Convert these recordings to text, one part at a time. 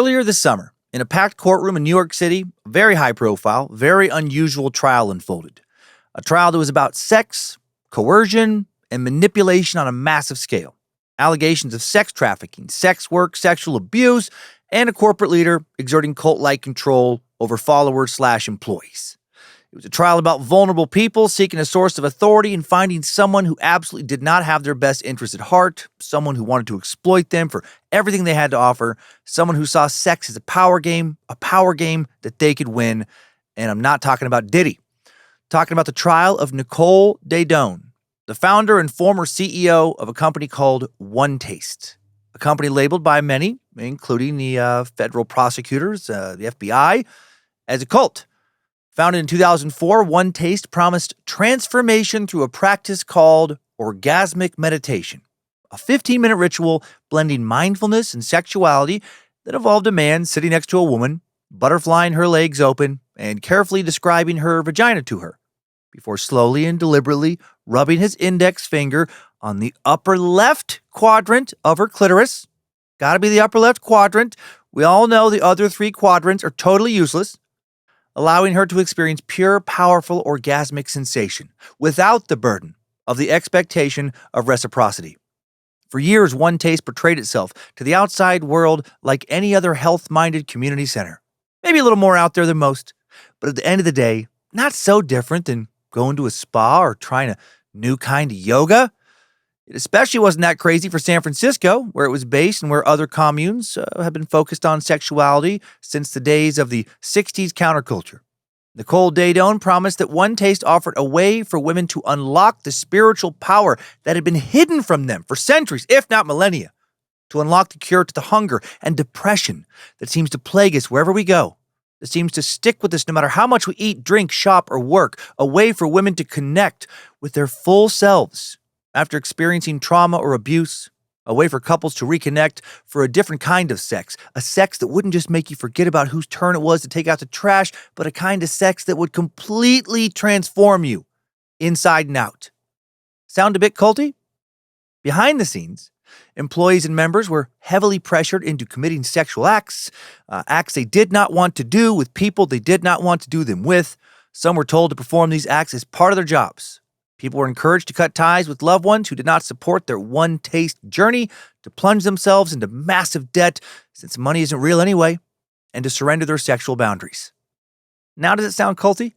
Earlier this summer, in a packed courtroom in New York City, a very high profile, very unusual trial unfolded. A trial that was about sex, coercion, and manipulation on a massive scale. Allegations of sex trafficking, sex work, sexual abuse, and a corporate leader exerting cult-like control over followers/employees. It was a trial about vulnerable people seeking a source of authority and finding someone who absolutely did not have their best interests at heart, someone who wanted to exploit them for everything they had to offer, someone who saw sex as a power game that they could win. And I'm not talking about Diddy. I'm talking about the trial of Nicole Daedone, the founder and former CEO of a company called OneTaste, a company labeled by many, including the federal prosecutors, the FBI, as a cult. Founded in 2004, OneTaste promised transformation through a practice called Orgasmic meditation, a 15-minute ritual blending mindfulness and sexuality that involved a man sitting next to a woman, butterflying her legs open, and carefully describing her vagina to her, before slowly and deliberately rubbing his index finger on the upper left quadrant of her clitoris. Gotta be the upper left quadrant. We all know the other three quadrants are totally useless. Allowing her to experience pure, powerful, orgasmic sensation without the burden of the expectation of reciprocity. For years, OneTaste portrayed itself to the outside world like any other health-minded community center. Maybe a little more out there than most, but at the end of the day, not so different than going to a spa or trying a new kind of yoga. It especially wasn't that crazy for San Francisco, where it was based and where other communes have been focused on sexuality since the days of the 60s counterculture. Nicole Daedone promised that OneTaste offered a way for women to unlock the spiritual power that had been hidden from them for centuries, if not millennia, to unlock the cure to the hunger and depression that seems to plague us wherever we go, that seems to stick with us no matter how much we eat, drink, shop, or work, a way for women to connect with their full selves after experiencing trauma or abuse, a way for couples to reconnect for a different kind of sex, a sex that wouldn't just make you forget about whose turn it was to take out the trash, but a kind of sex that would completely transform you, inside and out. Sound a bit culty? Behind the scenes, employees and members were heavily pressured into committing sexual acts, acts they did not want to do with people they did not want to do them with. Some were told to perform these acts as part of their jobs. People were encouraged to cut ties with loved ones who did not support their OneTaste journey, to plunge themselves into massive debt, since money isn't real anyway, and to surrender their sexual boundaries. Now does it sound culty?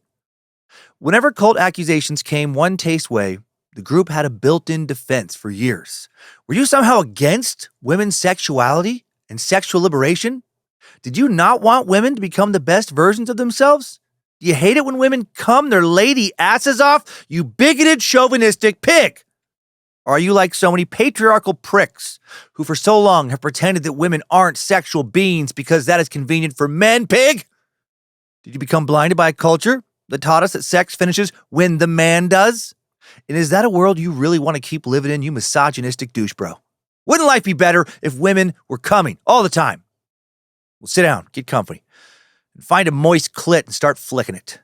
Whenever cult accusations came OneTaste way, the group had a built-in defense for years. Were you somehow against women's sexuality and sexual liberation? Did you not want women to become the best versions of themselves? Do you hate it when women cum their lady asses off? You bigoted, chauvinistic pig! Or are you like so many patriarchal pricks who for so long have pretended that women aren't sexual beings because that is convenient for men, pig? Did you become blinded by a culture that taught us that sex finishes when the man does? And is that a world you really want to keep living in, you misogynistic douche bro? Wouldn't life be better if women were coming all the time? Well, sit down, get comfy, and find a moist clit and start flicking it.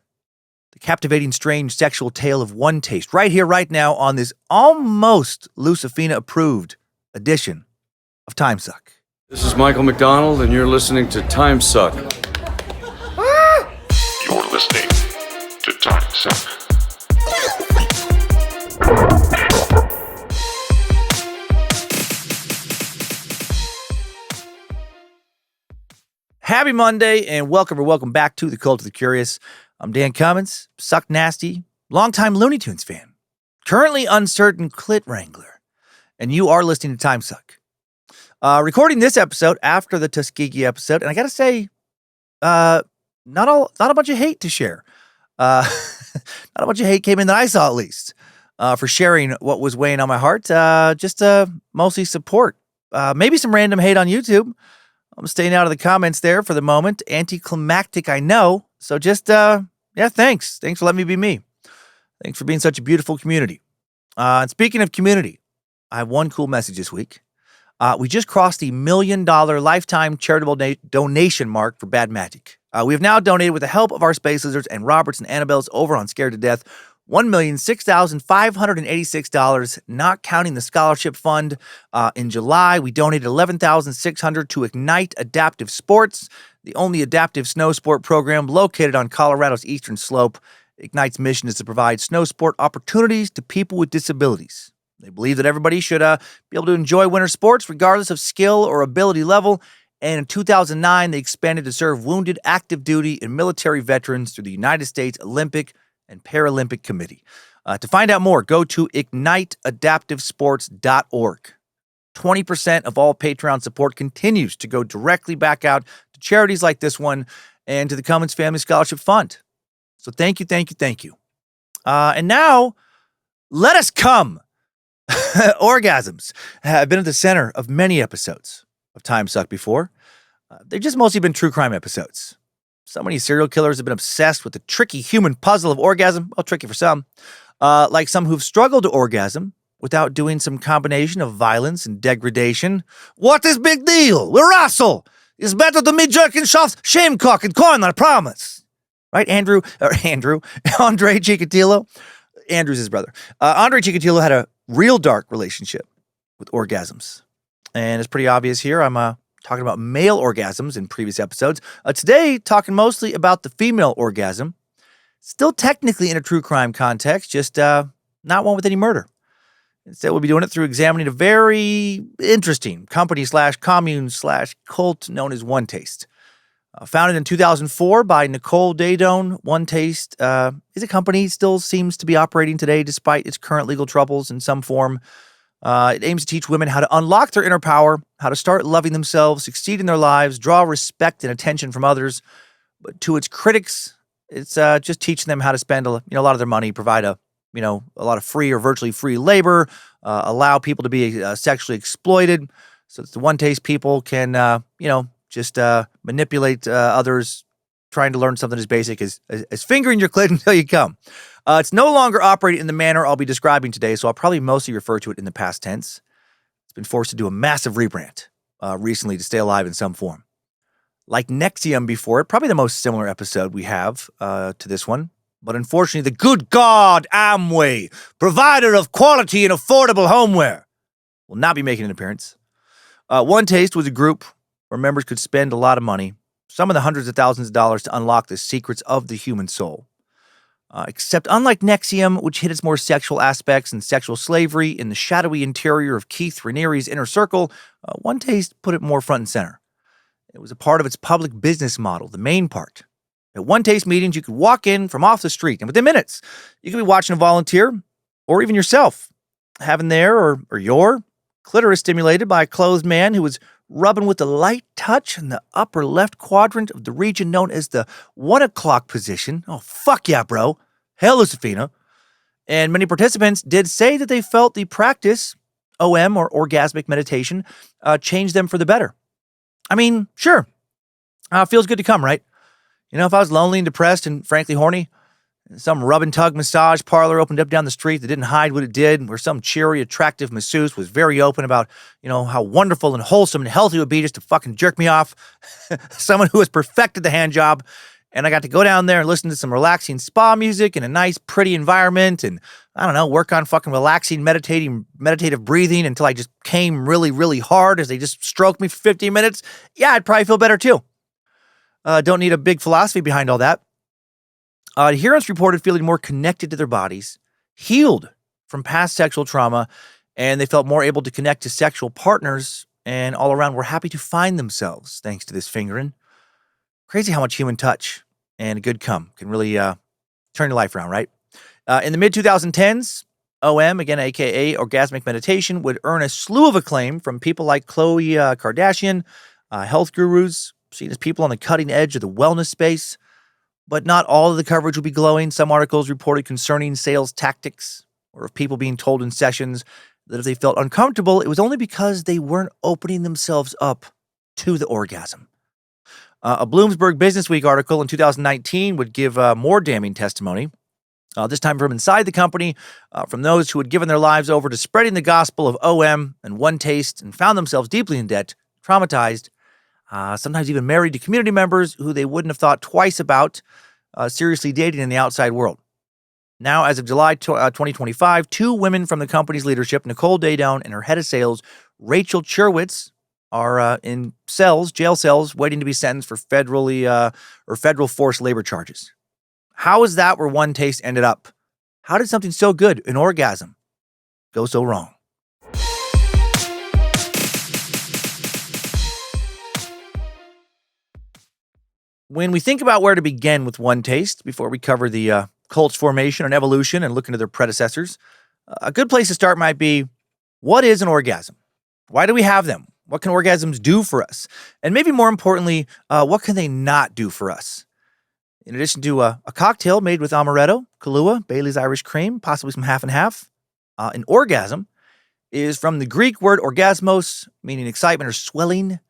The captivating, strange sexual tale of OneTaste right here, right now on this almost Lucifina-approved edition of Timesuck. This is Michael McDonald, and you're listening to Timesuck. You're listening to Timesuck. Happy Monday, and welcome back to the Cult of the Curious. I'm Dan Cummins, Suck Nasty, longtime Looney Tunes fan, currently uncertain clit wrangler, and you are listening to Timesuck. Recording this episode after the Tuskegee episode, and I gotta say, not a bunch of hate to share. Not a bunch of hate came in that I saw, at least, for sharing what was weighing on my heart. Just mostly support. Maybe some random hate on YouTube. I'm staying out of the comments there for the moment. Anticlimactic, I know. So just, thanks. Thanks for letting me be me. Thanks for being such a beautiful community. And speaking of community, I have one cool message this week. We just crossed the $1 million lifetime charitable donation mark for Bad Magic. We have now donated with the help of our Space Lizards and Roberts and Annabelles over on Scared to Death $1,006,586, not counting the scholarship fund. In July, we donated $11,600 to Ignite Adaptive Sports, the only adaptive snow sport program located on Colorado's eastern slope. Ignite's mission is to provide snow sport opportunities to people with disabilities. They believe that everybody should be able to enjoy winter sports regardless of skill or ability level. And in 2009, they expanded to serve wounded active duty and military veterans through the United States Olympic and Paralympic Committee. To find out more, go to igniteadaptivesports.org. 20% of all Patreon support continues to go directly back out to charities like this one and to the Cummins Family Scholarship Fund. So thank you, thank you, thank you. And now, let us come. Orgasms have been at the center of many episodes of Timesuck before. They've just mostly been true crime episodes. So many serial killers have been obsessed with the tricky human puzzle of orgasm. Well, tricky for some. Like some who've struggled to orgasm without doing some combination of violence and degradation. What is big deal? We wrestle. It's better than me jerking shots, shamecock and corn, I promise. Right, Andre Chikatilo? Andrew's his brother. Andre Chikatilo had a real dark relationship with orgasms. And it's pretty obvious here. I'm talking about male orgasms in previous episodes. Today, talking mostly about the female orgasm. Still technically in a true crime context, just not one with any murder. Instead, we'll be doing it through examining a very interesting company/commune/cult known as OneTaste. Founded in 2004 by Nicole Daedone, OneTaste is a company still seems to be operating today despite its current legal troubles in some form. It aims to teach women how to unlock their inner power, how to start loving themselves, succeed in their lives, draw respect and attention from others. But to its critics, it's just teaching them how to spend a lot of their money, provide a lot of free or virtually free labor, allow people to be sexually exploited, so that the OneTaste people can just manipulate others, trying to learn something as basic as fingering your clit until you come. It's no longer operating in the manner I'll be describing today, so I'll probably mostly refer to it in the past tense. It's been forced to do a massive rebrand recently to stay alive in some form. Like Nexium before it, probably the most similar episode we have to this one. But unfortunately, the good God Amway, provider of quality and affordable homeware, will not be making an appearance. OneTaste was a group where members could spend a lot of money, some of the hundreds of thousands of dollars, to unlock the secrets of the human soul. Except unlike Nexium, which hid its more sexual aspects and sexual slavery in the shadowy interior of Keith Raniere's inner circle, OneTaste put it more front and center. It was a part of its public business model, the main part. At OneTaste meetings, you could walk in from off the street, and within minutes, you could be watching a volunteer, or even yourself, having their or your clitoris stimulated by a clothed man who was rubbing with a light touch in the upper left quadrant of the region known as the 1 o'clock position. Oh, fuck yeah, bro. Hell, Lucifina. And many participants did say that they felt the practice, OM or orgasmic meditation, changed them for the better. I mean, sure. Feels good to come, right? If I was lonely and depressed and frankly horny, some rub and tug massage parlor opened up down the street that didn't hide what it did, where some cheery, attractive masseuse was very open about, how wonderful and wholesome and healthy it would be just to fucking jerk me off. Someone who has perfected the hand job. And I got to go down there and listen to some relaxing spa music in a nice, pretty environment and, work on fucking relaxing, meditative breathing until I just came really, really hard as they just stroked me for 15 minutes. Yeah, I'd probably feel better too. Don't need a big philosophy behind all that. Adherents reported feeling more connected to their bodies, healed from past sexual trauma, and they felt more able to connect to sexual partners, and all around were happy to find themselves thanks to this fingering. Crazy how much human touch and a good cum can really turn your life around, right? In the mid-2010s, OM, again, aka Orgasmic Meditation, would earn a slew of acclaim from people like Khloe Kardashian, health gurus, seen as people on the cutting edge of the wellness space. But not all of the coverage will be glowing. Some articles reported concerning sales tactics or of people being told in sessions that if they felt uncomfortable, it was only because they weren't opening themselves up to the orgasm. A Bloomberg Businessweek article in 2019 would give more damning testimony, this time from inside the company, from those who had given their lives over to spreading the gospel of OM and OneTaste and found themselves deeply in debt, traumatized, sometimes even married to community members who they wouldn't have thought twice about seriously dating in the outside world. Now, as of July 2025, 2 women from the company's leadership, Nicole Daedone and her head of sales, Rachel Cherwitz, are in jail cells, waiting to be sentenced for federal forced labor charges. How is that where OneTaste ended up? How did something so good, an orgasm, go so wrong? When we think about where to begin with OneTaste, before we cover the cult's formation and evolution and look into their predecessors, a good place to start might be, what is an orgasm? Why do we have them? What can orgasms do for us? And maybe more importantly, what can they not do for us? In addition to a cocktail made with amaretto, Kahlua, Bailey's Irish Cream, possibly some half and half, an orgasm is from the Greek word orgasmos, meaning excitement or swelling.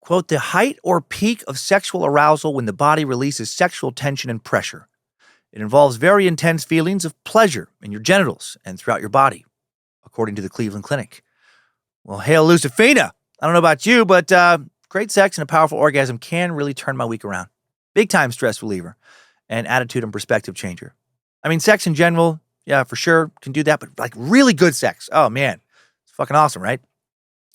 Quote, the height or peak of sexual arousal when the body releases sexual tension and pressure. It involves very intense feelings of pleasure in your genitals and throughout your body, according to the Cleveland Clinic. Well, hail Lucifina! I don't know about you, but great sex and a powerful orgasm can really turn my week around. Big time stress reliever and attitude and perspective changer. I mean, sex in general, yeah, for sure, can do that, but like really good sex, oh man, it's fucking awesome, right?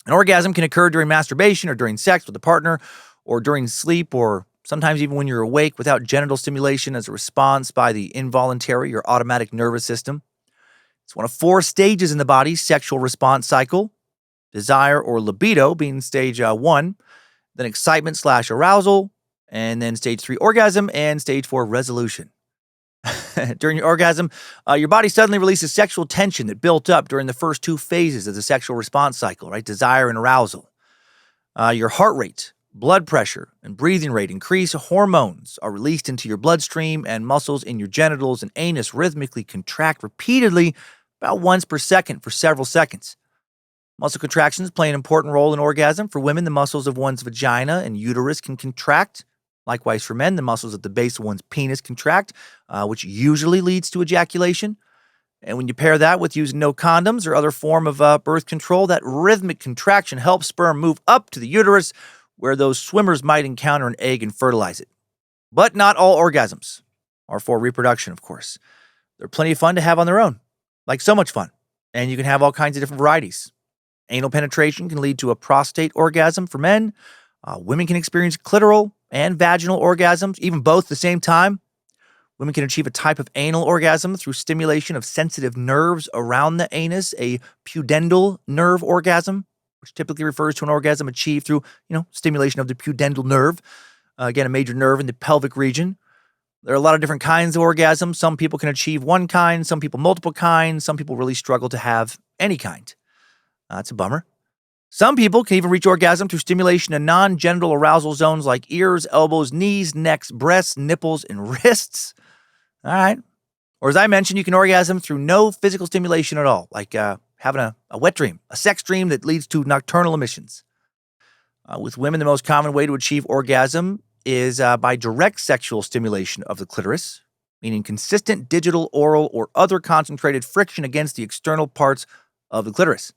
An orgasm can occur during masturbation or during sex with a partner or during sleep or sometimes even when you're awake without genital stimulation as a response by the involuntary or automatic nervous system. It's one of 4 stages in the body's sexual response cycle, desire or libido being stage 1, then excitement/arousal, and then stage 3 orgasm, and stage 4 resolution. During your orgasm, your body suddenly releases sexual tension that built up during the first 2 phases of the sexual response cycle, right? Desire and arousal. Your heart rate, blood pressure, and breathing rate increase. Hormones are released into your bloodstream, and muscles in your genitals and anus rhythmically contract repeatedly about once per second for several seconds. Muscle contractions play an important role in orgasm. For women, the muscles of one's vagina and uterus can contract. Likewise, for men, the muscles at the base of one's penis contract, which usually leads to ejaculation. And when you pair that with using no condoms or other form of birth control, that rhythmic contraction helps sperm move up to the uterus, where those swimmers might encounter an egg and fertilize it. But not all orgasms are for reproduction, of course. They're plenty of fun to have on their own, like so much fun. And you can have all kinds of different varieties. Anal penetration can lead to a prostate orgasm for men. Women can experience clitoral and vaginal orgasms, even both at the same time. Women can achieve a type of anal orgasm through stimulation of sensitive nerves around the anus, a pudendal nerve orgasm, which typically refers to an orgasm achieved through, stimulation of the pudendal nerve, again, a major nerve in the pelvic region. There are a lot of different kinds of orgasms. Some people can achieve one kind, some people multiple kinds, some people really struggle to have any kind. That's a bummer. Some people can even reach orgasm through stimulation of non-genital arousal zones like ears, elbows, knees, necks, breasts, nipples, and wrists. All right. Or as I mentioned, you can orgasm through no physical stimulation at all, like having a wet dream, a sex dream that leads to nocturnal emissions. With women, the most common way to achieve orgasm is by direct sexual stimulation of the clitoris, meaning consistent digital, oral, or other concentrated friction against the external parts of the clitoris.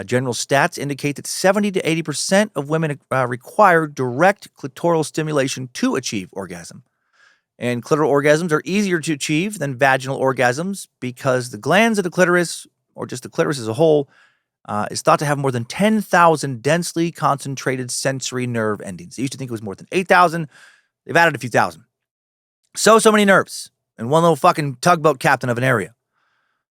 General stats indicate that 70 to 80% of women require direct clitoral stimulation to achieve orgasm. And clitoral orgasms are easier to achieve than vaginal orgasms because the glands of the clitoris, or just the clitoris as a whole, is thought to have more than 10,000 densely concentrated sensory nerve endings. I used to think it was more than 8,000. They've added a few thousand. So many nerves in one little fucking tugboat captain of an area.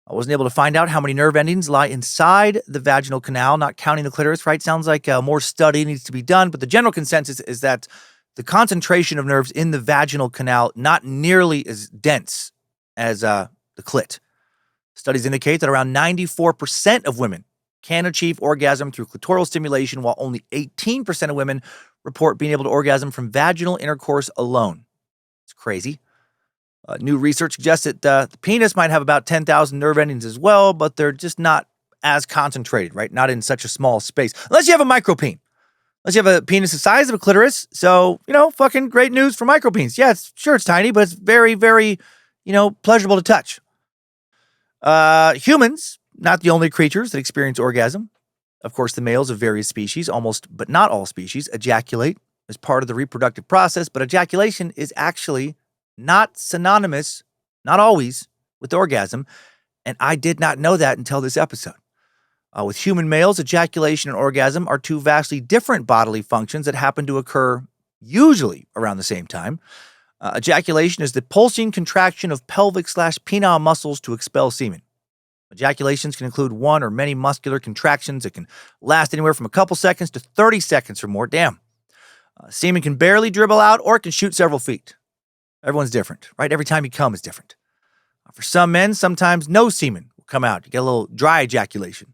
I wasn't able to find out how many nerve endings lie inside the vaginal canal, not counting the clitoris, right? Sounds like more study needs to be done, but the general consensus is that the concentration of nerves in the vaginal canal not nearly as dense as the clit. Studies indicate that around 94% of women can achieve orgasm through clitoral stimulation, while only 18% of women report being able to orgasm from vaginal intercourse alone. It's crazy. New research suggests that the penis might have about 10,000 nerve endings as well, but they're just not as concentrated, right? Not in such a small space. Unless you have a micropene. Unless you have a penis the size of a clitoris. So, fucking great news for micropenes. Yeah, it's tiny, but it's very, very, pleasurable to touch. Humans, not the only creatures that experience orgasm. Of course, the males of various species, almost but not all species, ejaculate as part of the reproductive process, but ejaculation is actually not synonymous, not always, with orgasm, and I did not know that until this episode. With human males, ejaculation and orgasm are two vastly different bodily functions that happen to occur usually around the same time. Ejaculation is the pulsing contraction of pelvic/penile muscles to expel semen. Ejaculations can include one or many muscular contractions that can last anywhere from a couple seconds to 30 seconds or more. Damn. Semen can barely dribble out or it can shoot several feet. Everyone's different, right? Every time you come is different. For some men, sometimes no semen will come out. You get a little dry ejaculation.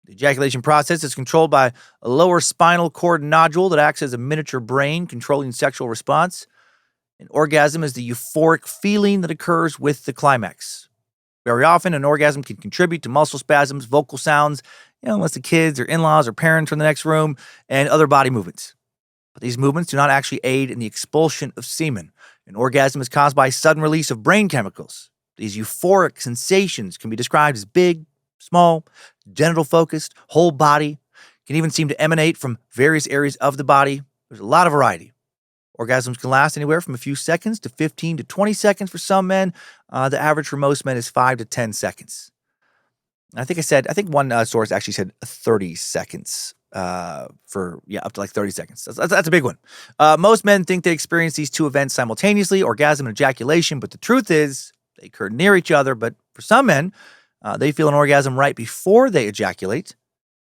The ejaculation process is controlled by a lower spinal cord nodule that acts as a miniature brain controlling sexual response. An orgasm is the euphoric feeling that occurs with the climax. Very often, an orgasm can contribute to muscle spasms, vocal sounds, unless the kids or in-laws or parents are in the next room, and other body movements. But these movements do not actually aid in the expulsion of semen. An orgasm is caused by sudden release of brain chemicals. These euphoric sensations can be described as big, small, genital-focused, whole body, can even seem to emanate from various areas of the body. There's a lot of variety. Orgasms can last anywhere from a few seconds to 15 to 20 seconds for some men. The average for most men is 5 to 10 seconds. I think one source actually said 30 seconds up to like 30 seconds. That's a big one. Most men think they experience these two events simultaneously, orgasm and ejaculation, but the truth is they occur near each other. But for some men, they feel an orgasm right before they ejaculate.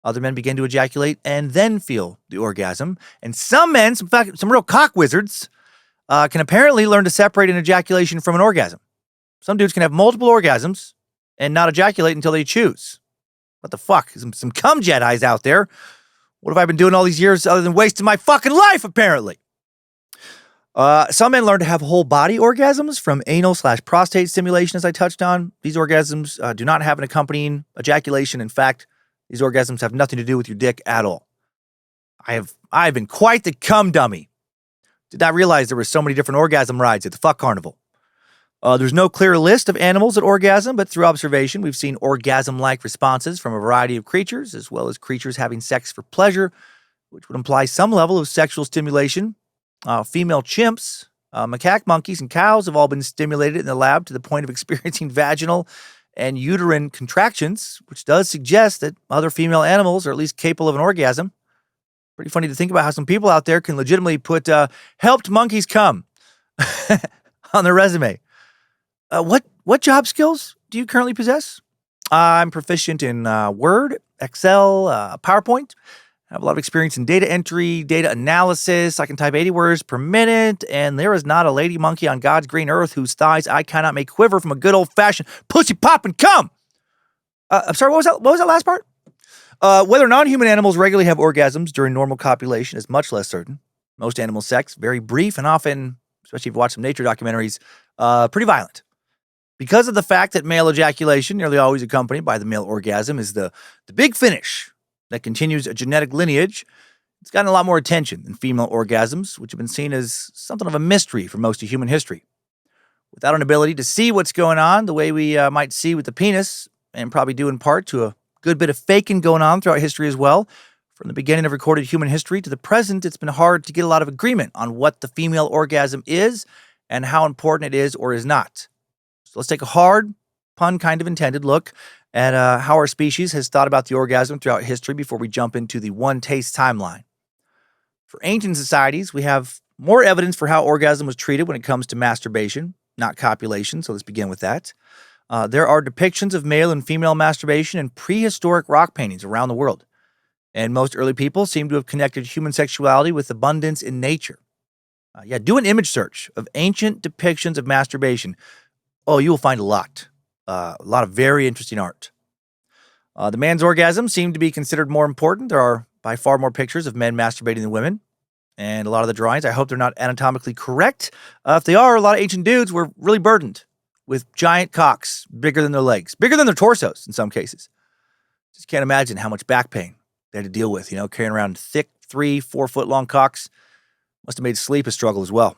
Other men begin to ejaculate and then feel the orgasm. And some men, some real cock wizards, can apparently learn to separate an ejaculation from an orgasm. Some dudes can have multiple orgasms and not ejaculate until they choose. What the fuck? Some cum Jedis out there. What have I been doing all these years other than wasting my fucking life, apparently? Some men learn to have whole body orgasms from anal/prostate stimulation, as I touched on. These orgasms do not have an accompanying ejaculation. In fact, these orgasms have nothing to do with your dick at all. I've been quite the cum dummy. Did not realize there were so many different orgasm rides at the fuck carnival. There's no clear list of animals that orgasm, but through observation, we've seen orgasm-like responses from a variety of creatures, as well as creatures having sex for pleasure, which would imply some level of sexual stimulation. Female chimps, macaque monkeys, and cows have all been stimulated in the lab to the point of experiencing vaginal and uterine contractions, which does suggest that other female animals are at least capable of an orgasm. Pretty funny to think about how some people out there can legitimately put helped monkeys come on their resume. What job skills do you currently possess? I'm proficient in Word, Excel, PowerPoint. I have a lot of experience in data entry, data analysis. I can type 80 words per minute, and there is not a lady monkey on God's green earth whose thighs I cannot make quiver from a good old-fashioned pussy pop and cum. I'm sorry, what was that last part? Whether non-human animals regularly have orgasms during normal copulation is much less certain. Most animal sex, very brief and often, especially if you watch some nature documentaries, pretty violent. Because of the fact that male ejaculation, nearly always accompanied by the male orgasm, is the big finish that continues a genetic lineage, it's gotten a lot more attention than female orgasms, which have been seen as something of a mystery for most of human history. Without an ability to see what's going on the way we might see with the penis, and probably due in part to a good bit of faking going on throughout history as well, from the beginning of recorded human history to the present, it's been hard to get a lot of agreement on what the female orgasm is and how important it is or is not. So let's take a hard, pun kind of intended look at how our species has thought about the orgasm throughout history before we jump into the OneTaste timeline. For ancient societies, we have more evidence for how orgasm was treated when it comes to masturbation, not copulation, so let's begin with that. There are depictions of male and female masturbation in prehistoric rock paintings around the world, and most early people seem to have connected human sexuality with abundance in nature. Do an image search of ancient depictions of masturbation. Oh, you will find a lot of very interesting art. The man's orgasm seemed to be considered more important. There are by far more pictures of men masturbating than women. And a lot of the drawings, I hope they're not anatomically correct. If they are, a lot of ancient dudes were really burdened with giant cocks bigger than their legs, bigger than their torsos in some cases. Just can't imagine how much back pain they had to deal with, carrying around thick 3-4 foot long cocks. Must have made sleep a struggle as well.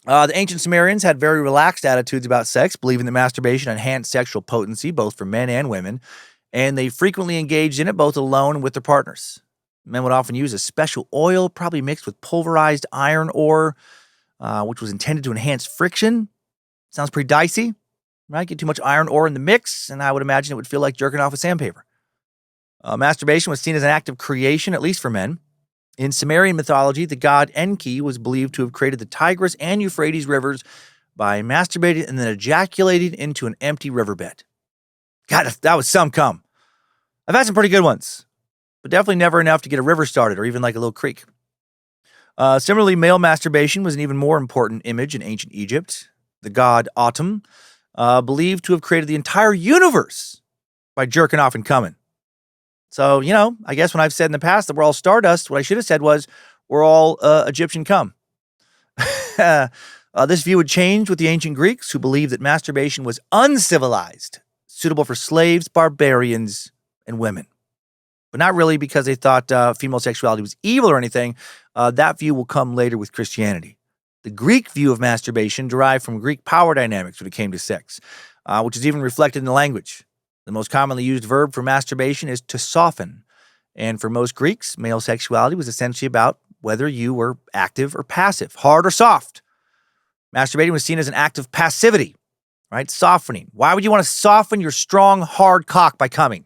The ancient Sumerians had very relaxed attitudes about sex, believing that masturbation enhanced sexual potency, both for men and women, and they frequently engaged in it both alone and with their partners. Men would often use a special oil, probably mixed with pulverized iron ore, which was intended to enhance friction. Sounds pretty dicey. Right? Get too much iron ore in the mix, and I would imagine it would feel like jerking off with sandpaper. Masturbation was seen as an act of creation, at least for men. In Sumerian mythology, the god Enki was believed to have created the Tigris and Euphrates rivers by masturbating and then ejaculating into an empty riverbed. God, that was some cum. I've had some pretty good ones, but definitely never enough to get a river started or even like a little creek. Similarly, male masturbation was an even more important image in ancient Egypt. The god Autumn, believed to have created the entire universe by jerking off and coming. So, I guess when I've said in the past that we're all stardust, what I should have said was we're all Egyptian cum. This view would change with the ancient Greeks, who believed that masturbation was uncivilized, suitable for slaves, barbarians, and women. But not really because they thought female sexuality was evil or anything. That view will come later with Christianity. The Greek view of masturbation derived from Greek power dynamics when it came to sex, which is even reflected in the language. The most commonly used verb for masturbation is to soften. And for most Greeks, male sexuality was essentially about whether you were active or passive, hard or soft. Masturbating was seen as an act of passivity, right? Softening. Why would you want to soften your strong, hard cock by coming?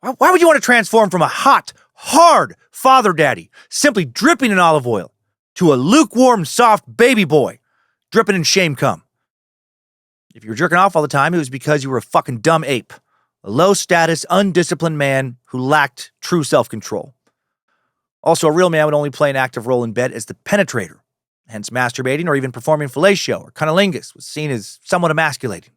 Why would you want to transform from a hot, hard father daddy, simply dripping in olive oil, to a lukewarm, soft baby boy, dripping in shame cum? If you were jerking off all the time, it was because you were a fucking dumb ape. A low-status, undisciplined man who lacked true self-control. Also, a real man would only play an active role in bed as the penetrator. Hence, masturbating or even performing fellatio or cunnilingus was seen as somewhat emasculating.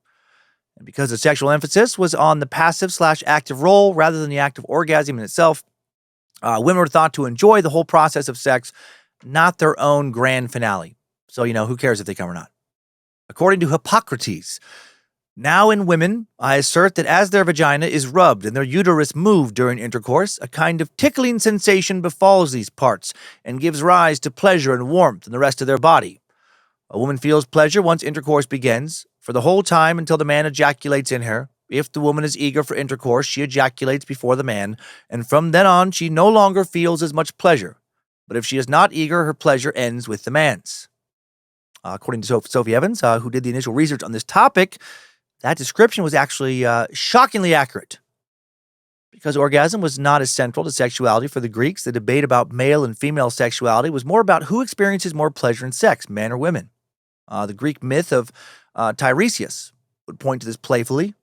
And because the sexual emphasis was on the passive/active role rather than the act of orgasm in itself, women were thought to enjoy the whole process of sex, not their own grand finale. So, who cares if they come or not? According to Hippocrates, now in women, I assert that as their vagina is rubbed and their uterus moved during intercourse, a kind of tickling sensation befalls these parts and gives rise to pleasure and warmth in the rest of their body. A woman feels pleasure once intercourse begins, for the whole time until the man ejaculates in her. If the woman is eager for intercourse, she ejaculates before the man, and from then on she no longer feels as much pleasure. But if she is not eager, her pleasure ends with the man's. According to Sophie Evans, who did the initial research on this topic, that description was actually shockingly accurate. Because orgasm was not as central to sexuality for the Greeks, the debate about male and female sexuality was more about who experiences more pleasure in sex, men or women. The Greek myth of Tiresias would point to this playfully.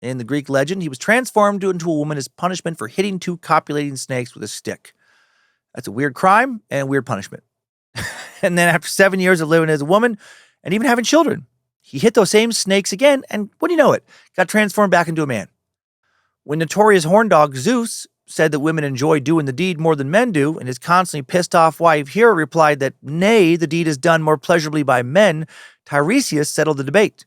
In the Greek legend, he was transformed into a woman as punishment for hitting two copulating snakes with a stick. That's a weird crime and a weird punishment. And then after 7 years of living as a woman and even having children, he hit those same snakes again, and what do you know it? Got transformed back into a man. When notorious horn dog Zeus said that women enjoy doing the deed more than men do, and his constantly pissed off wife Hera replied that, nay, the deed is done more pleasurably by men, Tiresias settled the debate.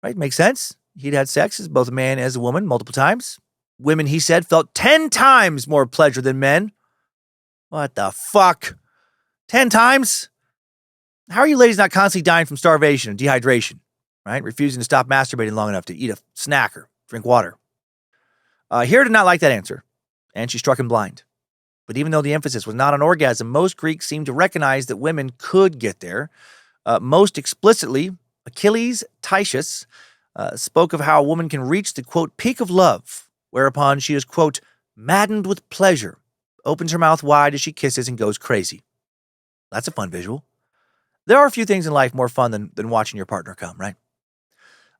Right? Makes sense. He'd had sex as both a man and as a woman multiple times. Women, he said, felt 10 times more pleasure than men. What the fuck? 10 times? How are you ladies not constantly dying from starvation and dehydration? Right? Refusing to stop masturbating long enough to eat a snack or drink water. Hera did not like that answer, and she struck him blind. But even though the emphasis was not on orgasm, most Greeks seemed to recognize that women could get there. Most explicitly, Achilles Titius spoke of how a woman can reach the, quote, peak of love, whereupon she is, quote, maddened with pleasure, opens her mouth wide as she kisses and goes crazy. That's a fun visual. There are a few things in life more fun than watching your partner come, right?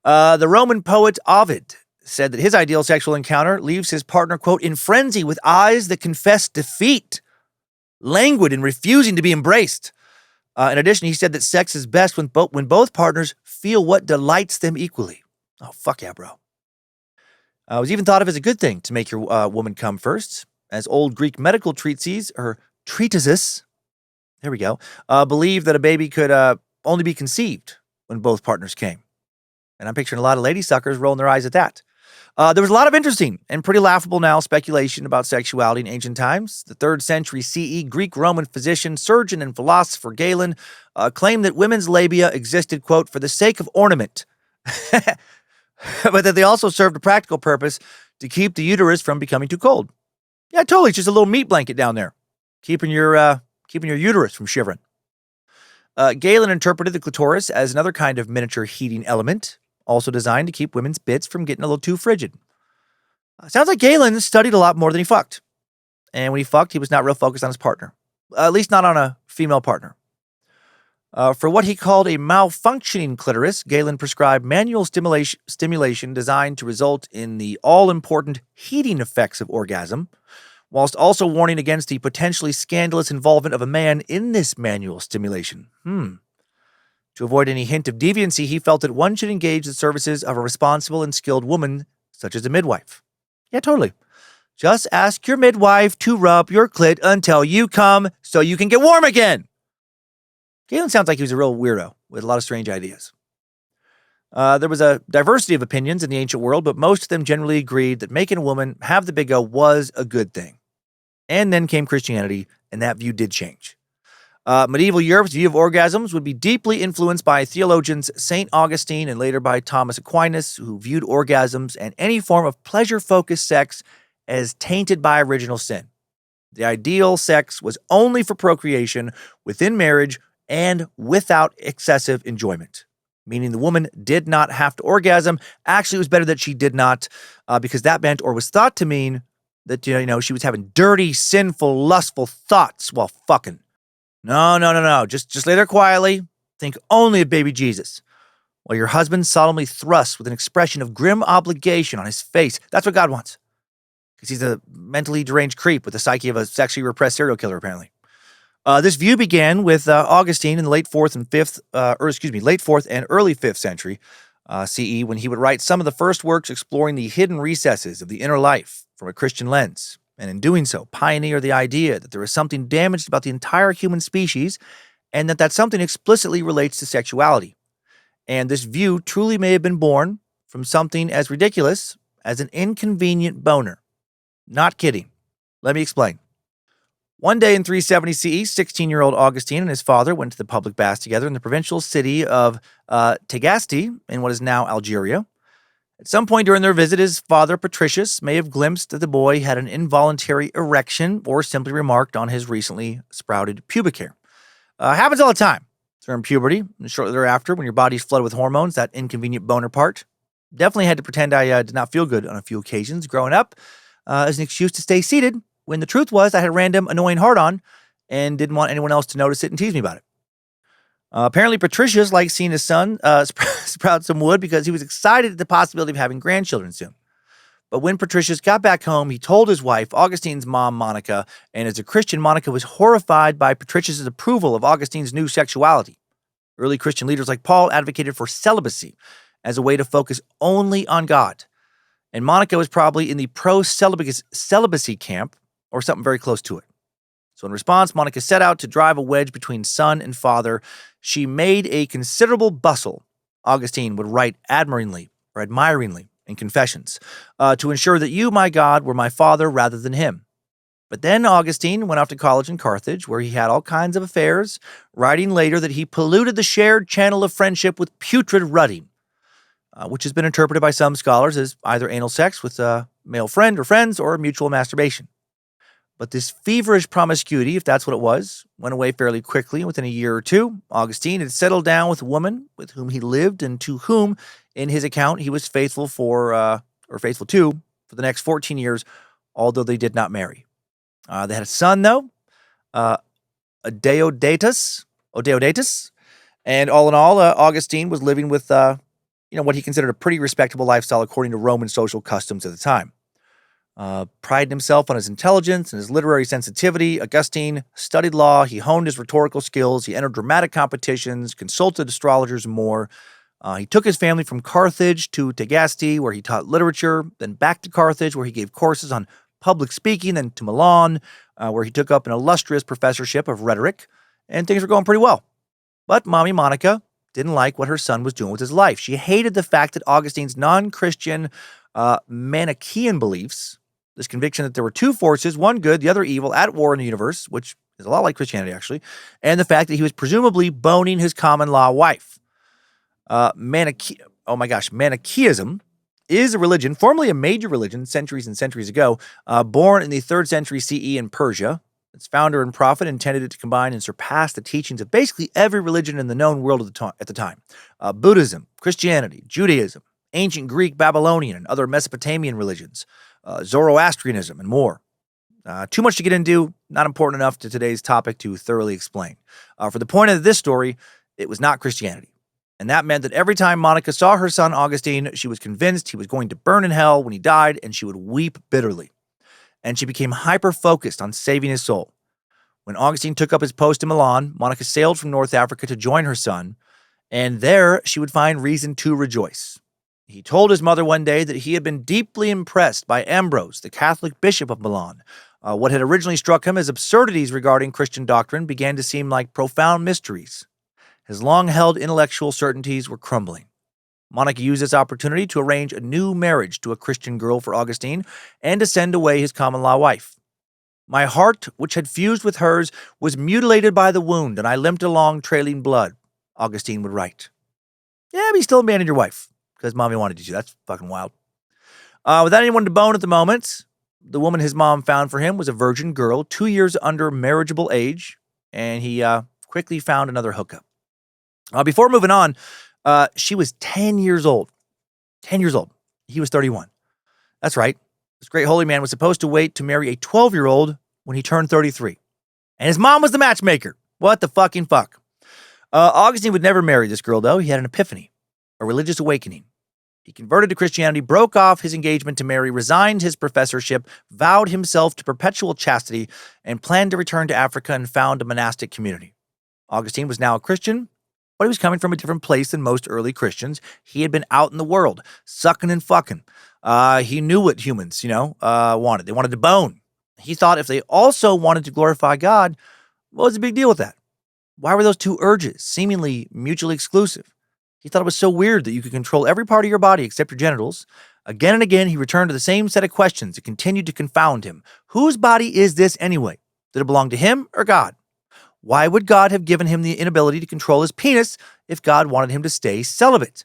The Roman poet Ovid said that his ideal sexual encounter leaves his partner, quote, in frenzy with eyes that confess defeat, languid and refusing to be embraced. In addition, he said that sex is best when both partners feel what delights them equally. Oh, fuck yeah, bro. It was even thought of as a good thing to make your woman come first, as old Greek medical treatises, or treatises, there we go, believed that a baby could only be conceived when both partners came. And I'm picturing a lot of lady suckers rolling their eyes at that. There was a lot of interesting and pretty laughable now speculation about sexuality in ancient times. The 3rd century CE Greek-Roman physician, surgeon, and philosopher Galen claimed that women's labia existed, quote, for the sake of ornament, but that they also served a practical purpose to keep the uterus from becoming too cold. Yeah, totally. It's just a little meat blanket down there, keeping your uterus from shivering. Galen interpreted the clitoris as another kind of miniature heating element, also designed to keep women's bits from getting a little too frigid. Sounds like Galen studied a lot more than he fucked. And when he fucked, he was not real focused on his partner. At least not on a female partner. For what he called a malfunctioning clitoris, Galen prescribed manual stimulation designed to result in the all-important heating effects of orgasm, whilst also warning against the potentially scandalous involvement of a man in this manual stimulation. To avoid any hint of deviancy, he felt that one should engage the services of a responsible and skilled woman, such as a midwife. Yeah, totally. Just ask your midwife to rub your clit until you come so you can get warm again. Galen sounds like he was a real weirdo with a lot of strange ideas. There was a diversity of opinions in the ancient world, but most of them generally agreed that making a woman have the big O was a good thing. And then came Christianity, and that view did change. Medieval Europe's view of orgasms would be deeply influenced by theologians St. Augustine and later by Thomas Aquinas, who viewed orgasms and any form of pleasure-focused sex as tainted by original sin. The ideal sex was only for procreation within marriage and without excessive enjoyment, meaning the woman did not have to orgasm. Actually, it was better that she did not, because that meant or was thought to mean that she was having dirty, sinful, lustful thoughts while fucking. No. Just lay there quietly. Think only of baby Jesus, while your husband solemnly thrusts with an expression of grim obligation on his face. That's what God wants, because he's a mentally deranged creep with the psyche of a sexually repressed serial killer, apparently. This view began with Augustine in the late 4th and early 5th century CE, when he would write some of the first works exploring the hidden recesses of the inner life from a Christian lens, and in doing so, pioneer the idea that there is something damaged about the entire human species, and that something explicitly relates to sexuality. And this view truly may have been born from something as ridiculous as an inconvenient boner. Not kidding. Let me explain. One day in 370 CE, 16-year-old Augustine and his father went to the public baths together in the provincial city of Tagaste in what is now Algeria. At some point during their visit, his father, Patricius, may have glimpsed that the boy had an involuntary erection or simply remarked on his recently sprouted pubic hair. Happens all the time during puberty and shortly thereafter when your body's flooded with hormones, that inconvenient boner part. Definitely had to pretend I did not feel good on a few occasions growing up as an excuse to stay seated, when the truth was I had a random annoying hard-on and didn't want anyone else to notice it and tease me about it. Apparently, Patricius liked seeing his son sprout some wood because he was excited at the possibility of having grandchildren soon. But when Patricius got back home, he told his wife, Augustine's mom, Monica, and as a Christian, Monica was horrified by Patricius' approval of Augustine's new sexuality. Early Christian leaders like Paul advocated for celibacy as a way to focus only on God. And Monica was probably in the pro-celibacy camp or something very close to it. So in response, Monica set out to drive a wedge between son and father. She made a considerable bustle, Augustine would write admiringly in Confessions, to ensure that you, my God, were my father rather than him. But then Augustine went off to college in Carthage, where he had all kinds of affairs, writing later that he polluted the shared channel of friendship with putrid rutting, which has been interpreted by some scholars as either anal sex with a male friend or friends or mutual masturbation. But this feverish promiscuity, if that's what it was, went away fairly quickly. Within a year or two, Augustine had settled down with a woman with whom he lived and to whom, in his account, he was faithful to for the next 14 years, although they did not marry. They had a son, though, Odeodatus, and all in all, Augustine was living with, what he considered a pretty respectable lifestyle according to Roman social customs at the time. Priding himself on his intelligence and his literary sensitivity, Augustine studied law, he honed his rhetorical skills, he entered dramatic competitions, consulted astrologers and more. He took his family from Carthage to Tagaste, where he taught literature, then back to Carthage, where he gave courses on public speaking, then to Milan, where he took up an illustrious professorship of rhetoric, and things were going pretty well. But Mommy Monica didn't like what her son was doing with his life. She hated the fact that Augustine's non-Christian Manichaean beliefs, this conviction that there were two forces, one good, the other evil, at war in the universe, which is a lot like Christianity, actually, and the fact that he was presumably boning his common-law wife. Manichaeism is a religion, formerly a major religion centuries and centuries ago, born in the 3rd century CE in Persia, Its founder and prophet intended it to combine and surpass the teachings of basically every religion in the known world at the time. Buddhism, Christianity, Judaism, ancient Greek, Babylonian, and other Mesopotamian religions, Zoroastrianism, and more. Too much to get into, not important enough to today's topic to thoroughly explain. For the point of this story, it was not Christianity. And that meant that every time Monica saw her son Augustine, she was convinced he was going to burn in hell when he died, and she would weep bitterly. And she became hyper-focused on saving his soul. When Augustine took up his post in Milan, Monica sailed from North Africa to join her son, and there she would find reason to rejoice. He told his mother one day that he had been deeply impressed by Ambrose, the Catholic bishop of Milan. What had originally struck him as absurdities regarding Christian doctrine began to seem like profound mysteries. His long-held intellectual certainties were crumbling. Monica used this opportunity to arrange a new marriage to a Christian girl for Augustine and to send away his common-law wife. My heart, which had fused with hers, was mutilated by the wound, and I limped along trailing blood, Augustine would write. Yeah, but you still abandoned your wife, because mommy wanted you to. That's fucking wild. Without anyone to bone at the moment, the woman his mom found for him was a virgin girl, 2 years under marriageable age, and he quickly found another hookup. Before moving on, she was 10 years old. 10 years old. He was 31. That's right. This great holy man was supposed to wait to marry a 12-year-old when he turned 33. And his mom was the matchmaker. What the fucking fuck? Augustine would never marry this girl, though. He had an epiphany, a religious awakening. He converted to Christianity, broke off his engagement to Mary, resigned his professorship, vowed himself to perpetual chastity, and planned to return to Africa and found a monastic community. Augustine was now a Christian, but he was coming from a different place than most early Christians. He had been out in the world, sucking and fucking. He knew what humans, wanted. They wanted to bone. He thought if they also wanted to glorify God, what was the big deal with that? Why were those two urges seemingly mutually exclusive? He thought it was so weird that you could control every part of your body except your genitals. Again and again, he returned to the same set of questions that continued to confound him. Whose body is this anyway? Did it belong to him or God? Why would God have given him the inability to control his penis if God wanted him to stay celibate?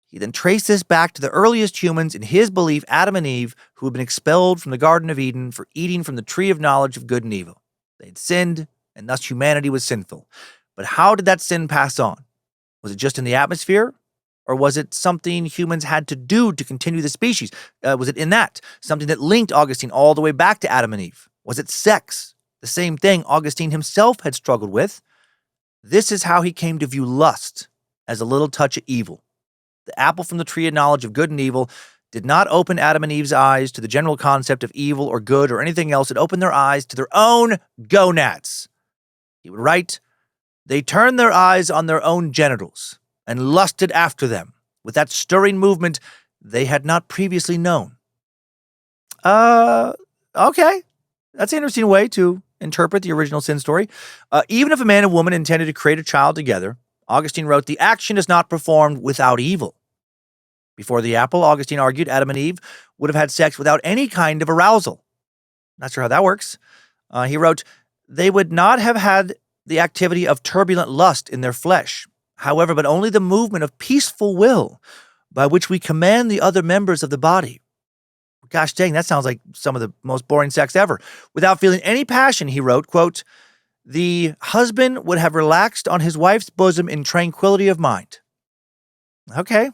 He then traced this back to the earliest humans, in his belief, Adam and Eve, who had been expelled from the Garden of Eden for eating from the tree of knowledge of good and evil. They had sinned, and thus humanity was sinful. But how did that sin pass on? Was it just in the atmosphere? Or was it something humans had to do to continue the species? Was it in that? Something that linked Augustine all the way back to Adam and Eve? Was it sex? The same thing Augustine himself had struggled with. This is how he came to view lust, as a little touch of evil. The apple from the tree of knowledge of good and evil did not open Adam and Eve's eyes to the general concept of evil or good or anything else. It opened their eyes to their own gonads. He would write, they turned their eyes on their own genitals and lusted after them with that stirring movement they had not previously known. Okay. That's an interesting way to interpret the original sin story. Even if a man and woman intended to create a child together, Augustine wrote, the action is not performed without evil. Before the apple, Augustine argued Adam and Eve would have had sex without any kind of arousal. Not sure how that works. He wrote, they would not have had the activity of turbulent lust in their flesh, however, but only the movement of peaceful will by which we command the other members of the body. Gosh dang, that sounds like some of the most boring sex ever. Without feeling any passion, he wrote, quote, the husband would have relaxed on his wife's bosom in tranquility of mind. Okay.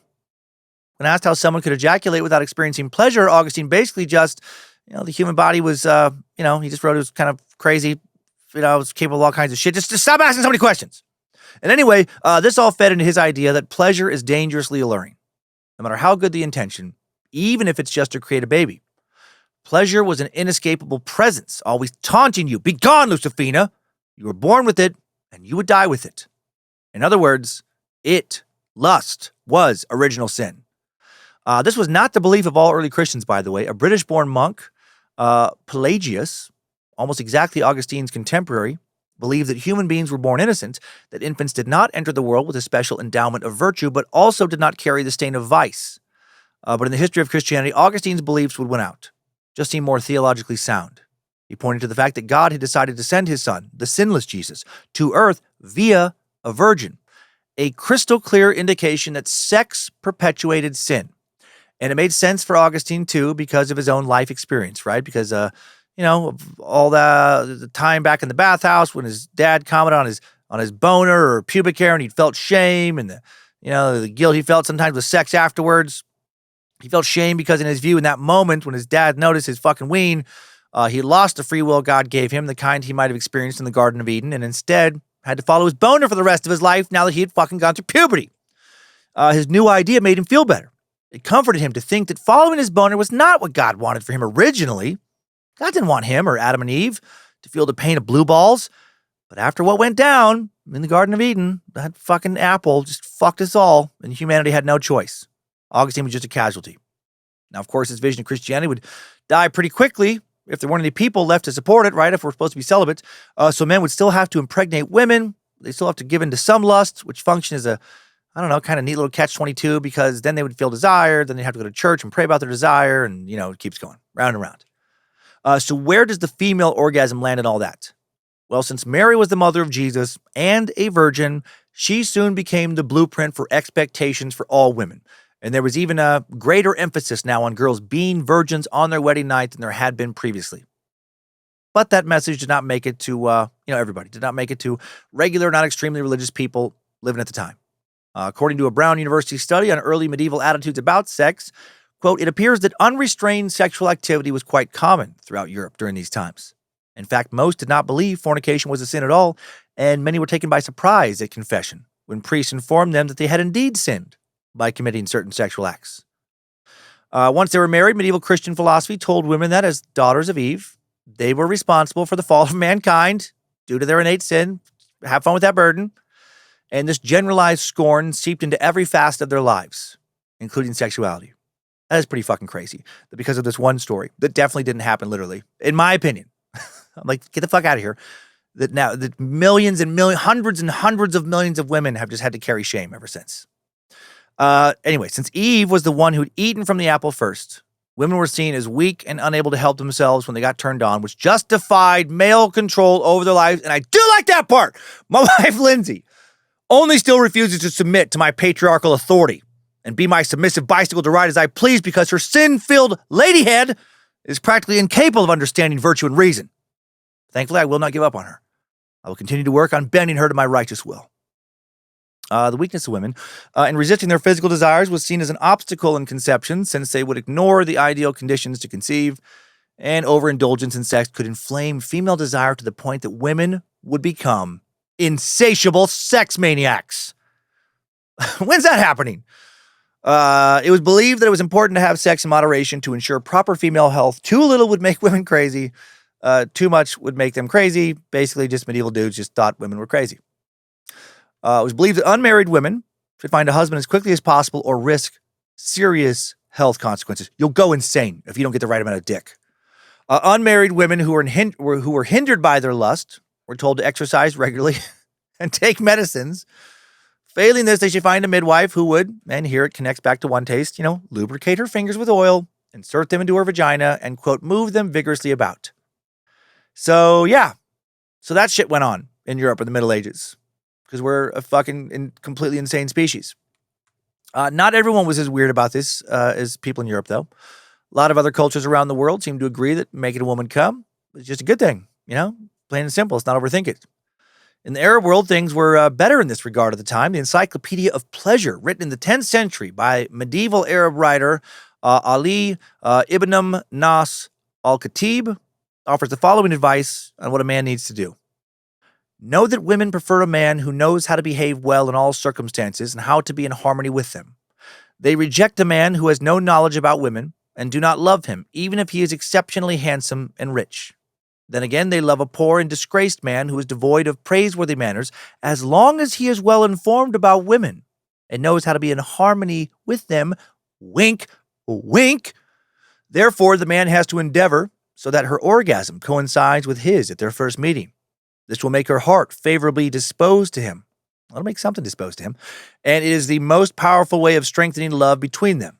When asked how someone could ejaculate without experiencing pleasure, Augustine basically just, the human body was, he just wrote it was kind of crazy, it was capable of all kinds of shit. Just stop asking so many questions. And anyway, this all fed into his idea that pleasure is dangerously alluring. No matter how good the intention, even if it's just to create a baby. Pleasure was an inescapable presence, always taunting you. Be gone, Lucifina. You were born with it, and you would die with it. In other words, lust, was original sin. This was not the belief of all early Christians, by the way. A British-born monk, Pelagius, almost exactly Augustine's contemporary, believed that human beings were born innocent, that infants did not enter the world with a special endowment of virtue, but also did not carry the stain of vice. But in the history of Christianity, Augustine's beliefs would win out. Just seem more theologically sound. He pointed to the fact that God had decided to send his son, the sinless Jesus, to earth via a virgin. A crystal clear indication that sex perpetuated sin. And it made sense for Augustine, too, because of his own life experience, right? Because, of all the time back in the bathhouse when his dad commented on his boner or pubic hair, and he felt shame, and the guilt he felt sometimes with sex afterwards. He felt shame because in his view, in that moment when his dad noticed his fucking ween, he lost the free will God gave him, the kind he might have experienced in the Garden of Eden, and instead had to follow his boner for the rest of his life now that he had fucking gone through puberty. His new idea made him feel better. It comforted him to think that following his boner was not what God wanted for him originally. God didn't want him or Adam and Eve to feel the pain of blue balls. But after what went down in the Garden of Eden, that fucking apple just fucked us all, and humanity had no choice. Augustine was just a casualty. Now, of course, his vision of Christianity would die pretty quickly if there weren't any people left to support it, right? If we're supposed to be celibate. So men would still have to impregnate women. They still have to give in to some lust, which function as a, kind of neat little catch-22, because then they would feel desire, then they have to go to church and pray about their desire, and, it keeps going round and round. So where does the female orgasm land in all that? Well, since Mary was the mother of Jesus and a virgin, she soon became the blueprint for expectations for all women. And there was even a greater emphasis now on girls being virgins on their wedding night than there had been previously. But that message did not make it to, everybody. Did not make it to regular, not extremely religious people living at the time. According to a Brown University study on early medieval attitudes about sex, quote, it appears that unrestrained sexual activity was quite common throughout Europe during these times. In fact, most did not believe fornication was a sin at all, and many were taken by surprise at confession when priests informed them that they had indeed sinned by committing certain sexual acts. Once they were married, medieval Christian philosophy told women that as daughters of Eve, they were responsible for the fall of mankind due to their innate sin. Have fun with that burden. And this generalized scorn seeped into every facet of their lives, including sexuality. That is pretty fucking crazy. That because of this one story that definitely didn't happen literally, in my opinion. I'm like, get the fuck out of here. That millions and millions, hundreds and hundreds of millions of women have just had to carry shame ever since. Anyway, since Eve was the one who'd eaten from the apple first, women were seen as weak and unable to help themselves when they got turned on, which justified male control over their lives. And I do like that part. My wife, Lindsay, only still refuses to submit to my patriarchal authority and be my submissive bicycle to ride as I please because her sin-filled ladyhead is practically incapable of understanding virtue and reason. Thankfully, I will not give up on her. I will continue to work on bending her to my righteous will. The weakness of women in resisting their physical desires was seen as an obstacle in conception since they would ignore the ideal conditions to conceive, and overindulgence in sex could inflame female desire to the point that women would become insatiable sex maniacs. When's that happening? It was believed that it was important to have sex in moderation to ensure proper female health. Too little would make women crazy. Too much would make them crazy. Basically, just medieval dudes just thought women were crazy. It was believed that unmarried women should find a husband as quickly as possible or risk serious health consequences. You'll go insane if you don't get the right amount of dick. Unmarried women who were hindered by their lust were told to exercise regularly and take medicines. Failing this, they should find a midwife who would, and here it connects back to OneTaste, lubricate her fingers with oil, insert them into her vagina, and, quote, move them vigorously about. So, yeah. So that shit went on in Europe in the Middle Ages. Because we're a fucking completely insane species. Not everyone was as weird about this as people in Europe, though. A lot of other cultures around the world seem to agree that making a woman come is just a good thing, plain and simple. Let's not overthink it. In the Arab world, things were better in this regard at the time. The Encyclopedia of Pleasure, written in the 10th century by medieval Arab writer Ali ibn Nas al-Khatib, offers the following advice on what a man needs to do. Know that women prefer a man who knows how to behave well in all circumstances and how to be in harmony with them. They reject a man who has no knowledge about women and do not love him, even if he is exceptionally handsome and rich. Then again, they love a poor and disgraced man who is devoid of praiseworthy manners, as long as he is well informed about women and knows how to be in harmony with them. Wink, wink. Therefore, the man has to endeavor so that her orgasm coincides with his at their first meeting. This will make her heart favorably disposed to him. It'll make something disposed to him. And it is the most powerful way of strengthening love between them.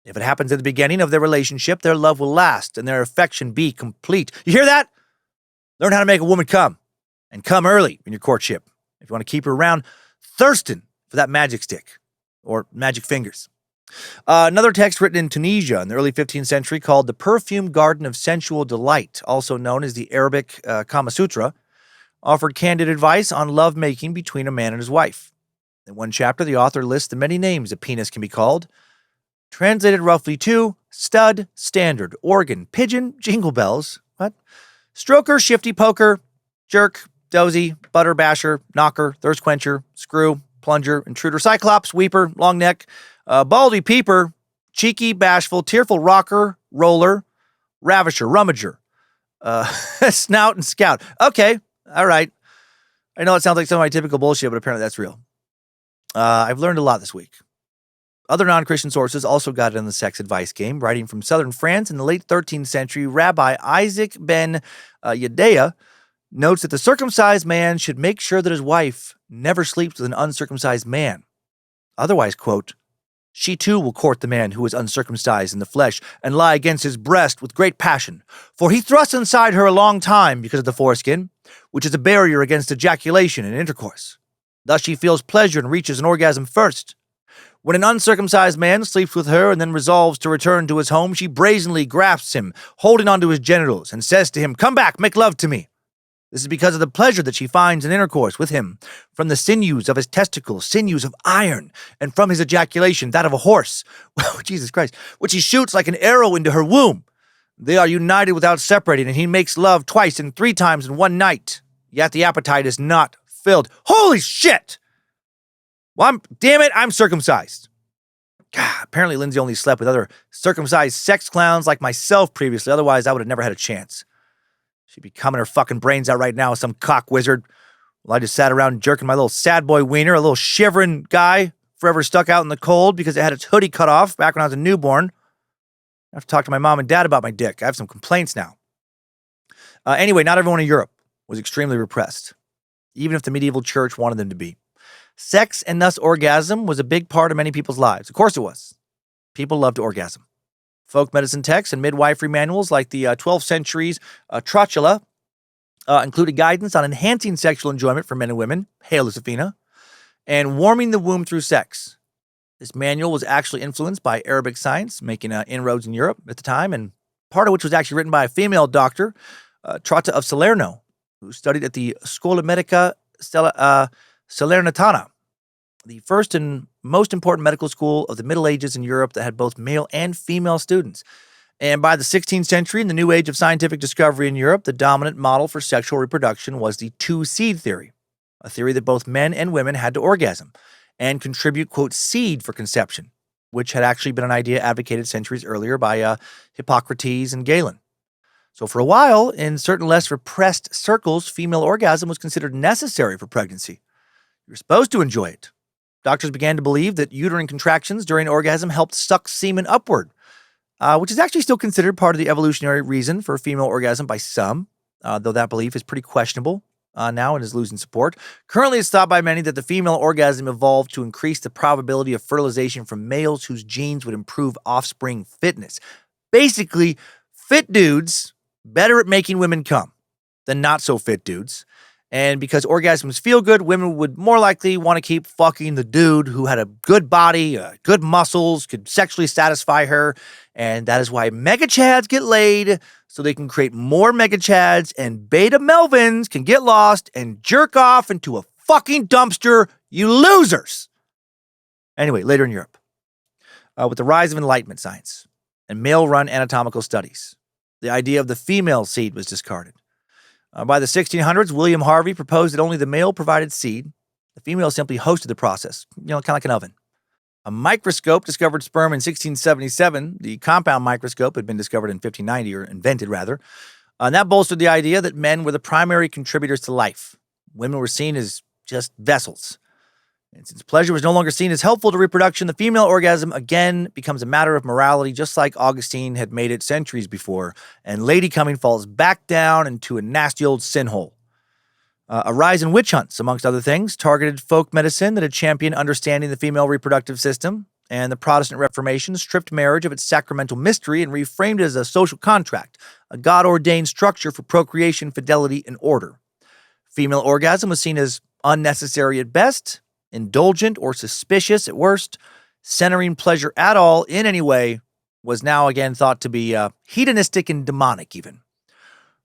If it happens at the beginning of their relationship, their love will last and their affection be complete. You hear that? Learn how to make a woman come. And come early in your courtship. If you want to keep her around thirsting for that magic stick or magic fingers. Another text written in Tunisia in the early 15th century called The Perfume Garden of Sensual Delight, also known as the Arabic Kama Sutra, offered candid advice on lovemaking between a man and his wife. In one chapter, the author lists the many names a penis can be called, translated roughly to stud, standard, organ, pigeon, jingle bells, what? Stroker, shifty poker, jerk, dozy, butter basher, knocker, thirst quencher, screw, plunger, intruder, cyclops, weeper, long neck, baldy peeper, cheeky, bashful, tearful rocker, roller, ravisher, rummager, snout and scout. Okay, all right. I know it sounds like some of my typical bullshit, but apparently that's real. I've learned a lot this week. Other non-Christian sources also got in the sex advice game. Writing from southern France in the late 13th century, Rabbi Isaac ben Yedaya notes that the circumcised man should make sure that his wife never sleeps with an uncircumcised man. Otherwise, quote, she too will court the man who is uncircumcised in the flesh and lie against his breast with great passion, for he thrusts inside her a long time because of the foreskin, which is a barrier against ejaculation and intercourse. Thus she feels pleasure and reaches an orgasm first. When an uncircumcised man sleeps with her and then resolves to return to his home, she brazenly grasps him, holding onto his genitals, and says to him, come back, make love to me. This is because of the pleasure that she finds in intercourse with him, from the sinews of his testicles, sinews of iron, and from his ejaculation, that of a horse, Jesus Christ, which he shoots like an arrow into her womb. They are united without separating, and he makes love twice and 3 times in one night. Yet the appetite is not filled. Holy shit! Well, damn it, I'm circumcised. God, apparently Lindsay only slept with other circumcised sex clowns like myself previously. Otherwise, I would have never had a chance. She'd be coming her fucking brains out right now with some cock wizard. Well, I just sat around jerking my little sad boy wiener, a little shivering guy, forever stuck out in the cold because it had its hoodie cut off back when I was a newborn. I have to talk to my mom and dad about my dick. I have some complaints now. Anyway, not everyone in Europe was extremely repressed, even if the medieval church wanted them to be. Sex and thus orgasm was a big part of many people's lives. Of course it was. People loved to orgasm. Folk medicine texts and midwifery manuals like the 12th century's Trotula included guidance on enhancing sexual enjoyment for men and women, hail Josephina, and warming the womb through sex. This manual was actually influenced by Arabic science, making inroads in Europe at the time, and part of which was actually written by a female doctor, Trotta of Salerno, who studied at the Scuola Medica Salernitana, the first and most important medical school of the Middle Ages in Europe that had both male and female students. And by the 16th century, in the new age of scientific discovery in Europe, the dominant model for sexual reproduction was the two-seed theory, a theory that both men and women had to orgasm and contribute, quote, seed for conception, which had actually been an idea advocated centuries earlier by Hippocrates and Galen. So for a while, in certain less repressed circles, female orgasm was considered necessary for pregnancy. You're supposed to enjoy it. Doctors began to believe that uterine contractions during orgasm helped suck semen upward, which is actually still considered part of the evolutionary reason for female orgasm by some, though that belief is pretty questionable now and is losing support. Currently, it's thought by many that the female orgasm evolved to increase the probability of fertilization from males whose genes would improve offspring fitness. Basically, fit dudes better at making women come than not so fit dudes. And because orgasms feel good, women would more likely want to keep fucking the dude who had a good body, good muscles, could sexually satisfy her. And that is why mega chads get laid, so they can create more mega chads, and beta melvins can get lost and jerk off into a fucking dumpster, you losers. Anyway, later in Europe, with the rise of Enlightenment science and male-run anatomical studies, the idea of the female seed was discarded. By the 1600s, William Harvey proposed that only the male provided seed. The female simply hosted the process, kind of like an oven. A microscope discovered sperm in 1677. The compound microscope had been discovered in 1590, or invented rather. And that bolstered the idea that men were the primary contributors to life. Women were seen as just vessels. And since pleasure was no longer seen as helpful to reproduction, the female orgasm again becomes a matter of morality, just like Augustine had made it centuries before, and lady coming falls back down into a nasty old sin hole. A rise in witch hunts, amongst other things, targeted folk medicine that had championed understanding the female reproductive system, and the Protestant Reformation stripped marriage of its sacramental mystery and reframed it as a social contract, a God-ordained structure for procreation, fidelity, and order. Female orgasm was seen as unnecessary at best, indulgent or suspicious at worst, Centering pleasure at all in any way was now again thought to be hedonistic and demonic even.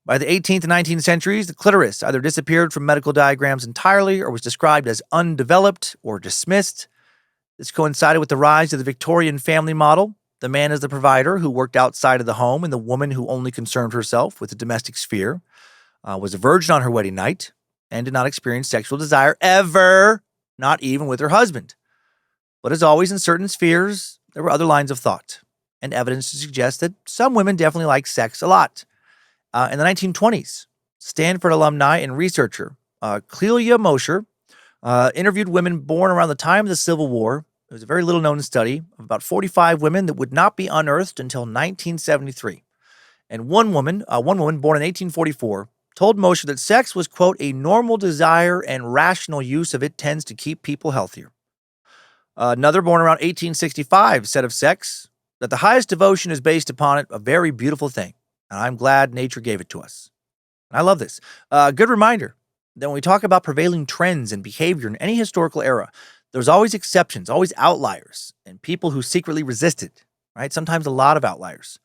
By the 18th and 19th centuries, the clitoris either disappeared from medical diagrams entirely or was described as undeveloped or dismissed. This coincided with the rise of the Victorian family model. The man is the provider who worked outside of the home, and the woman who only concerned herself with the domestic sphere, was a virgin on her wedding night, and did not experience sexual desire ever, not even with her husband. But as always in certain spheres, there were other lines of thought and evidence to suggest that some women definitely like sex a lot. In the 1920s, Stanford alumni and researcher Clelia Mosher interviewed women born around the time of the Civil War. It was a very little-known study of about 45 women that would not be unearthed until 1973. And one woman born in 1844, told Mosher that sex was, quote, a normal desire and rational use of it tends to keep people healthier. Another born around 1865 said of sex that the highest devotion is based upon it, a very beautiful thing, and I'm glad nature gave it to us. And I love this. Good reminder that when we talk about prevailing trends and behavior in any historical era, there's always exceptions, always outliers, and people who secretly resist it, right? Sometimes a lot of outliers.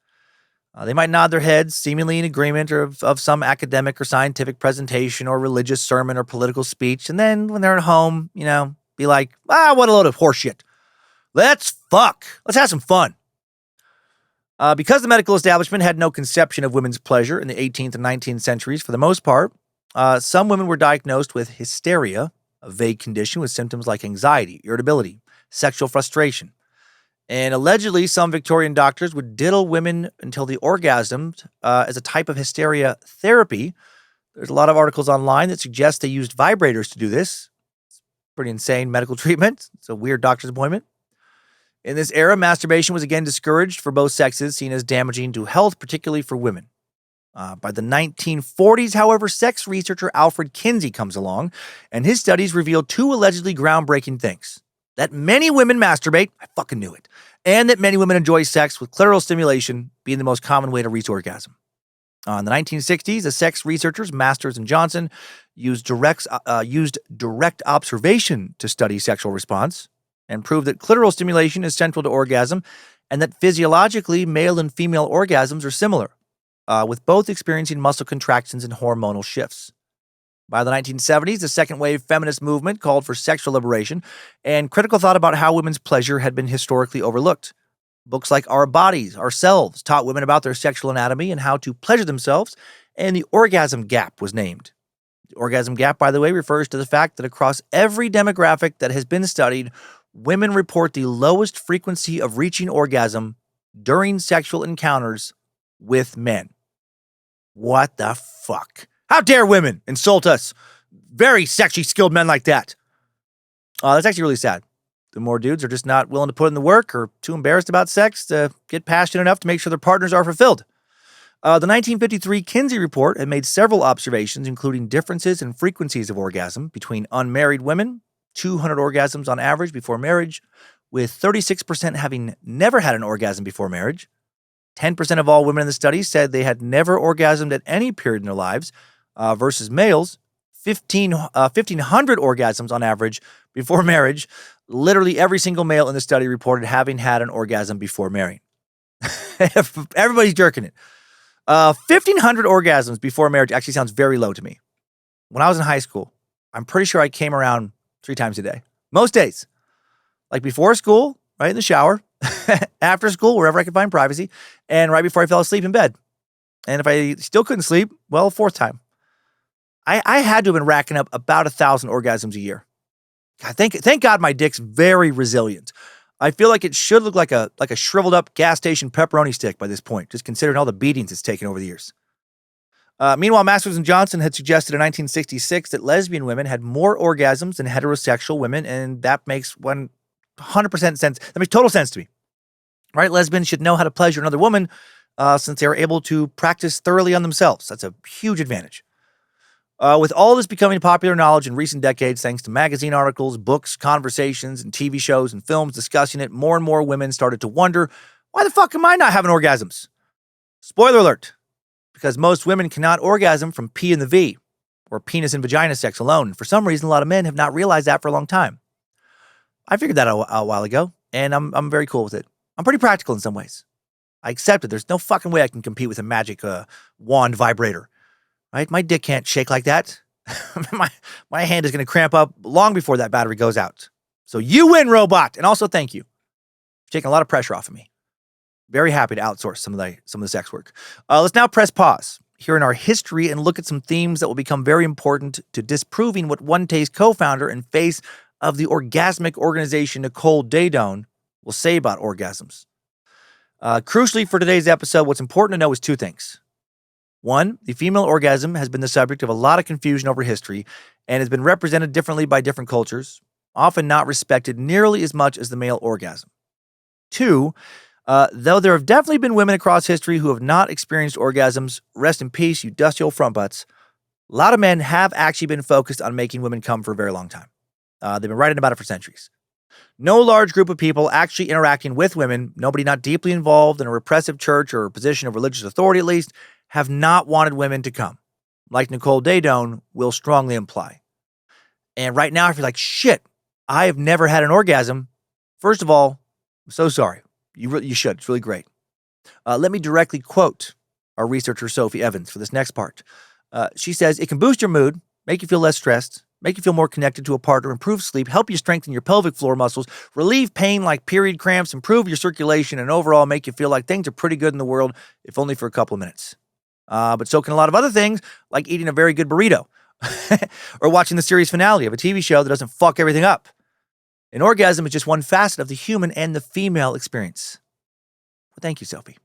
They might nod their heads, seemingly in agreement of some academic or scientific presentation or religious sermon or political speech, and then when they're at home, be like, what a load of horseshit. Let's fuck. Let's have some fun. Because the medical establishment had no conception of women's pleasure in the 18th and 19th centuries, for the most part, some women were diagnosed with hysteria, a vague condition with symptoms like anxiety, irritability, sexual frustration. And allegedly, some Victorian doctors would diddle women until they orgasmed as a type of hysteria therapy. There's a lot of articles online that suggest they used vibrators to do this. It's pretty insane medical treatment. It's a weird doctor's appointment. In this era, masturbation was again discouraged for both sexes, seen as damaging to health, particularly for women. By the 1940s, however, sex researcher Alfred Kinsey comes along, and his studies revealed two allegedly groundbreaking things. That many women masturbate, I fucking knew it, and that many women enjoy sex, with clitoral stimulation being the most common way to reach orgasm. In the 1960s, the sex researchers Masters and Johnson used direct observation to study sexual response and proved that clitoral stimulation is central to orgasm and that physiologically male and female orgasms are similar, with both experiencing muscle contractions and hormonal shifts. By the 1970s, the second wave feminist movement called for sexual liberation and critical thought about how women's pleasure had been historically overlooked. Books like Our Bodies, Ourselves taught women about their sexual anatomy and how to pleasure themselves, and the orgasm gap was named. The orgasm gap, by the way, refers to the fact that across every demographic that has been studied, women report the lowest frequency of reaching orgasm during sexual encounters with men. What the fuck? How dare women insult us? Very sexy, skilled men like that. That's actually really sad. The more dudes are just not willing to put in the work or too embarrassed about sex to get passionate enough to make sure their partners are fulfilled. The 1953 Kinsey Report had made several observations, including differences in frequencies of orgasm between unmarried women, 200 orgasms on average before marriage, with 36% having never had an orgasm before marriage. 10% of all women in the study said they had never orgasmed at any period in their lives, versus males, 1,500 orgasms on average before marriage. Literally every single male in the study reported having had an orgasm before marrying. Everybody's jerking it. 1,500 orgasms before marriage actually sounds very low to me. When I was in high school, I'm pretty sure I came around 3 times a day. Most days. Like before school, right in the shower, after school, wherever I could find privacy, and right before I fell asleep in bed. And if I still couldn't sleep, well, 4th time. I had to have been racking up about 1,000 orgasms a year. God, thank God my dick's very resilient. I feel like it should look like a shriveled up gas station pepperoni stick by this point, just considering all the beatings it's taken over the years. Meanwhile, Masters and Johnson had suggested in 1966 that lesbian women had more orgasms than heterosexual women, and that makes 100% sense. That makes total sense to me. Right? Lesbians should know how to pleasure another woman since they are able to practice thoroughly on themselves. That's a huge advantage. With all this becoming popular knowledge in recent decades, thanks to magazine articles, books, conversations, and TV shows and films discussing it, more and more women started to wonder, why the fuck am I not having orgasms? Spoiler alert. Because most women cannot orgasm from P and the V, or penis and vagina sex alone. And for some reason, a lot of men have not realized that for a long time. I figured that out a while ago. and I'm very cool with it. I'm pretty practical in some ways. I accept it. There's no fucking way I can compete with a magic wand vibrator, right? My dick can't shake like that. my hand is going to cramp up long before that battery goes out. So you win, robot. And also thank you for taking a lot of pressure off of me. Very happy to outsource some of the sex work. Let's now press pause here in our history and look at some themes that will become very important to disproving what OneTaste co-founder and face of the orgasmic organization Nicole Daedone will say about orgasms. Crucially for today's episode, what's important to know is two things. One, the female orgasm has been the subject of a lot of confusion over history and has been represented differently by different cultures, often not respected nearly as much as the male orgasm. Two, though there have definitely been women across history who have not experienced orgasms, rest in peace, you dusty old front butts, a lot of men have actually been focused on making women come for a very long time. They've been writing about it for centuries. No large group of people actually interacting with women, nobody not deeply involved in a repressive church or a position of religious authority at least, have not wanted women to come, like Nicole Daedone will strongly imply. And right now, if you're like, shit, I have never had an orgasm, first of all, I'm so sorry. You should. It's really great. Let me directly quote our researcher, Sophie Evans, for this next part. She says, it can boost your mood, make you feel less stressed, make you feel more connected to a partner, improve sleep, help you strengthen your pelvic floor muscles, relieve pain like period cramps, improve your circulation, and overall make you feel like things are pretty good in the world, if only for a couple of minutes. But so can a lot of other things, like eating a very good burrito or watching the series finale of a TV show that doesn't fuck everything up. An orgasm is just one facet of the human and the female experience. Well, thank you, Sophie.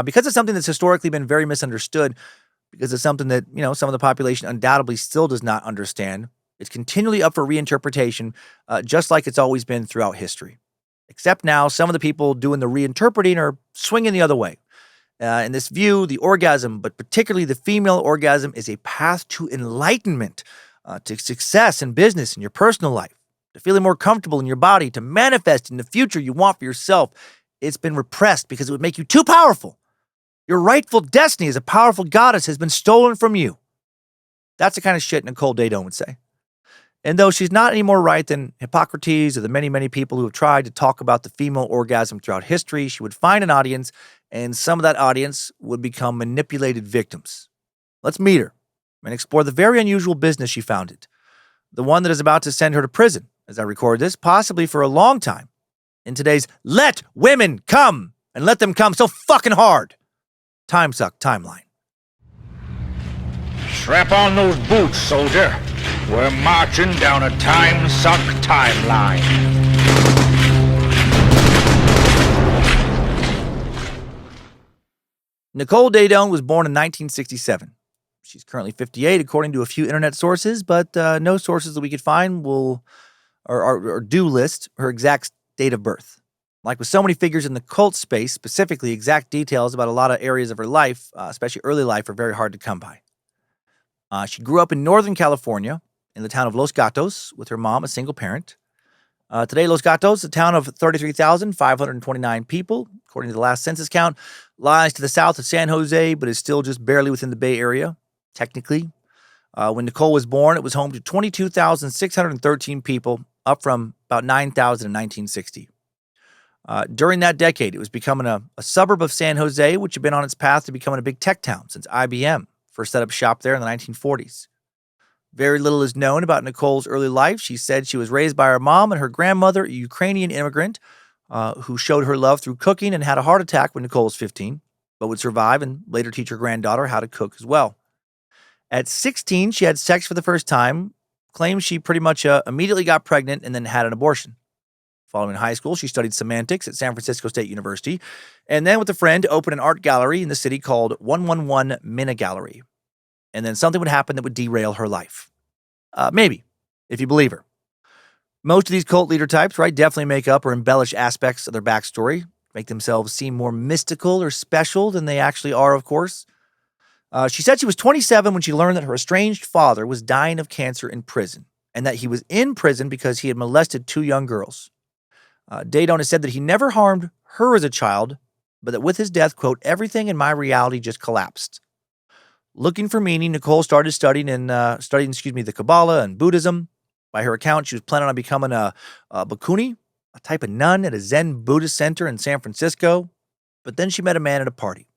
Because it's something that's historically been very misunderstood, because it's something that, some of the population undoubtedly still does not understand, it's continually up for reinterpretation, just like it's always been throughout history. Except now, some of the people doing the reinterpreting are swinging the other way. In this view, the orgasm, but particularly the female orgasm, is a path to enlightenment, to success in business and your personal life, to feeling more comfortable in your body, to manifesting the future you want for yourself. It's been repressed because it would make you too powerful. Your rightful destiny as a powerful goddess has been stolen from you. That's the kind of shit Nicole Daedone would say. And though she's not any more right than Hippocrates or the many, many people who have tried to talk about the female orgasm throughout history, she would find an audience, and some of that audience would become manipulated victims. Let's meet her and explore the very unusual business she founded, the one that is about to send her to prison, as I record this, possibly for a long time, in today's Let Women Come, and let them come so fucking hard Timesuck timeline. Strap on those boots, soldier. We're marching down a Timesuck timeline. Nicole Daedone was born in 1967. She's currently 58, according to a few internet sources, but no sources that we could find will or do list her exact date of birth. Like with so many figures in the cult space, specifically exact details about a lot of areas of her life, especially early life, are very hard to come by. She grew up in Northern California in the town of Los Gatos with her mom, a single parent. Today, Los Gatos, a town of 33,529 people, according to the last census count, lies to the south of San Jose, but is still just barely within the Bay Area, technically. When Nicole was born, it was home to 22,613 people, up from about 9,000 in 1960. During that decade, it was becoming a suburb of San Jose, which had been on its path to becoming a big tech town since IBM first set up shop there in the 1940s. Very little is known about Nicole's early life. She said she was raised by her mom and her grandmother, a Ukrainian immigrant, who showed her love through cooking and had a heart attack when Nicole was 15, but would survive and later teach her granddaughter how to cook as well. At 16, she had sex for the first time, claims she pretty much immediately got pregnant and then had an abortion. Following high school, she studied semantics at San Francisco State University, and then with a friend opened an art gallery in the city called 111 Minna Gallery. And then something would happen that would derail her life. Maybe, if you believe her. Most of these cult leader types, right, definitely make up or embellish aspects of their backstory, make themselves seem more mystical or special than they actually are, of course. She said she was 27 when she learned that her estranged father was dying of cancer in prison, and that he was in prison because he had molested 2 young girls. Daedone has said that he never harmed her as a child, but that with his death, quote, everything in my reality just collapsed. Looking for meaning, Nicole started studying the Kabbalah and Buddhism. By her account, she was planning on becoming a bhikkhuni, a type of nun at a Zen Buddhist center in San Francisco, but then she met a man at a party.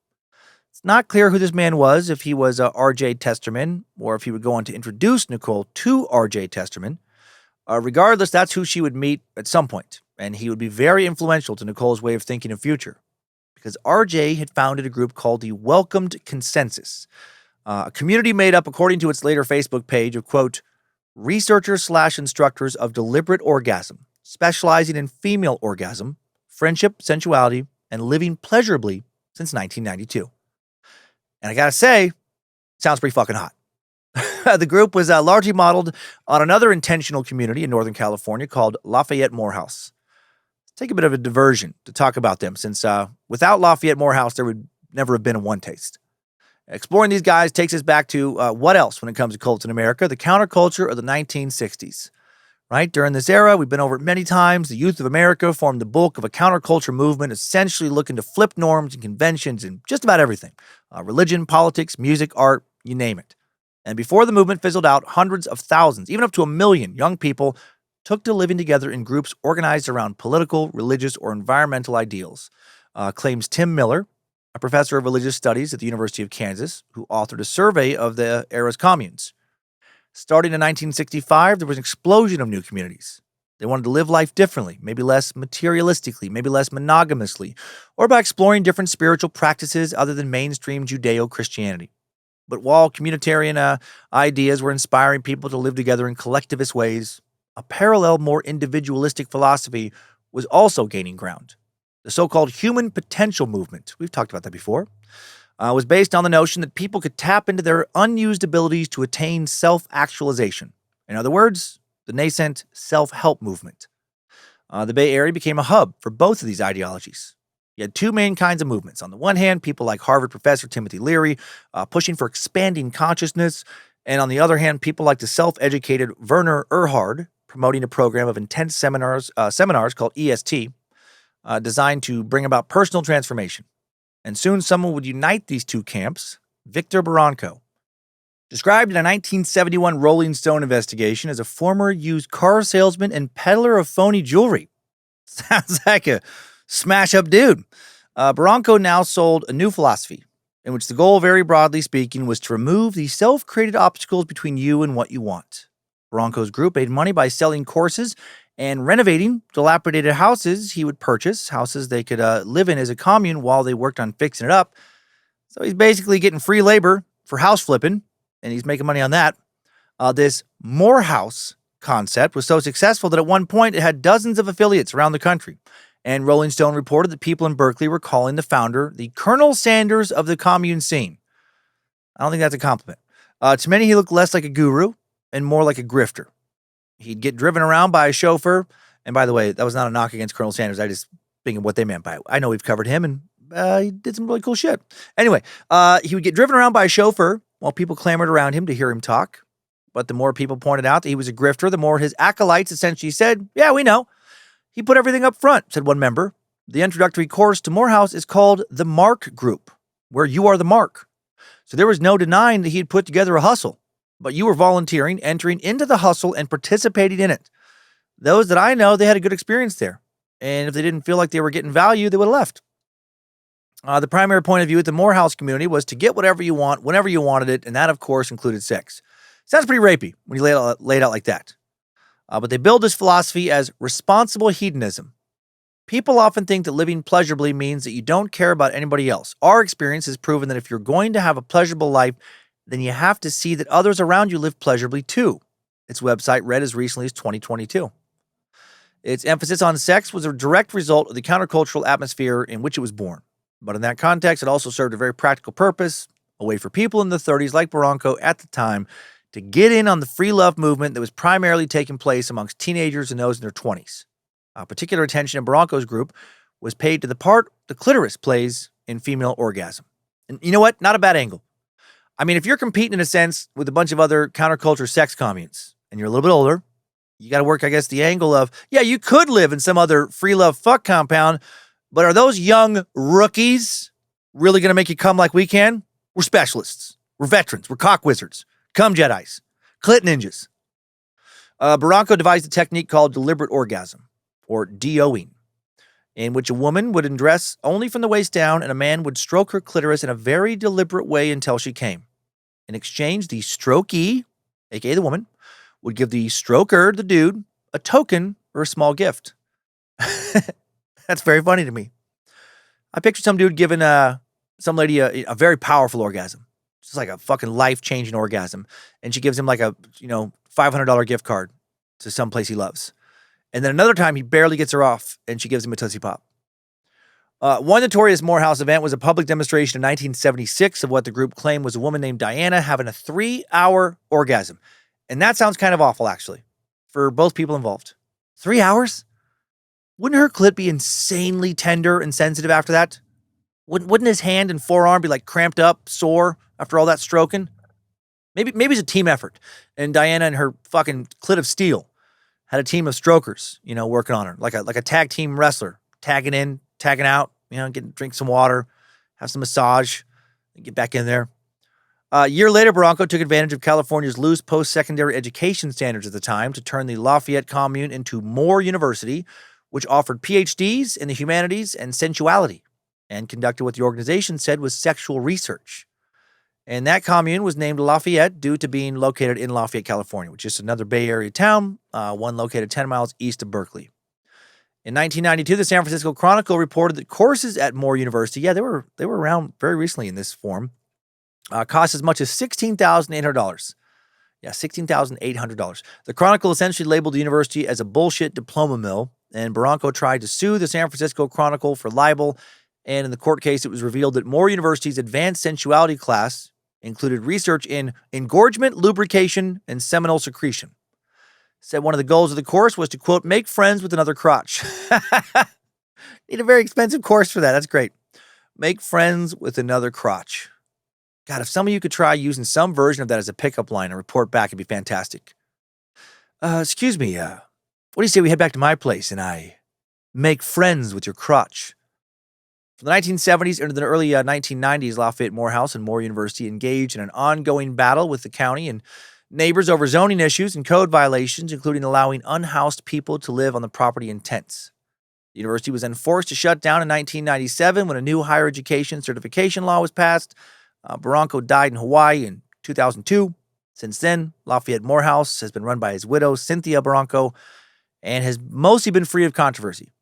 It's not clear who this man was, if he was R.J. Testerman, or if he would go on to introduce Nicole to R.J. Testerman. Regardless, that's who she would meet at some point, and he would be very influential to Nicole's way of thinking of future, because R.J. had founded a group called the Welcomed Consensus, a community made up, according to its later Facebook page, of, quote, researchers/instructors of deliberate orgasm, specializing in female orgasm, friendship, sensuality, and living pleasurably since 1992. And I gotta say, sounds pretty fucking hot. The group was largely modeled on another intentional community in Northern California called Lafayette Morehouse. Let's take a bit of a diversion to talk about them, since without Lafayette Morehouse, there would never have been a OneTaste. Exploring these guys takes us back to what else when it comes to cults in America? The counterculture of the 1960s. Right? During this era, we've been over it many times. The youth of America formed the bulk of a counterculture movement, essentially looking to flip norms and conventions and just about everything. Religion, politics, music, art, you name it. And before the movement fizzled out, hundreds of thousands, even up to 1 million young people took to living together in groups organized around political, religious, or environmental ideals, claims Tim Miller, a professor of religious studies at the University of Kansas, who authored a survey of the era's communes. Starting in 1965, there was an explosion of new communities. They wanted to live life differently, maybe less materialistically, maybe less monogamously, or by exploring different spiritual practices other than mainstream Judeo-Christianity. But while communitarian ideas were inspiring people to live together in collectivist ways, a parallel, more individualistic philosophy was also gaining ground. The so-called human potential movement, we've talked about that before, was based on the notion that people could tap into their unused abilities to attain self-actualization. In other words, the nascent self-help movement. The Bay Area became a hub for both of these ideologies. You had two main kinds of movements. On the one hand, people like Harvard professor Timothy Leary pushing for expanding consciousness, and on the other hand, people like the self-educated Werner Erhard promoting a program of intense seminars called EST, designed to bring about personal transformation. And soon someone would unite these two camps, Victor Barranco. Described in a 1971 Rolling Stone investigation as a former used car salesman and peddler of phony jewelry. Sounds like a smash-up dude. Barranco now sold a new philosophy, in which the goal, very broadly speaking, was to remove the self-created obstacles between you and what you want. Barranco's group made money by selling courses and renovating dilapidated houses he would purchase, houses they could live in as a commune while they worked on fixing it up. So he's basically getting free labor for house flipping, and he's making money on that. This Morehouse concept was so successful that at one point it had dozens of affiliates around the country. And Rolling Stone reported that people in Berkeley were calling the founder the Colonel Sanders of the commune scene. I don't think that's a compliment. To many, he looked less like a guru and more like a grifter. He'd get driven around by a chauffeur. And by the way, that was not a knock against Colonel Sanders. I just think of what they meant by it. I know we've covered him, and he did some really cool shit. Anyway, he would get driven around by a chauffeur while people clamored around him to hear him talk. But the more people pointed out that he was a grifter, the more his acolytes essentially said, yeah, we know. He put everything up front, said one member. The introductory course to Morehouse is called the Mark Group, where you are the mark. So there was no denying that he had put together a hustle. But you were volunteering, entering into the hustle, and participating in it. Those that I know, they had a good experience there. And if they didn't feel like they were getting value, they would have left. The primary point of view at the Morehouse community was to get whatever you want, whenever you wanted it, and that, of course, included sex. Sounds pretty rapey when you lay it out like that. But they build this philosophy as responsible hedonism. People often think that living pleasurably means that you don't care about anybody else. Our experience has proven that if you're going to have a pleasurable life, then you have to see that others around you live pleasurably too. Its website read as recently as 2022. Its emphasis on sex was a direct result of the countercultural atmosphere in which it was born. But in that context, it also served a very practical purpose, a way for people in the 30s like Barranco at the time to get in on the free love movement that was primarily taking place amongst teenagers and those in their 20s. Particular attention in Barranco's group was paid to the part the clitoris plays in female orgasm. And you know what? Not a bad angle. I mean, if you're competing in a sense with a bunch of other counterculture sex communes and you're a little bit older, you got to work, I guess, the angle of, yeah, you could live in some other free love fuck compound, but are those young rookies really going to make you come like we can? We're specialists. We're veterans. We're cock wizards. Cum Jedis. Clit ninjas. Barranco devised a technique called deliberate orgasm, or DOing, in which a woman would undress only from the waist down and a man would stroke her clitoris in a very deliberate way until she came. In exchange, the strokee, aka the woman, would give the stroker, the dude, a token or a small gift. That's very funny to me. I picture some dude giving some lady a very powerful orgasm. Just like a fucking life-changing orgasm. And she gives him like a, $500 gift card to some place he loves. And then another time he barely gets her off and she gives him a Tootsie Pop. One notorious Morehouse event was a public demonstration in 1976 of what the group claimed was a woman named Diana having a 3-hour orgasm. And that sounds kind of awful, actually, for both people involved. 3 hours? Wouldn't her clit be insanely tender and sensitive after that? Wouldn't his hand and forearm be like cramped up, sore after all that stroking? Maybe it's a team effort. And Diana and her fucking clit of steel had a team of strokers, working on her. Like a tag team wrestler. Tagging in, tagging out, drink some water, have some massage, and get back in there. A year later, Bronco took advantage of California's loose post-secondary education standards at the time to turn the Lafayette commune into Moore University, which offered PhDs in the humanities and sensuality, and conducted what the organization said was sexual research. And that commune was named Lafayette due to being located in Lafayette, California, which is another Bay Area town, one located 10 miles east of Berkeley. In 1992, the San Francisco Chronicle reported that courses at Moore University, they were around very recently in this form, cost as much as $16,800. Yeah, $16,800. The Chronicle essentially labeled the university as a bullshit diploma mill, and Barranco tried to sue the San Francisco Chronicle for libel, and in the court case, it was revealed that Moore University's advanced sensuality class included research in engorgement, lubrication, and seminal secretion. Said one of the goals of the course was to, quote, make friends with another crotch. Need a very expensive course for that. That's great. Make friends with another crotch. God, if some of you could try using some version of that as a pickup line and report back, it'd be fantastic. Excuse me, what do you say we head back to my place and I make friends with your crotch? From the 1970s into the early 1990s, Lafayette Morehouse and Moore University engaged in an ongoing battle with the county and neighbors over zoning issues and code violations, including allowing unhoused people to live on the property in tents. The university was then forced to shut down in 1997 when a new higher education certification law was passed. Barranco died in Hawaii in 2002. Since then, Lafayette Morehouse has been run by his widow, Cynthia Barranco, and has mostly been free of controversy.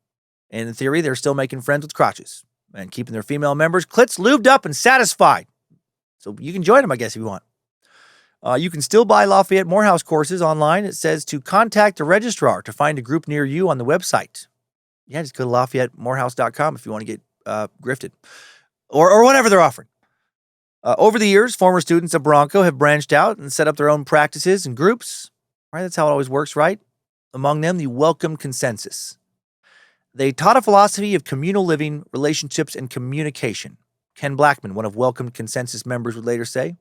And in theory, they're still making friends with crotches and keeping their female members' clits lubed up and satisfied. So you can join them, I guess, if you want. You can still buy Lafayette Morehouse courses online. It says to contact a registrar to find a group near you on the website. Yeah, just go to LafayetteMorehouse.com if you want to get grifted. Or whatever they're offering. Over the years, former students of Bronco have branched out and set up their own practices and groups. Right, that's how it always works, right? Among them, the Welcome Consensus. They taught a philosophy of communal living, relationships, and communication. Ken Blackman, one of Welcome Consensus members, would later say.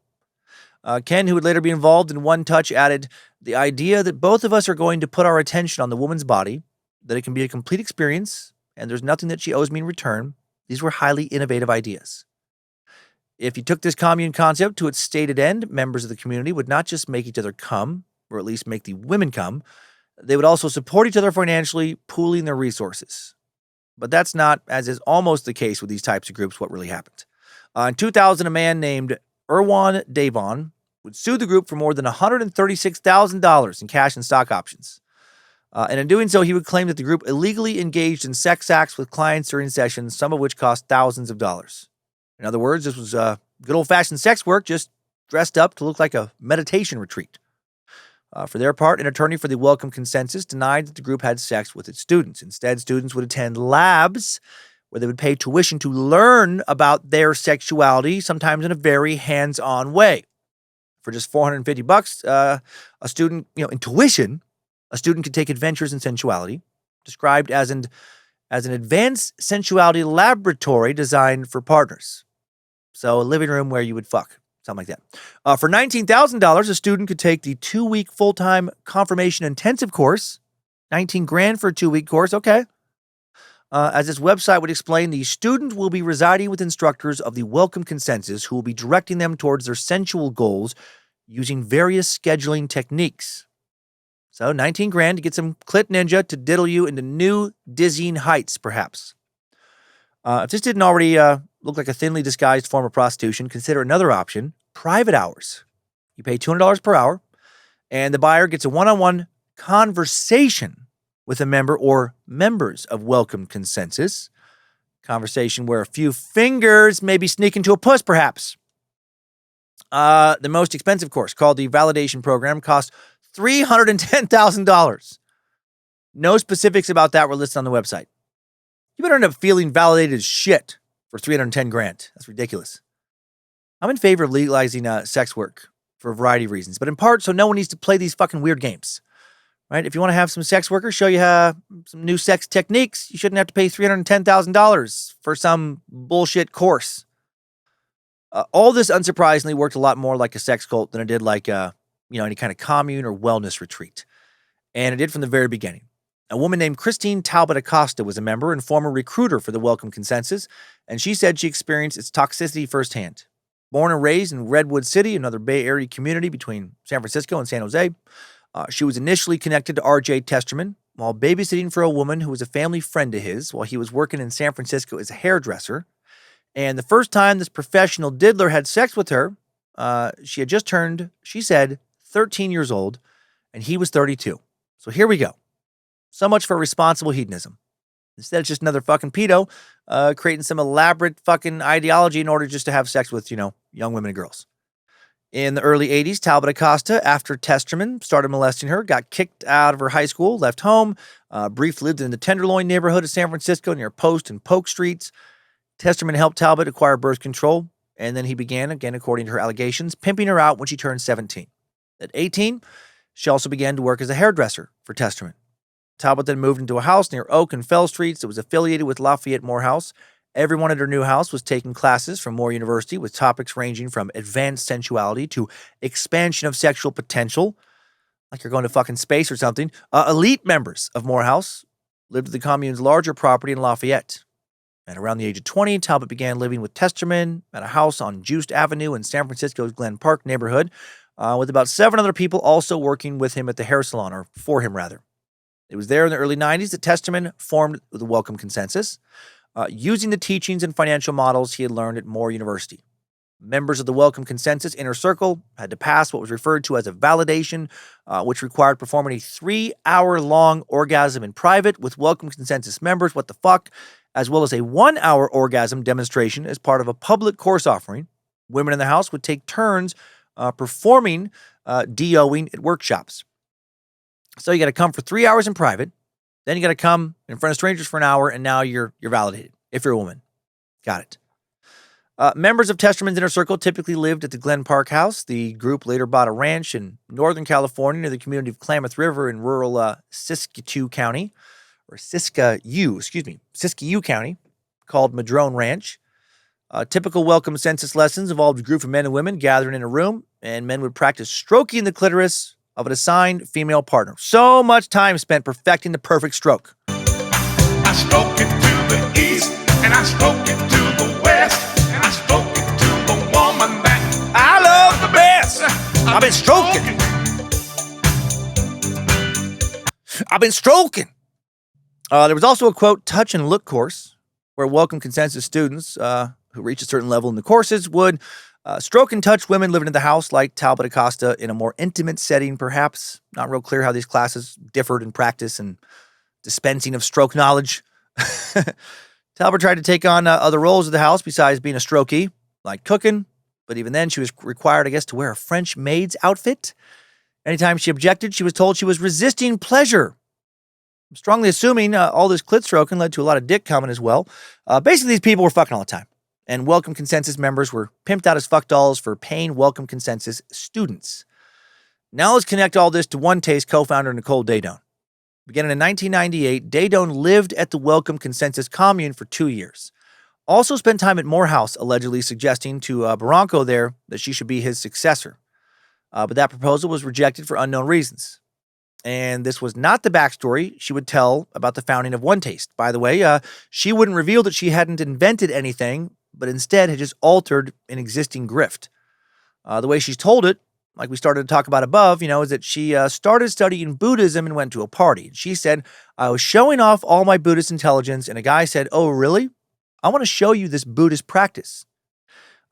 Ken, who would later be involved in One Touch, added, the idea that both of us are going to put our attention on the woman's body, that it can be a complete experience, and there's nothing that she owes me in return. These were highly innovative ideas. If you took this commune concept to its stated end, members of the community would not just make each other come, or at least make the women come, they would also support each other financially, pooling their resources. But that's not, as is almost the case with these types of groups, what really happened. In 2000, a man named Nicole Daedone would sue the group for more than $136,000 in cash and stock options. And in doing so, he would claim that the group illegally engaged in sex acts with clients during sessions, some of which cost thousands of dollars. In other words, this was good old-fashioned sex work, just dressed up to look like a meditation retreat. For their part, an attorney for the Welcome Consensus denied that the group had sex with its students. Instead, students would attend labs where they would pay tuition to learn about their sexuality, sometimes in a very hands-on way. For just $450, a student, in tuition, a student could take adventures in sensuality, described as an advanced sensuality laboratory designed for partners. So a living room where you would fuck. Something like that. For $19,000, a student could take the 2-week full-time confirmation intensive course. $19,000 for a 2-week course. Okay. As this website would explain, the student will be residing with instructors of the Welcome Consensus who will be directing them towards their sensual goals using various scheduling techniques. So 19 grand to get some clit ninja to diddle you into new dizzying heights, perhaps. If this didn't already look like a thinly disguised form of prostitution, consider another option, private hours. You pay $200 per hour, and the buyer gets a one-on-one conversation with a member or members of Welcome Consensus. Conversation where a few fingers maybe sneak into a puss, perhaps. The most expensive course, called the Validation Program, costs $310,000. No specifics about that were listed on the website. You better end up feeling validated as shit for $310 grand. That's ridiculous. I'm in favor of legalizing sex work for a variety of reasons, but in part so no one needs to play these fucking weird games. Right? If you want to have some sex workers show you some new sex techniques, you shouldn't have to pay $310,000 for some bullshit course. All this, unsurprisingly, worked a lot more like a sex cult than it did like any kind of commune or wellness retreat. And it did from the very beginning. A woman named Christine Talbot Acosta was a member and former recruiter for the Welcome Consensus, and she said she experienced its toxicity firsthand. Born and raised in Redwood City, another Bay Area community between San Francisco and San Jose, she was initially connected to R.J. Testerman while babysitting for a woman who was a family friend of his while he was working in San Francisco as a hairdresser. And the first time this professional diddler had sex with her, she had just turned, she said, 13 years old, and he was 32. So here we go. So much for responsible hedonism. Instead, it's just another fucking pedo creating some elaborate fucking ideology in order just to have sex with, young women and girls. In the early 80s, Talbot Acosta, after Testerman started molesting her, got kicked out of her high school, left home, briefly lived in the Tenderloin neighborhood of San Francisco near Post and Polk Streets. Testerman helped Talbot acquire birth control, and then he began, again according to her allegations, pimping her out when she turned 17. At 18, she also began to work as a hairdresser for Testerman. Talbot then moved into a house near Oak and Fell Streets that was affiliated with Lafayette Morehouse. Everyone at her new house was taking classes from Moore University with topics ranging from advanced sensuality to expansion of sexual potential, like you're going to fucking space or something. Elite members of Morehouse lived at the commune's larger property in Lafayette. At around the age of 20, Talbot began living with Testerman at a house on Juiced Avenue in San Francisco's Glen Park neighborhood, with about 7 other people also working with him at the hair salon, or for him rather. It was there in the early 90s that Testerman formed the Welcome Consensus, using the teachings and financial models he had learned at Moore University. Members of the Welcome Consensus Inner Circle had to pass what was referred to as a validation, which required performing a 3-hour-long orgasm in private with Welcome Consensus members, as well as a 1-hour orgasm demonstration as part of a public course offering. Women in the house would take turns performing DOing at workshops. So you got to come for 3 hours in private, then you got to come in front of strangers for an hour, and now you're validated, if you're a woman. Got it. Members of Testerman's Inner Circle typically lived at the Glen Park house. The group later bought a ranch in Northern California near the community of Klamath River in rural Siskiyou County, called Madrone Ranch. Typical Welcome Consensus lessons involved a group of men and women gathering in a room, and men would practice stroking the clitoris of an assigned female partner. So much time spent perfecting the perfect stroke. I stroke it to the east, and I stroke it to the west, and I stroke it to the woman that I love the best. I've been stroking. There was also a, quote, touch and look course where Welcome Consensus students who reached a certain level in the courses would stroke and touch women living in the house like Talbot Acosta in a more intimate setting, perhaps. Not real clear how these classes differed in practice and dispensing of stroke knowledge. Talbot tried to take on other roles of the house besides being a strokey, like cooking, but even then she was required, I guess, to wear a French maid's outfit. Anytime she objected, she was told she was resisting pleasure. I'm strongly assuming all this clit stroking led to a lot of dick coming as well. Basically, these people were fucking all the time. And Welcome Consensus members were pimped out as fuck dolls for paying Welcome Consensus students. Now let's connect all this to OneTaste co-founder Nicole Daedone. Beginning in 1998, Daedone lived at the Welcome Consensus commune for 2 years. Also spent time at Morehouse, allegedly suggesting to Barranco there that she should be his successor. But that proposal was rejected for unknown reasons. And this was not the backstory she would tell about the founding of OneTaste. By the way, she wouldn't reveal that she hadn't invented anything, but instead had just altered an existing grift. The way she's told it, like we started to talk about above, is that she started studying Buddhism and went to a party. She said, I was showing off all my Buddhist intelligence, and a guy said, oh, really? I want to show you this Buddhist practice.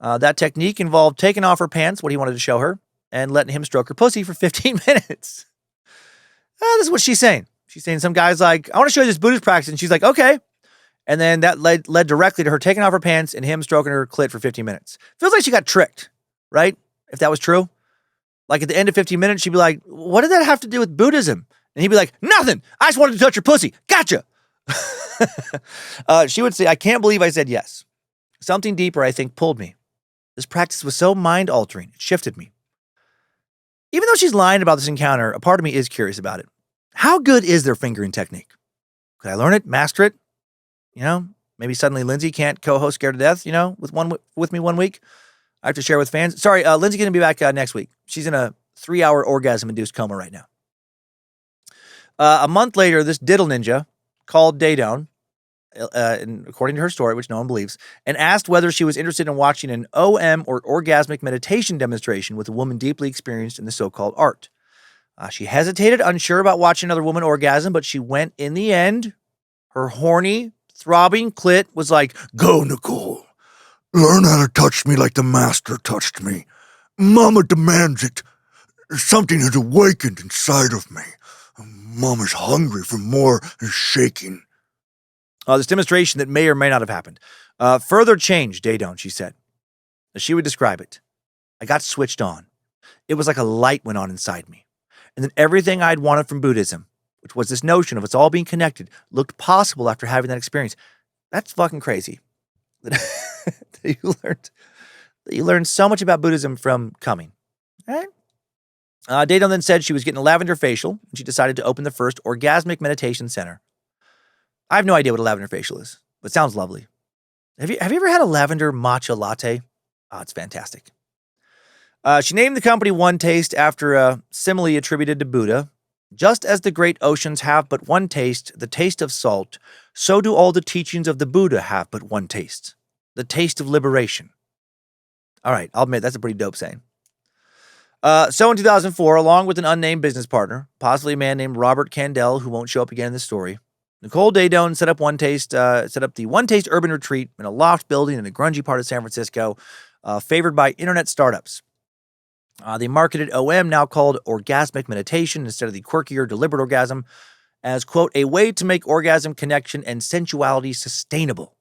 That technique involved taking off her pants, what he wanted to show her, and letting him stroke her pussy for 15 minutes. This is what she's saying. She's saying some guy's like, I want to show you this Buddhist practice. And she's like, okay. And then that led directly to her taking off her pants and him stroking her clit for 15 minutes. Feels like she got tricked, right? If that was true. Like at the end of 15 minutes, she'd be like, what did that have to do with Buddhism? And he'd be like, nothing. I just wanted to touch your pussy. Gotcha. She would say, I can't believe I said yes. Something deeper, I think, pulled me. This practice was so mind-altering. It shifted me. Even though she's lying about this encounter, a part of me is curious about it. How good is their fingering technique? Could I learn it, master it? Maybe suddenly Lindsay can't co-host Scared to Death, with me 1 week. I have to share with fans. Sorry, Lindsay's going to be back next week. She's in a 3-hour orgasm-induced coma right now. A month later, this diddle ninja called Daedone, and according to her story, which no one believes, and asked whether she was interested in watching an OM or orgasmic meditation demonstration with a woman deeply experienced in the so-called art. She hesitated, unsure about watching another woman orgasm, but she went in the end. Her horny, throbbing clit was like, go, Nicole. Learn how to touch me like the master touched me. Mama demands it. Something has awakened inside of me. Mama's hungry for more and shaking. This demonstration that may or may not have happened. Further changed Daedone, she said. As she would describe it, I got switched on. It was like a light went on inside me. And then everything I'd wanted from Buddhism, which was this notion of us all being connected, looked possible after having that experience. That's fucking crazy. That you learned so much about Buddhism from coming. All right? Daedone then said she was getting a lavender facial, and she decided to open the first orgasmic meditation center. I have no idea what a lavender facial is, but it sounds lovely. Have you ever had a lavender matcha latte? Oh, it's fantastic. She named the company OneTaste after a simile attributed to Buddha. Just as the great oceans have but one taste, the taste of salt, so do all the teachings of the Buddha have but one taste, the taste of liberation. All right, I'll admit that's a pretty dope saying. So in 2004, along with an unnamed business partner, possibly a man named Robert Candell, who won't show up again in this story, Nicole Daedone set up the OneTaste Urban Retreat in a loft building in a grungy part of San Francisco, favored by internet startups. They marketed OM, now called orgasmic meditation, instead of the quirkier deliberate orgasm, as, quote, a way to make orgasm connection and sensuality sustainable.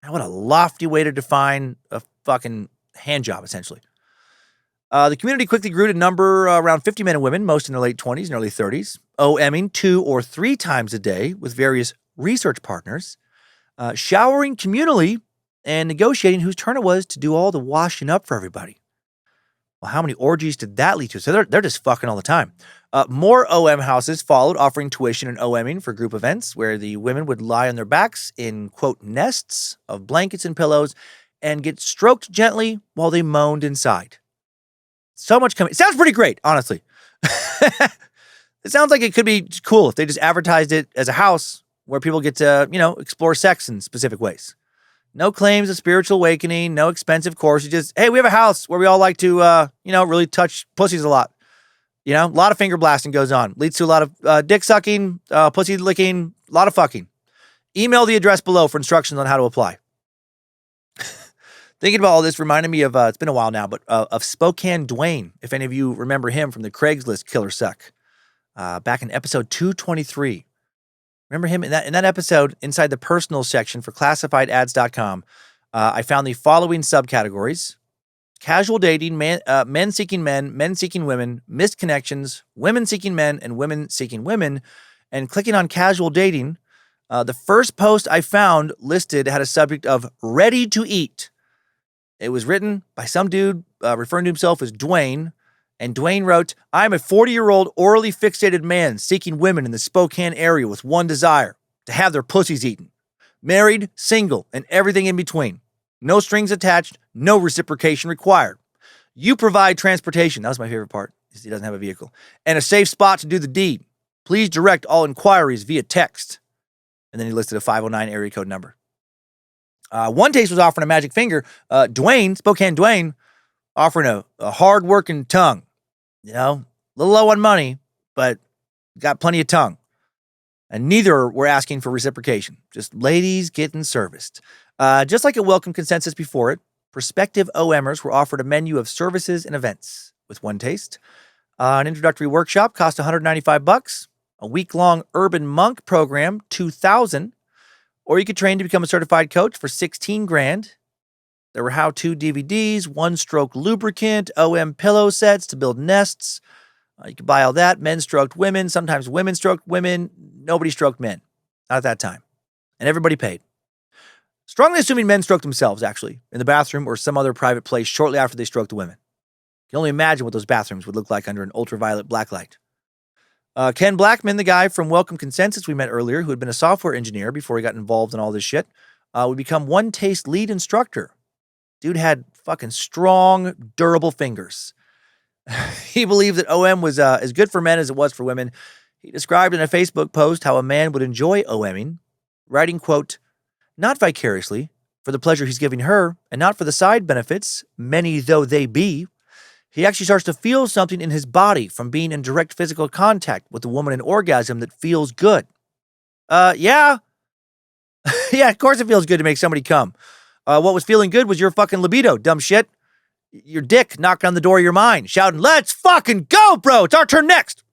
Now, what a lofty way to define a fucking hand job, essentially. The community quickly grew to number around 50 men and women, most in their late 20s and early 30s, OMing 2 or 3 times a day with various research partners, showering communally, and negotiating whose turn it was to do all the washing up for everybody. Well, how many orgies did that lead to? So they're just fucking all the time. More OM houses followed, offering tuition and OMing for group events where the women would lie on their backs in, quote, nests of blankets and pillows and get stroked gently while they moaned inside. So much coming. It sounds pretty great, honestly. It sounds like it could be cool if they just advertised it as a house where people get to, explore sex in specific ways. No claims of spiritual awakening, no expensive courses. Just, hey, we have a house where we all like to, really touch pussies a lot. A lot of finger blasting goes on. Leads to a lot of dick sucking, pussy licking, a lot of fucking. Email the address below for instructions on how to apply. Thinking about all this reminded me of, it's been a while now, but of Spokane Dwayne, if any of you remember him from the Craigslist Killer Suck, back in episode 223. Remember him in that episode, inside the personal section for classifiedads.com, I found the following subcategories: casual dating, men seeking men seeking women, missed connections, women seeking men, and women seeking women. And clicking on casual dating, the first post I found listed had a subject of ready to eat. It was written by some dude referring to himself as Dwayne. And Dwayne wrote, I'm a 40-year-old orally fixated man seeking women in the Spokane area with one desire, to have their pussies eaten. Married, single, and everything in between. No strings attached, no reciprocation required. You provide transportation. That was my favorite part, is he doesn't have a vehicle. And a safe spot to do the deed. Please direct all inquiries via text. And then he listed a 509 area code number. OneTaste was offering a magic finger. Spokane Dwayne, offering a hard-working tongue. a little low on money, but got plenty of tongue. And neither were asking for reciprocation, just ladies getting serviced. Just like a welcome consensus before it, prospective OMers were offered a menu of services and events with OneTaste. An introductory workshop cost $195, a week-long urban monk program, $2,000, or you could train to become a certified coach for $16,000. There were how-to DVDs, one-stroke lubricant, OM pillow sets to build nests. You could buy all that. Men stroked women. Sometimes women stroked women. Nobody stroked men. Not at that time. And everybody paid. Strongly assuming men stroked themselves, actually, in the bathroom or some other private place shortly after they stroked the women. You can only imagine what those bathrooms would look like under an ultraviolet blacklight. Ken Blackman, the guy from Welcome Consensus we met earlier, who had been a software engineer before he got involved in all this shit, would become OneTaste lead instructor. Dude had fucking strong, durable fingers. He believed that OM was as good for men as it was for women. He described in a Facebook post how a man would enjoy OMing, writing, quote, "Not vicariously, for the pleasure he's giving her, and not for the side benefits, many though they be. He actually starts to feel something in his body from being in direct physical contact with a woman in orgasm that feels good." Yeah. Yeah, of course it feels good to make somebody come. What was feeling good was your fucking libido, dumb shit. Your dick knocked on the door of your mind, shouting, "Let's fucking go, bro! It's our turn next!"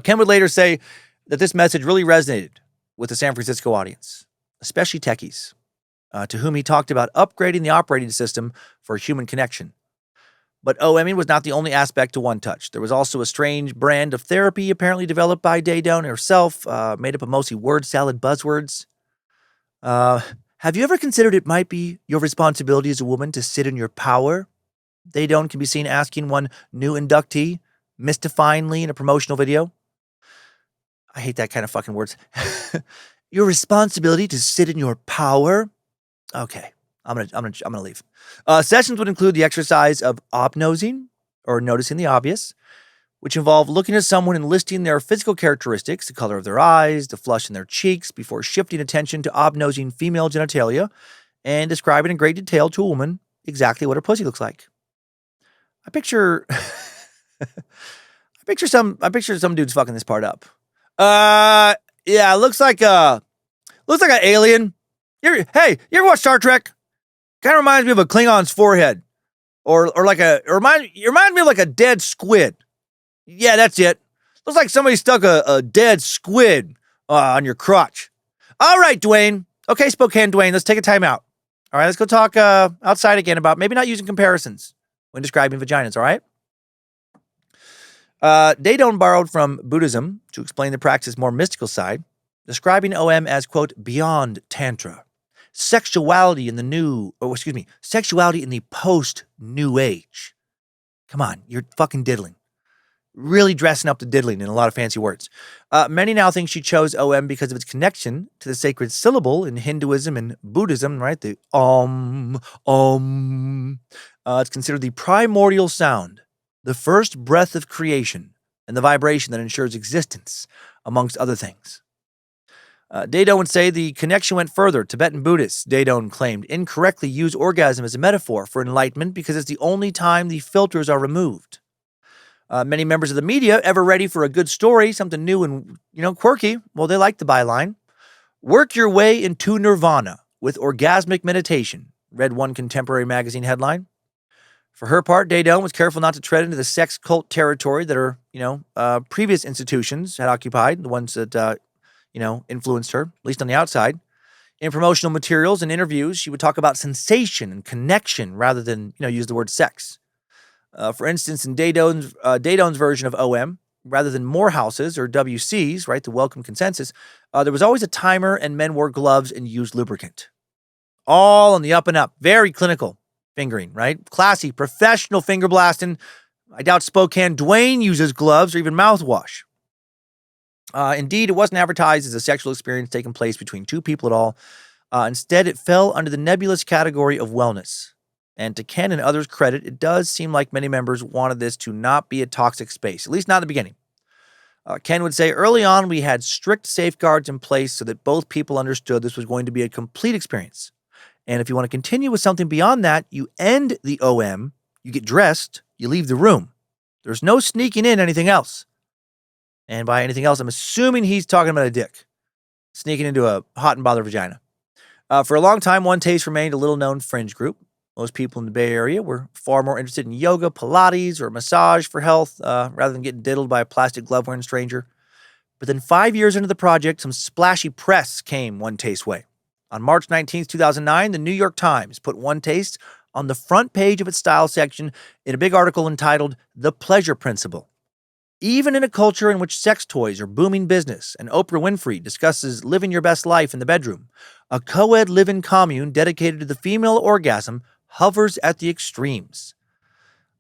Ken would later say that this message really resonated with the San Francisco audience, especially techies, to whom he talked about upgrading the operating system for human connection. But OMing was not the only aspect to OneTouch. There was also a strange brand of therapy apparently developed by Daedone herself, made up of mostly word salad buzzwords. Have you ever considered it might be your responsibility as a woman to sit in your power? Daedone can be seen asking one new inductee, mystifyingly in a promotional video. I hate that kind of fucking words. Your responsibility to sit in your power? Okay, I'm gonna leave. Sessions would include the exercise of obnosing, or noticing the obvious, which involve looking at someone and listing their physical characteristics, the color of their eyes, the flush in their cheeks, before shifting attention to obnosing female genitalia and describing in great detail to a woman exactly what her pussy looks like. I picture some dudes fucking this part up. Yeah, looks like an alien. You ever watch Star Trek? Kind of reminds me of a Klingon's forehead, or like it reminds me of like a dead squid. Yeah, that's it. Looks like somebody stuck a dead squid on your crotch. All right, Dwayne. Okay, Spokane Dwayne, let's take a time out. All right, let's go talk outside again about maybe not using comparisons when describing vaginas, all right? Daedone borrowed from Buddhism to explain the practice's more mystical side, describing OM as, quote, beyond Tantra, sexuality in the post-New Age. Come on, you're fucking diddling. Really dressing up the diddling in a lot of fancy words. Many now think she chose OM because of its connection to the sacred syllable in Hinduism and Buddhism, right? The it's considered the primordial sound, the first breath of creation, and the vibration that ensures existence, amongst other things. Daedone would say the connection went further. Tibetan Buddhists, Daedone claimed, incorrectly use orgasm as a metaphor for enlightenment because it's the only time the filters are removed. Many members of the media, ever ready for a good story, something new and, quirky, well, they like the byline. Work your way into nirvana with orgasmic meditation, read one contemporary magazine headline. For her part, Daedone was careful not to tread into the sex cult territory that her, previous institutions had occupied, the ones that, influenced her, at least on the outside. In promotional materials and interviews, she would talk about sensation and connection rather than, use the word sex. For instance, in Daedone's version of OM, rather than Morehouses or WCs, right, the Welcome Consensus, there was always a timer and men wore gloves and used lubricant. All on the up and up. Very clinical fingering, right? Classy, professional finger blasting. I doubt Spokane Dwayne uses gloves or even mouthwash. Indeed, it wasn't advertised as a sexual experience taking place between two people at all. Instead, it fell under the nebulous category of wellness. And to Ken and others' credit, it does seem like many members wanted this to not be a toxic space, at least not in the beginning. Ken would say, early on, we had strict safeguards in place so that both people understood this was going to be a complete experience. And if you want to continue with something beyond that, you end the OM, you get dressed, you leave the room. There's no sneaking in anything else. And by anything else, I'm assuming he's talking about a dick. Sneaking into a hot and bothered vagina. For a long time, OneTaste remained a little-known fringe group. Most people in the Bay Area were far more interested in yoga, Pilates, or massage for health, rather than getting diddled by a plastic glove-wearing stranger. But then 5 years into the project, some splashy press came OneTaste's way. On March 19th, 2009, the New York Times put OneTaste on the front page of its style section in a big article entitled The Pleasure Principle. Even in a culture in which sex toys are booming business and Oprah Winfrey discusses living your best life in the bedroom, a co-ed live-in commune dedicated to the female orgasm hovers at the extremes.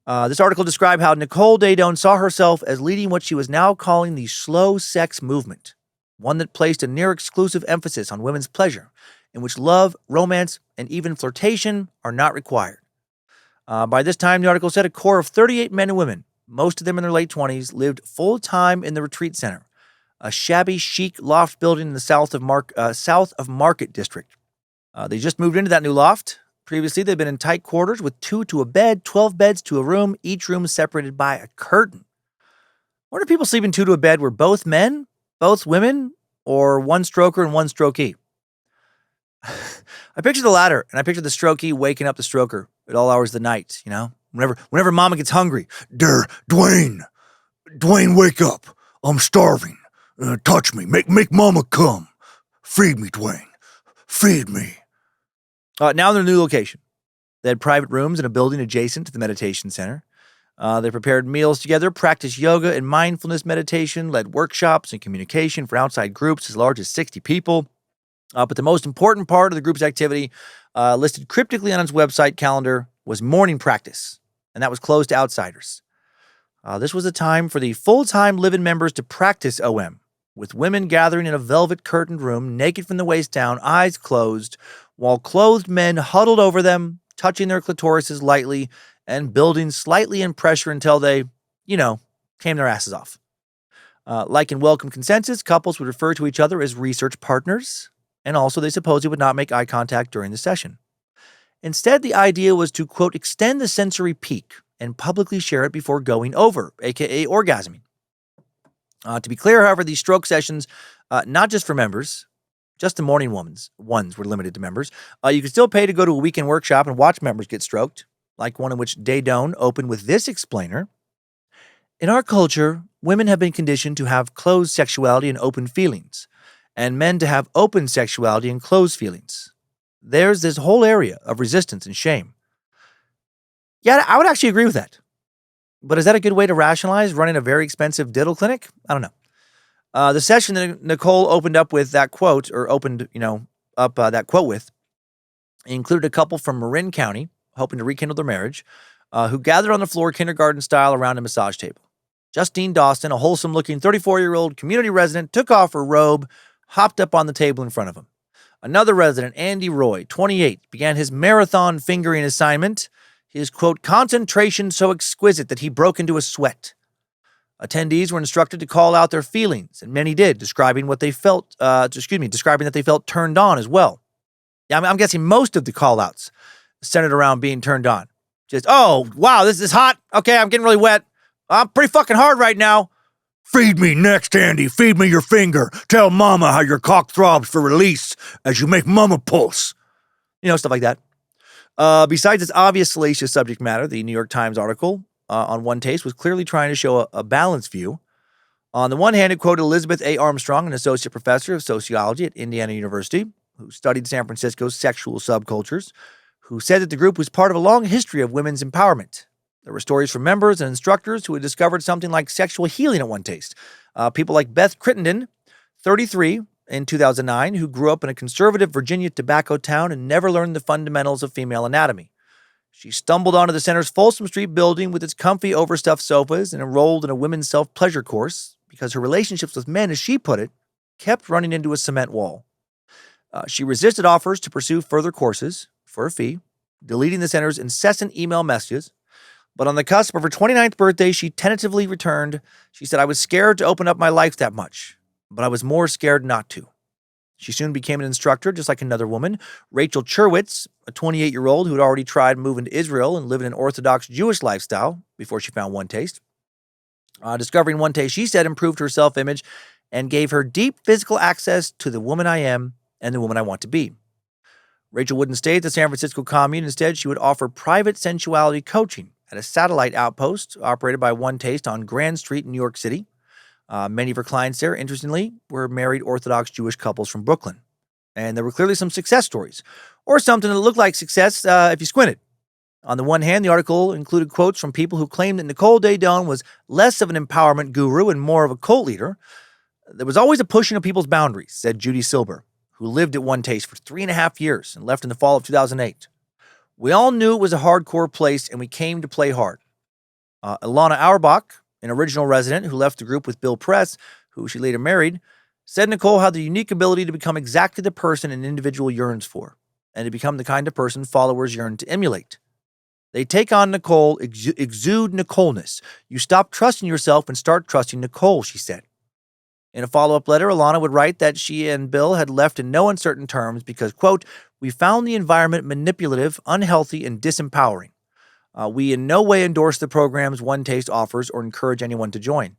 This article described how Nicole Daedone saw herself as leading what she was now calling the slow sex movement, one that placed a near-exclusive emphasis on women's pleasure, in which love, romance, and even flirtation are not required. By this time, the article said a core of 38 men and women, most of them in their late 20s, lived full-time in the Retreat Center, a shabby, chic loft building in the south of Market District. They just moved into that new loft. Previously, they'd been in tight quarters with 2 to a bed, 12 beds to a room, each room separated by a curtain. Wonder if people sleeping 2 to a bed were both men, both women, or one stroker and one strokee. I picture the latter, and I picture the strokee waking up the stroker at all hours of the night, whenever mama gets hungry. Dwayne, wake up. I'm starving. Touch me. Make mama come. Feed me, Dwayne. Feed me. Now in their new location. They had private rooms in a building adjacent to the meditation center. They prepared meals together, practiced yoga and mindfulness meditation, led workshops and communication for outside groups as large as 60 people. But the most important part of the group's activity, listed cryptically on its website calendar, was morning practice, and that was closed to outsiders. This was a time for the full-time live-in members to practice OM, with women gathering in a velvet curtained room, naked from the waist down, eyes closed, while clothed men huddled over them, touching their clitorises lightly and building slightly in pressure until they, came their asses off. Like in Welcome Consensus, couples would refer to each other as research partners, and also they supposedly would not make eye contact during the session. Instead, the idea was to, quote, extend the sensory peak and publicly share it before going over, aka orgasming. To be clear, however, these stroke sessions, not just for members, just the morning ones were limited to members. You could still pay to go to a weekend workshop and watch members get stroked, like one in which Daedone opened with this explainer. In our culture, women have been conditioned to have closed sexuality and open feelings, and men to have open sexuality and closed feelings. There's this whole area of resistance and shame. Yeah, I would actually agree with that. But is that a good way to rationalize running a very expensive diddle clinic? I don't know. The session that Nicole opened up with that quote, that quote with, included a couple from Marin County, hoping to rekindle their marriage, who gathered on the floor kindergarten style around a massage table. Justine Dawson, a wholesome-looking 34-year-old community resident, took off her robe, hopped up on the table in front of him. Another resident, Andy Roy, 28, began his marathon fingering assignment, his, quote, concentration so exquisite that he broke into a sweat. Attendees were instructed to call out their feelings, and many did, describing that they felt turned on as well. Yeah, I'm guessing most of the call-outs centered around being turned on. Just, oh, wow, this is hot. Okay, I'm getting really wet. I'm pretty fucking hard right now. Feed me next, Andy. Feed me your finger. Tell mama how your cock throbs for release as you make mama pulse. Stuff like that. Besides its obvious salacious subject matter, the New York Times article on OneTaste was clearly trying to show a balanced view. On the one hand, it quoted Elizabeth A. Armstrong, an associate professor of sociology at Indiana University, who studied San Francisco's sexual subcultures, who said that the group was part of a long history of women's empowerment. There were stories from members and instructors who had discovered something like sexual healing at OneTaste. People like Beth Crittenden, 33, in 2009, who grew up in a conservative Virginia tobacco town and never learned the fundamentals of female anatomy. She stumbled onto the center's Folsom Street building with its comfy overstuffed sofas and enrolled in a women's self-pleasure course because her relationships with men, as she put it, kept running into a cement wall. She resisted offers to pursue further courses for a fee, deleting the center's incessant email messages. But on the cusp of her 29th birthday, she tentatively returned. She said, I was scared to open up my life that much, but I was more scared not to. She soon became an instructor, just like another woman, Rachel Cherwitz, a 28-year-old who had already tried moving to Israel and living an Orthodox Jewish lifestyle before she found OneTaste. Discovering OneTaste, she said, improved her self-image and gave her deep physical access to the woman I am and the woman I want to be. Rachel wouldn't stay at the San Francisco commune. Instead, she would offer private sensuality coaching at a satellite outpost operated by OneTaste on Grand Street in New York City. Many of her clients there, interestingly, were married Orthodox Jewish couples from Brooklyn. And there were clearly some success stories, or something that looked like success if you squinted. On the one hand, the article included quotes from people who claimed that Nicole Daedone was less of an empowerment guru and more of a cult leader. There was always a pushing of people's boundaries, said Judy Silber, who lived at OneTaste for 3.5 years and left in the fall of 2008. We all knew it was a hardcore place, and we came to play hard. Ilana Auerbach, an original resident who left the group with Bill Press, who she later married, said Nicole had the unique ability to become exactly the person an individual yearns for, and to become the kind of person followers yearn to emulate. They take on Nicole, exude Nicoleness. You stop trusting yourself and start trusting Nicole, she said. In a follow-up letter, Ilana would write that she and Bill had left in no uncertain terms because, quote, we found the environment manipulative, unhealthy, and disempowering. We in no way endorse the programs OneTaste offers or encourage anyone to join.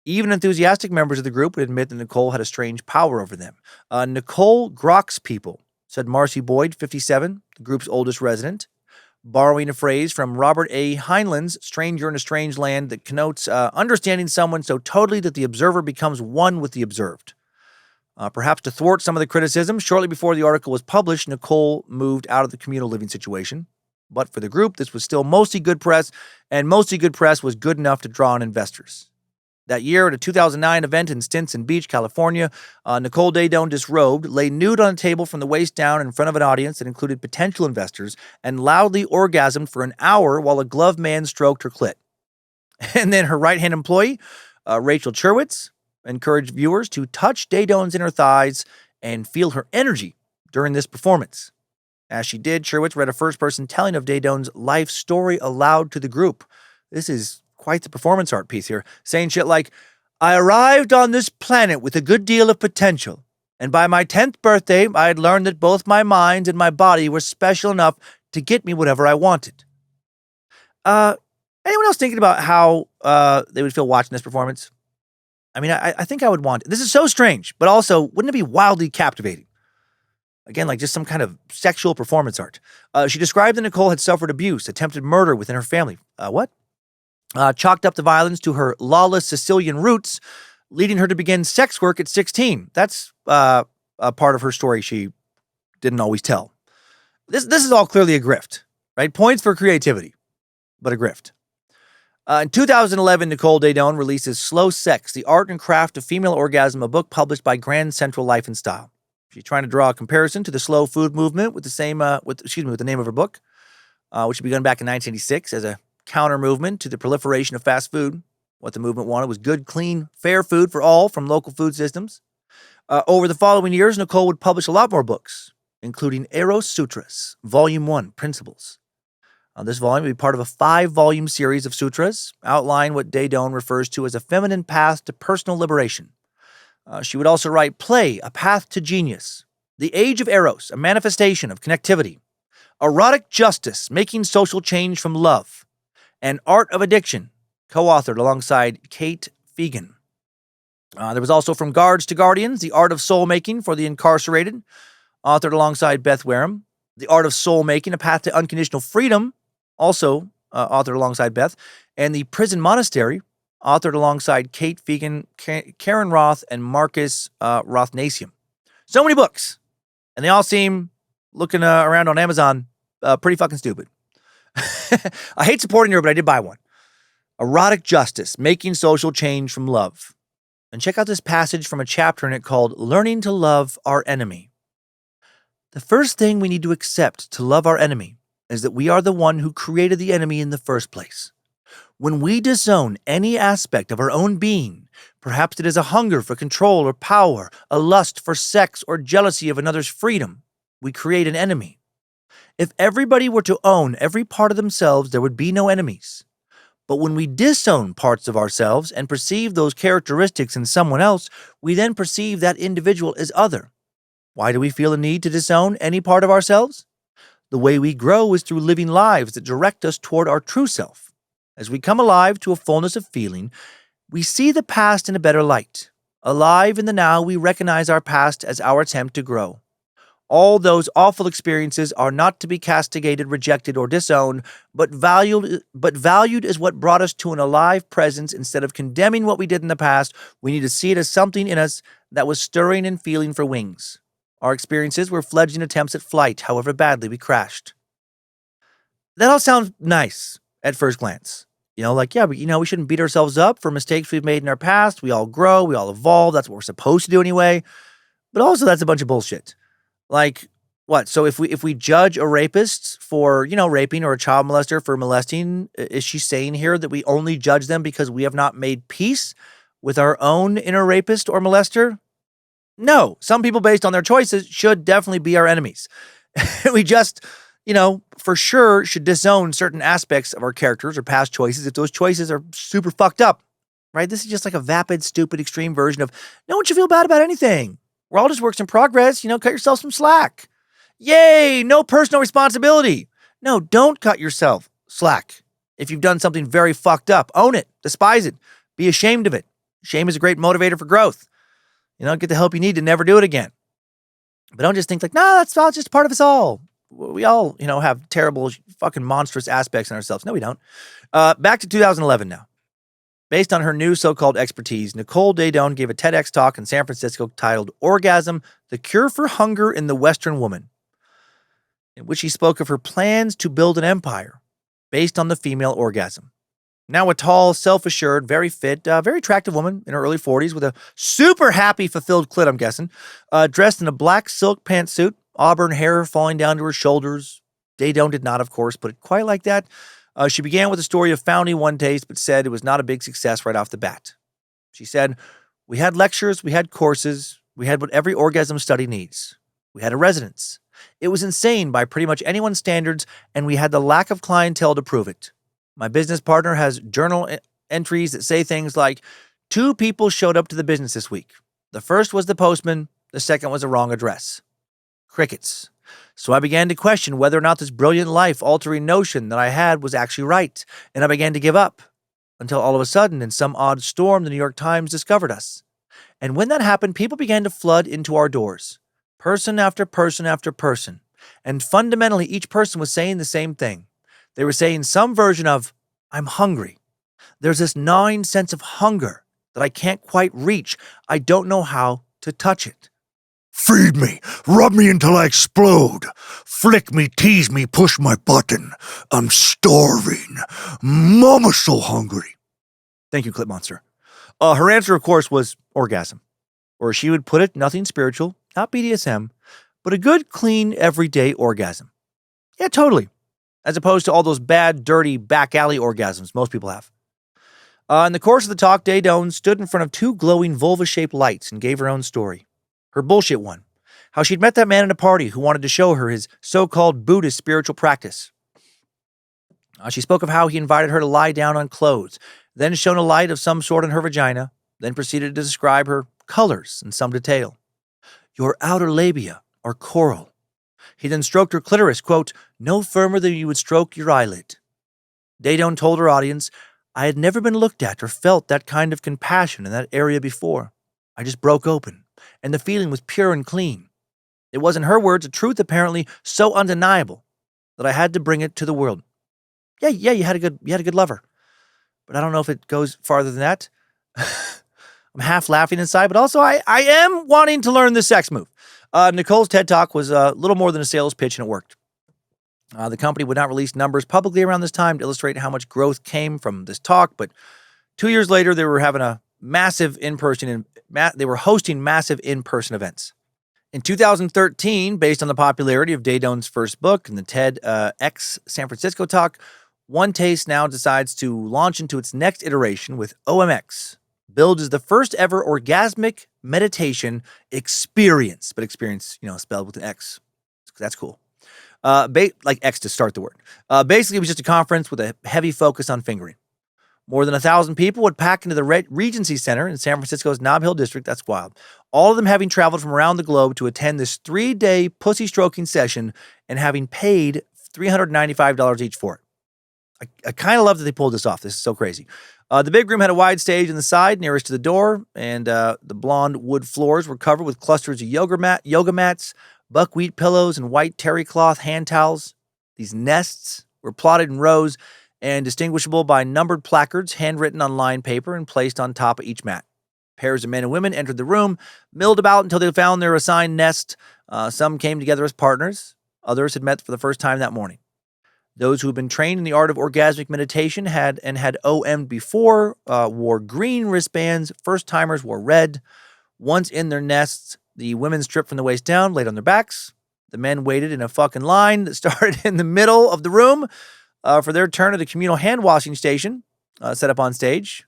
Even enthusiastic members of the group would admit that Nicole had a strange power over them. Nicole grokks people, said Marcy Boyd, 57, the group's oldest resident, borrowing a phrase from Robert A. Heinlein's Stranger in a Strange Land that connotes understanding someone so totally that the observer becomes one with the observed. Perhaps to thwart some of the criticism, shortly before the article was published, Nicole moved out of the communal living situation. But for the group, this was still mostly good press, and mostly good press was good enough to draw in investors. That year, at a 2009 event in Stinson Beach, California, Nicole Daedone, disrobed, lay nude on a table from the waist down in front of an audience that included potential investors and loudly orgasmed for an hour while a gloved man stroked her clit. And then her right-hand employee, Rachel Cherwitz, encouraged viewers to touch Daedone's inner thighs and feel her energy during this performance. As she did, Cherwitz read a first-person telling of Daedone's life story aloud to the group. This is quite the performance art piece here, saying shit like, I arrived on this planet with a good deal of potential, and by my 10th birthday, I had learned that both my mind and my body were special enough to get me whatever I wanted. Anyone else thinking about how they would feel watching this performance? I mean, I think I would want it. This is so strange, but also, wouldn't it be wildly captivating? Again, like just some kind of sexual performance art. She described that Nicole had suffered abuse, attempted murder within her family. What? Chalked up the violence to her lawless Sicilian roots, leading her to begin sex work at 16. That's a part of her story she didn't always tell. This is all clearly a grift, right? Points for creativity, but a grift. In 2011, Nicole Daedone releases Slow Sex, The Art and Craft of Female Orgasm, a book published by Grand Central Life and Style. She's trying to draw a comparison to the slow food movement with the name of her book, which began back in 1986 as a counter movement to the proliferation of fast food. What the movement wanted was good, clean, fair food for all from local food systems. Over the following years, Nicole would publish a lot more books, including Eros Sutras, Volume 1, Principles. This volume would be part of a 5-volume series of sutras, outline what Daedone refers to as a feminine path to personal liberation. She would also write Play, A Path to Genius, The Age of Eros, a manifestation of connectivity, Erotic Justice, Making Social Change from Love, and Art of Addiction, co-authored alongside Kate Fegan. There was also From Guards to Guardians, The Art of Soul Making for the Incarcerated, authored alongside Beth Wareham, The Art of Soul Making, A Path to Unconditional Freedom, also authored alongside Beth, and The Prison Monastery, authored alongside Kate Fegan, Karen Roth, and Marcus Rothnasium. So many books, and they all seem, looking around on Amazon, pretty fucking stupid. I hate supporting her, but I did buy one. Erotic Justice, Making Social Change from Love. And check out this passage from a chapter in it called Learning to Love Our Enemy. The first thing we need to accept to love our enemy is that we are the one who created the enemy in the first place. When we disown any aspect of our own being, perhaps it is a hunger for control or power, a lust for sex or jealousy of another's freedom, we create an enemy. If everybody were to own every part of themselves, there would be no enemies. But when we disown parts of ourselves and perceive those characteristics in someone else, we then perceive that individual as other. Why do we feel a need to disown any part of ourselves? The way we grow is through living lives that direct us toward our true self. As we come alive to a fullness of feeling, we see the past in a better light. Alive in the now, we recognize our past as our attempt to grow. All those awful experiences are not to be castigated, rejected, or disowned, but valued as what brought us to an alive presence. Instead of condemning what we did in the past, we need to see it as something in us that was stirring and feeling for wings. Our experiences were fledgling attempts at flight, however badly we crashed. That all sounds nice at first glance. But we shouldn't beat ourselves up for mistakes we've made in our past. We all grow, we all evolve. That's what we're supposed to do anyway. But also, that's a bunch of bullshit. Like, what? So if we judge a rapist for, raping, or a child molester for molesting, is she saying here that we only judge them because we have not made peace with our own inner rapist or molester? No. Some people, based on their choices, should definitely be our enemies. We just, for sure should disown certain aspects of our characters or past choices if those choices are super fucked up, right? This is just like a vapid, stupid, extreme version of no one should feel bad about anything. We're all just works in progress. Cut yourself some slack. Yay, no personal responsibility. No, don't cut yourself slack. If you've done something very fucked up, own it, despise it, be ashamed of it. Shame is a great motivator for growth. Get the help you need to never do it again. But don't just think like, that's all just part of us all. We all, have terrible, fucking monstrous aspects in ourselves. No, we don't. Back to 2011 now. Based on her new so-called expertise, Nicole Daedone gave a TEDx talk in San Francisco titled Orgasm, the Cure for Hunger in the Western Woman, in which she spoke of her plans to build an empire based on the female orgasm. Now a tall, self-assured, very fit, very attractive woman in her early 40s with a super happy, fulfilled clit, I'm guessing, dressed in a black silk pantsuit, auburn hair falling down to her shoulders. Daedone did not, of course, put it quite like that. She began with the story of founding OneTaste, but said it was not a big success right off the bat. She said, we had lectures, we had courses, we had what every orgasm study needs. We had a residence. It was insane by pretty much anyone's standards, and we had the lack of clientele to prove it. My business partner has journal entries that say things like, 2 people showed up to the business this week. The first was the postman, the second was a wrong address. Crickets. So I began to question whether or not this brilliant life-altering notion that I had was actually right, and I began to give up, until all of a sudden, in some odd storm, the New York Times discovered us. And when that happened, people began to flood into our doors, person after person after person, and fundamentally each person was saying the same thing. They were saying some version of, I'm hungry. There's this gnawing sense of hunger that I can't quite reach. I don't know how to touch it. Feed me, rub me until I explode. Flick me, tease me, push my button. I'm starving. Mama's so hungry. Thank you, Clip Monster. Her answer, of course, was orgasm. Or she would put it, nothing spiritual, not BDSM, but a good, clean, everyday orgasm. Yeah, totally. As opposed to all those bad, dirty, back alley orgasms most people have. In the course of the talk, Daedone stood in front of 2 glowing vulva-shaped lights and gave her own story. Her bullshit one. How she'd met that man at a party who wanted to show her his so-called Buddhist spiritual practice. She spoke of how he invited her to lie down on clothes, then shone a light of some sort on her vagina, then proceeded to describe her colors in some detail. Your outer labia are coral. He then stroked her clitoris, quote, no firmer than you would stroke your eyelid. Daedone told her audience, I had never been looked at or felt that kind of compassion in that area before. I just broke open, and the feeling was pure and clean. It was, in her words, a truth apparently so undeniable that I had to bring it to the world. Yeah, you had a good lover. But I don't know if it goes farther than that. I'm half laughing inside, but also I am wanting to learn the sex move. Nicole's TED Talk was a little more than a sales pitch, and it worked. The company would not release numbers publicly around this time to illustrate how much growth came from this talk, but 2 years later, they were having a massive they were hosting massive in-person events. In 2013, based on the popularity of Daedone's first book and the TEDx San Francisco talk, OneTaste now decides to launch into its next iteration with OMX, billed as the first ever orgasmic meditation experience, but experience, spelled with an X. That's cool. Like X to start the word. Basically, it was just a conference with a heavy focus on fingering. More than 1,000 people would pack into the Regency Center in San Francisco's Nob Hill district. That's wild. All of them having traveled from around the globe to attend this 3-day pussy stroking session and having paid $395 each for it. I kind of love that they pulled this off. This is so crazy. The big room had a wide stage in the side nearest to the door, and the blonde wood floors were covered with clusters of yoga mats, buckwheat pillows, and white terry cloth hand towels. These nests were plotted in rows and distinguishable by numbered placards handwritten on lined paper and placed on top of each mat. Pairs of men and women entered the room, milled about until they found their assigned nest. Some came together as partners. Others had met for the first time that morning. Those who had been trained in the art of orgasmic meditation had OM'd before, wore green wristbands. First-timers wore red. Once in their nests, the women stripped from the waist down, laid on their backs. The men waited in a fucking line that started in the middle of the room for their turn at a communal hand-washing station set up on stage.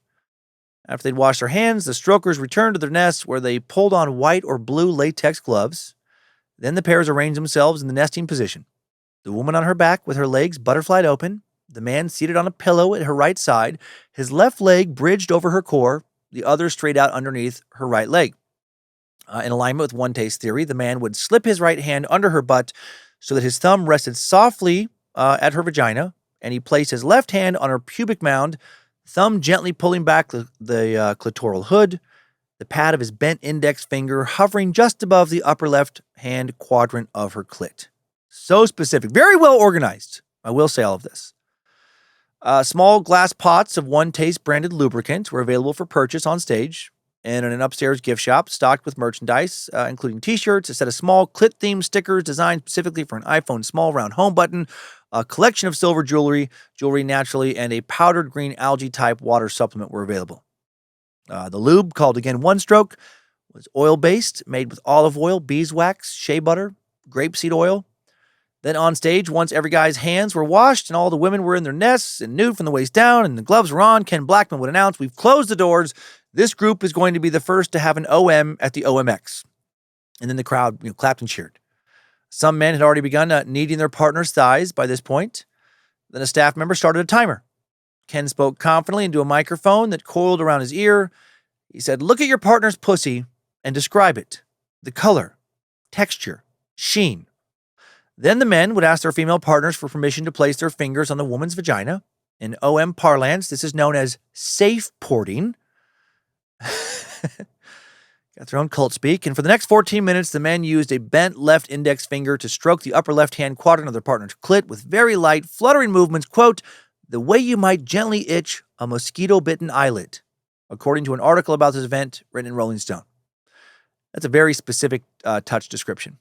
After they'd washed their hands, the strokers returned to their nests where they pulled on white or blue latex gloves. Then the pairs arranged themselves in the nesting position. The woman on her back with her legs butterflied open, the man seated on a pillow at her right side, his left leg bridged over her core, the other straight out underneath her right leg. In alignment with OneTaste theory, the man would slip his right hand under her butt so that his thumb rested softly at her vagina, and he placed his left hand on her pubic mound, thumb gently pulling back the clitoral hood, the pad of his bent index finger hovering just above the upper left hand quadrant of her clit. So specific. Very well organized. I will say all of this. Small glass pots of OneTaste branded lubricant were available for purchase on stage and in an upstairs gift shop stocked with merchandise, including t-shirts, a set of small clit-themed stickers designed specifically for an iPhone small round home button, a collection of silver jewelry naturally, and a powdered green algae-type water supplement were available. The lube, called again One Stroke, was oil-based, made with olive oil, beeswax, shea butter, grapeseed oil. Then on stage, once every guy's hands were washed and all the women were in their nests and nude from the waist down and the gloves were on, Ken Blackman would announce, "We've closed the doors. This group is going to be the first to have an OM at the OMX." And then the crowd clapped and cheered. Some men had already begun kneading their partner's thighs by this point. Then a staff member started a timer. Ken spoke confidently into a microphone that coiled around his ear. He said, "Look at your partner's pussy and describe it. The color, texture, sheen." Then the men would ask their female partners for permission to place their fingers on the woman's vagina. In OM parlance, this is known as safe porting. Got their own cult speak. And for the next 14 minutes, the men used a bent left index finger to stroke the upper left-hand quadrant of their partner's clit with very light, fluttering movements, quote, "the way you might gently itch a mosquito-bitten eyelid," according to an article about this event written in Rolling Stone. That's a very specific touch description.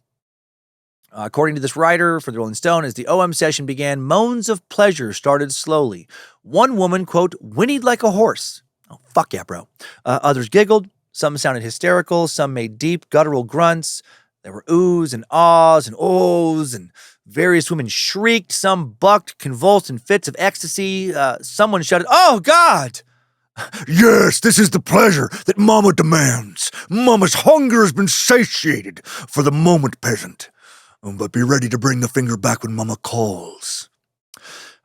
According to this writer for the Rolling Stone, as the OM session began, moans of pleasure started slowly. One woman, quote, "whinnied like a horse." Oh, fuck yeah, bro. Others giggled. Some sounded hysterical. Some made deep, guttural grunts. There were oohs and ahs and ohs, and various women shrieked. Some bucked, convulsed in fits of ecstasy. Someone shouted, "Oh, God!" Yes, this is the pleasure that Mama demands. Mama's hunger has been satiated for the moment, peasant. But be ready to bring the finger back when Mama calls.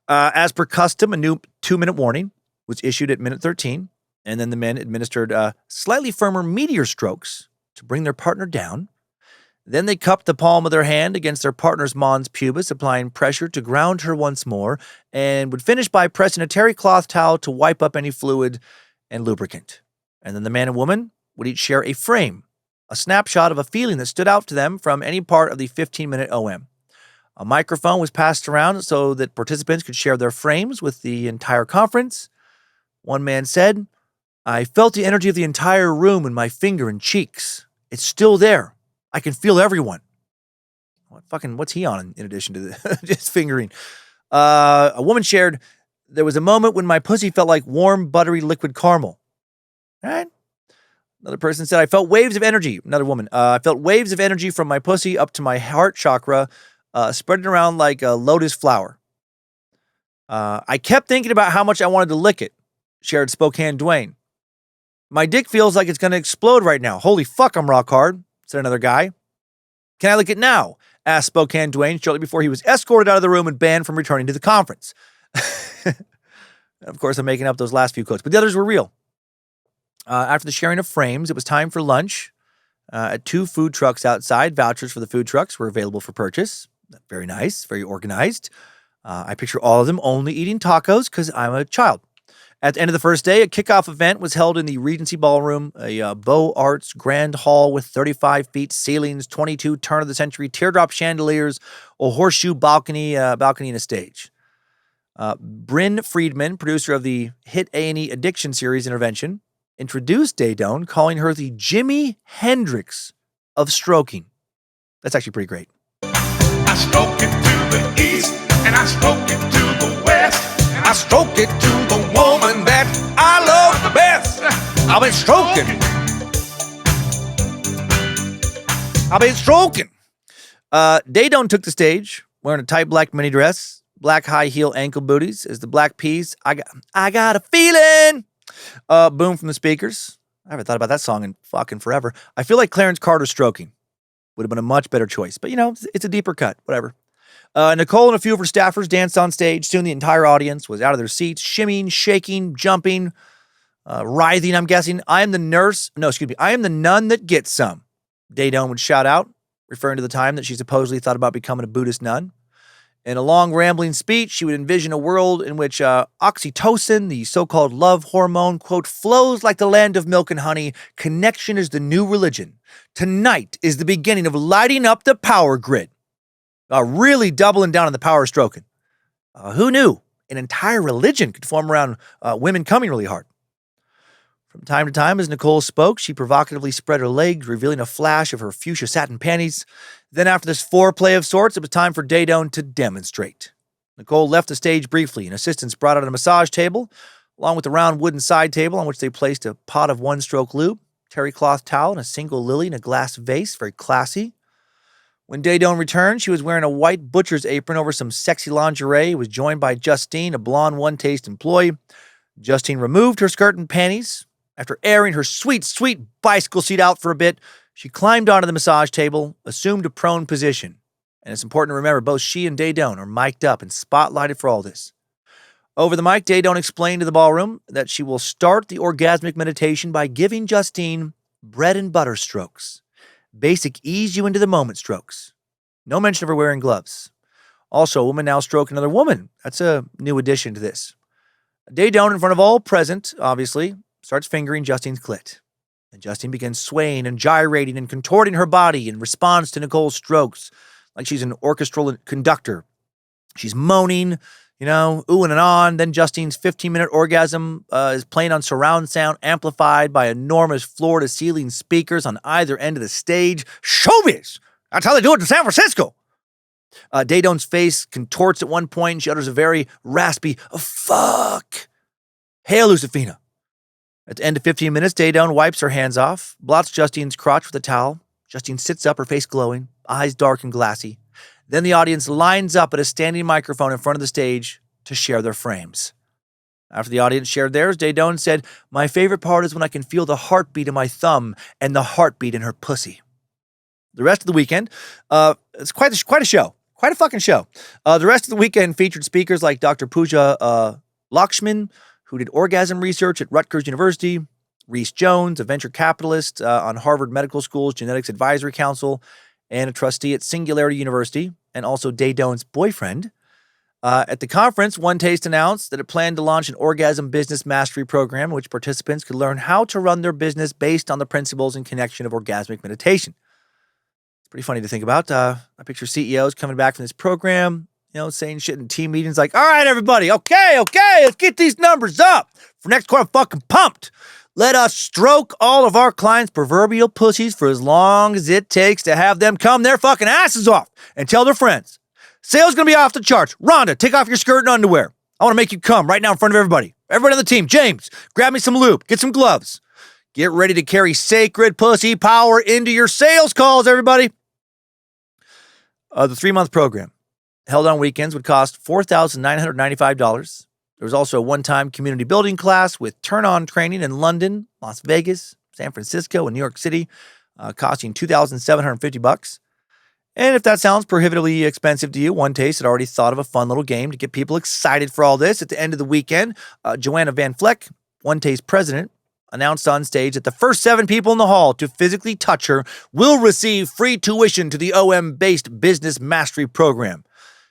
As per custom, a new 2-minute warning was issued at minute 13, and then the men administered slightly firmer meteor strokes to bring their partner down. Then they cupped the palm of their hand against their partner's mons pubis, applying pressure to ground her once more, and would finish by pressing a terry cloth towel to wipe up any fluid and lubricant. And then the man and woman would each share a frame, a snapshot of a feeling that stood out to them from any part of the 15-minute OM. A microphone was passed around so that participants could share their frames with the entire conference. One man said, "I felt the energy of the entire room in my finger and cheeks. It's still there. I can feel everyone." What's he on in addition to just fingering? A woman shared, "There was a moment when my pussy felt like warm, buttery liquid caramel." All right. Another person said, "I felt waves of energy." Another woman, "I felt waves of energy from my pussy up to my heart chakra, spreading around like a lotus flower. I kept thinking about how much I wanted to lick it," shared Spokane Dwayne. "My dick feels like it's going to explode right now. Holy fuck, I'm rock hard," said another guy. "Can I lick it now?" asked Spokane Dwayne shortly before he was escorted out of the room and banned from returning to the conference. Of course, I'm making up those last few quotes, but the others were real. After the sharing of frames, it was time for lunch. At 2 food trucks outside, vouchers for the food trucks were available for purchase. Very nice, very organized. I picture all of them only eating tacos because I'm a child. At the end of the first day, a kickoff event was held in the Regency Ballroom, a Beaux Arts grand hall with 35 feet ceilings, 22 turn-of-the-century teardrop chandeliers, a horseshoe balcony, and a stage. Bryn Friedman, producer of the hit A&E addiction series Intervention, introduced Daedone, calling her the Jimi Hendrix of stroking. That's actually pretty great. I stroke it to the east, and I stroke it to the west. I stroke it to the woman that I love the best. I've been stroking. Daedone took the stage wearing a tight black mini dress, black high heel ankle booties as the Black Peas. I got a feeling. Boom from the speakers. I haven't thought about that song in fucking forever. I feel like Clarence Carter's stroking would have been a much better choice, but it's a deeper cut. Whatever. Nicole and a few of her staffers danced on stage. Soon the entire audience was out of their seats, shimmying, shaking, jumping, writhing, I'm guessing. I am the nun that gets some. Daedone would shout out, referring to the time that she supposedly thought about becoming a Buddhist nun. In a long, rambling speech, she would envision a world in which oxytocin, the so-called love hormone, quote, flows like the land of milk and honey. Connection is the new religion. Tonight is the beginning of lighting up the power grid. Really doubling down on the power of stroking. Who knew an entire religion could form around women coming really hard? From time to time, as Nicole spoke, she provocatively spread her legs, revealing a flash of her fuchsia satin panties. Then after this foreplay of sorts, it was time for Daedone to demonstrate. Nicole left the stage briefly, and assistants brought out a massage table, along with a round wooden side table on which they placed a pot of one-stroke lube, terry cloth towel, and a single lily in a glass vase, very classy. When Daedone returned, she was wearing a white butcher's apron over some sexy lingerie, was joined by Justine, a blonde OneTaste employee. Justine removed her skirt and panties. After airing her sweet, sweet bicycle seat out for a bit, she climbed onto the massage table, assumed a prone position. And it's important to remember both she and Daedone are mic'd up and spotlighted for all this. Over the mic, Daedone explained to the ballroom that she will start the orgasmic meditation by giving Justine bread and butter strokes. Basic ease you into the moment strokes. No mention of her wearing gloves. Also, a woman now stroke another woman. That's a new addition to this. Daedone, in front of all present, obviously, starts fingering Justine's clit. And Justine begins swaying and gyrating and contorting her body in response to Nicole's strokes, like she's an orchestral conductor. She's moaning, oohing and on. Then Justine's 15-minute orgasm is playing on surround sound amplified by enormous floor-to-ceiling speakers on either end of the stage. Showbiz! That's how they do it in San Francisco. Daedone's face contorts at one point, and she utters a very raspy, fuck. Hail, Lucifina. At the end of 15 minutes, Daedone wipes her hands off, blots Justine's crotch with a towel. Justine sits up, her face glowing, eyes dark and glassy. Then the audience lines up at a standing microphone in front of the stage to share their frames. After the audience shared theirs, Daedone said, "My favorite part is when I can feel the heartbeat in my thumb and the heartbeat in her pussy." The rest of the weekend, it's quite a show. Quite a fucking show. The rest of the weekend featured speakers like Dr. Pooja Lakshman, who did orgasm research at Rutgers University, Rhys Jones, a venture capitalist on Harvard Medical School's Genetics Advisory Council, and a trustee at Singularity University, and also Daedone's boyfriend. At the conference, OneTaste announced that it planned to launch an orgasm business mastery program in which participants could learn how to run their business based on the principles and connection of orgasmic meditation. It's pretty funny to think about. I picture CEOs coming back from this program, saying shit in team meetings like, all right, everybody, okay, let's get these numbers up. For next quarter, I'm fucking pumped. Let us stroke all of our clients' proverbial pussies for as long as it takes to have them come their fucking asses off and tell their friends. Sales gonna be off the charts. Rhonda, take off your skirt and underwear. I want to make you come right now in front of everybody. Everybody on the team. James, grab me some lube. Get some gloves. Get ready to carry sacred pussy power into your sales calls, everybody. The 3-month program, held on weekends, would cost $4,995. There was also a one-time community building class with turn-on training in London, Las Vegas, San Francisco, and New York City, costing $2,750. And if that sounds prohibitively expensive to you, OneTaste had already thought of a fun little game to get people excited for all this. At the end of the weekend, Joanna Van Vleck, OneTaste president, announced on stage that the first 7 people in the hall to physically touch her will receive free tuition to the OM-based business mastery program.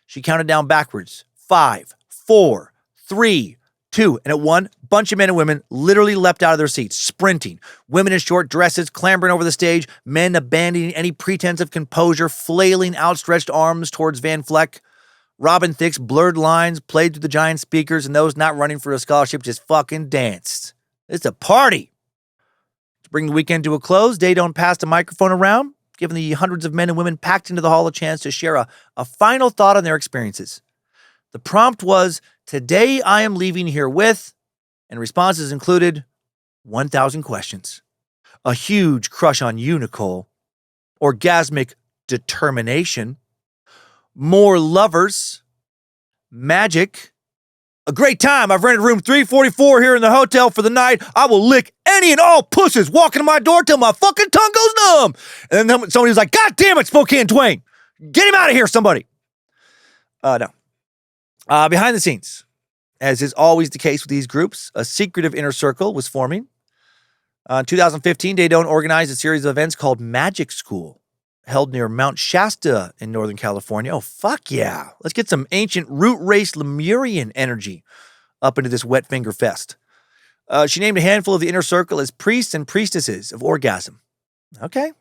She counted down backwards. 5, 4, 3, 2, and at one, bunch of men and women literally leapt out of their seats, sprinting. Women in short dresses clambering over the stage, men abandoning any pretense of composure, flailing outstretched arms towards Van Fleck. Robin Thicke's blurred lines played through the giant speakers, and those not running for a scholarship just fucking danced. It's a party. To bring the weekend to a close, Daedone passed a microphone around, giving the hundreds of men and women packed into the hall a chance to share a final thought on their experiences. The prompt was, "Today I am leaving here with," and responses included 1,000 questions. A huge crush on you, Nicole. Orgasmic determination. More lovers. Magic. A great time. I've rented room 344 here in the hotel for the night. I will lick any and all pussies walking to my door till my fucking tongue goes numb. And then somebody was like, "God damn it, Spokane Dwayne. Get him out of here, somebody." No. Behind the scenes, as is always the case with these groups, a secretive inner circle was forming. In 2015, Daedone organized a series of events called Magic School, held near Mount Shasta in Northern California. Oh, fuck yeah. Let's get some ancient root race Lemurian energy up into this wet finger fest. She named a handful of the inner circle as priests and priestesses of orgasm. Okay.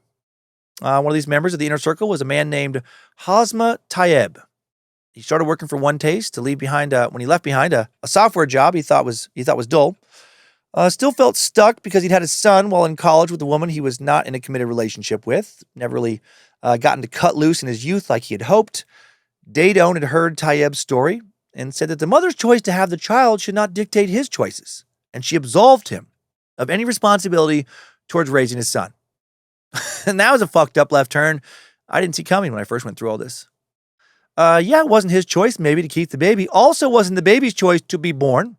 One of these members of the inner circle was a man named Hazma Tayeb. He started working for OneTaste to leave behind when he left behind a software job he thought was dull. Still felt stuck because he'd had a son while in college with a woman he was not in a committed relationship with. Never really gotten to cut loose in his youth like he had hoped. Daedone had heard Tayeb's story and said that the mother's choice to have the child should not dictate his choices, and she absolved him of any responsibility towards raising his son. And that was a fucked up left turn I didn't see coming when I first went through all this. Yeah, it wasn't his choice maybe to keep the baby. Also wasn't the baby's choice to be born.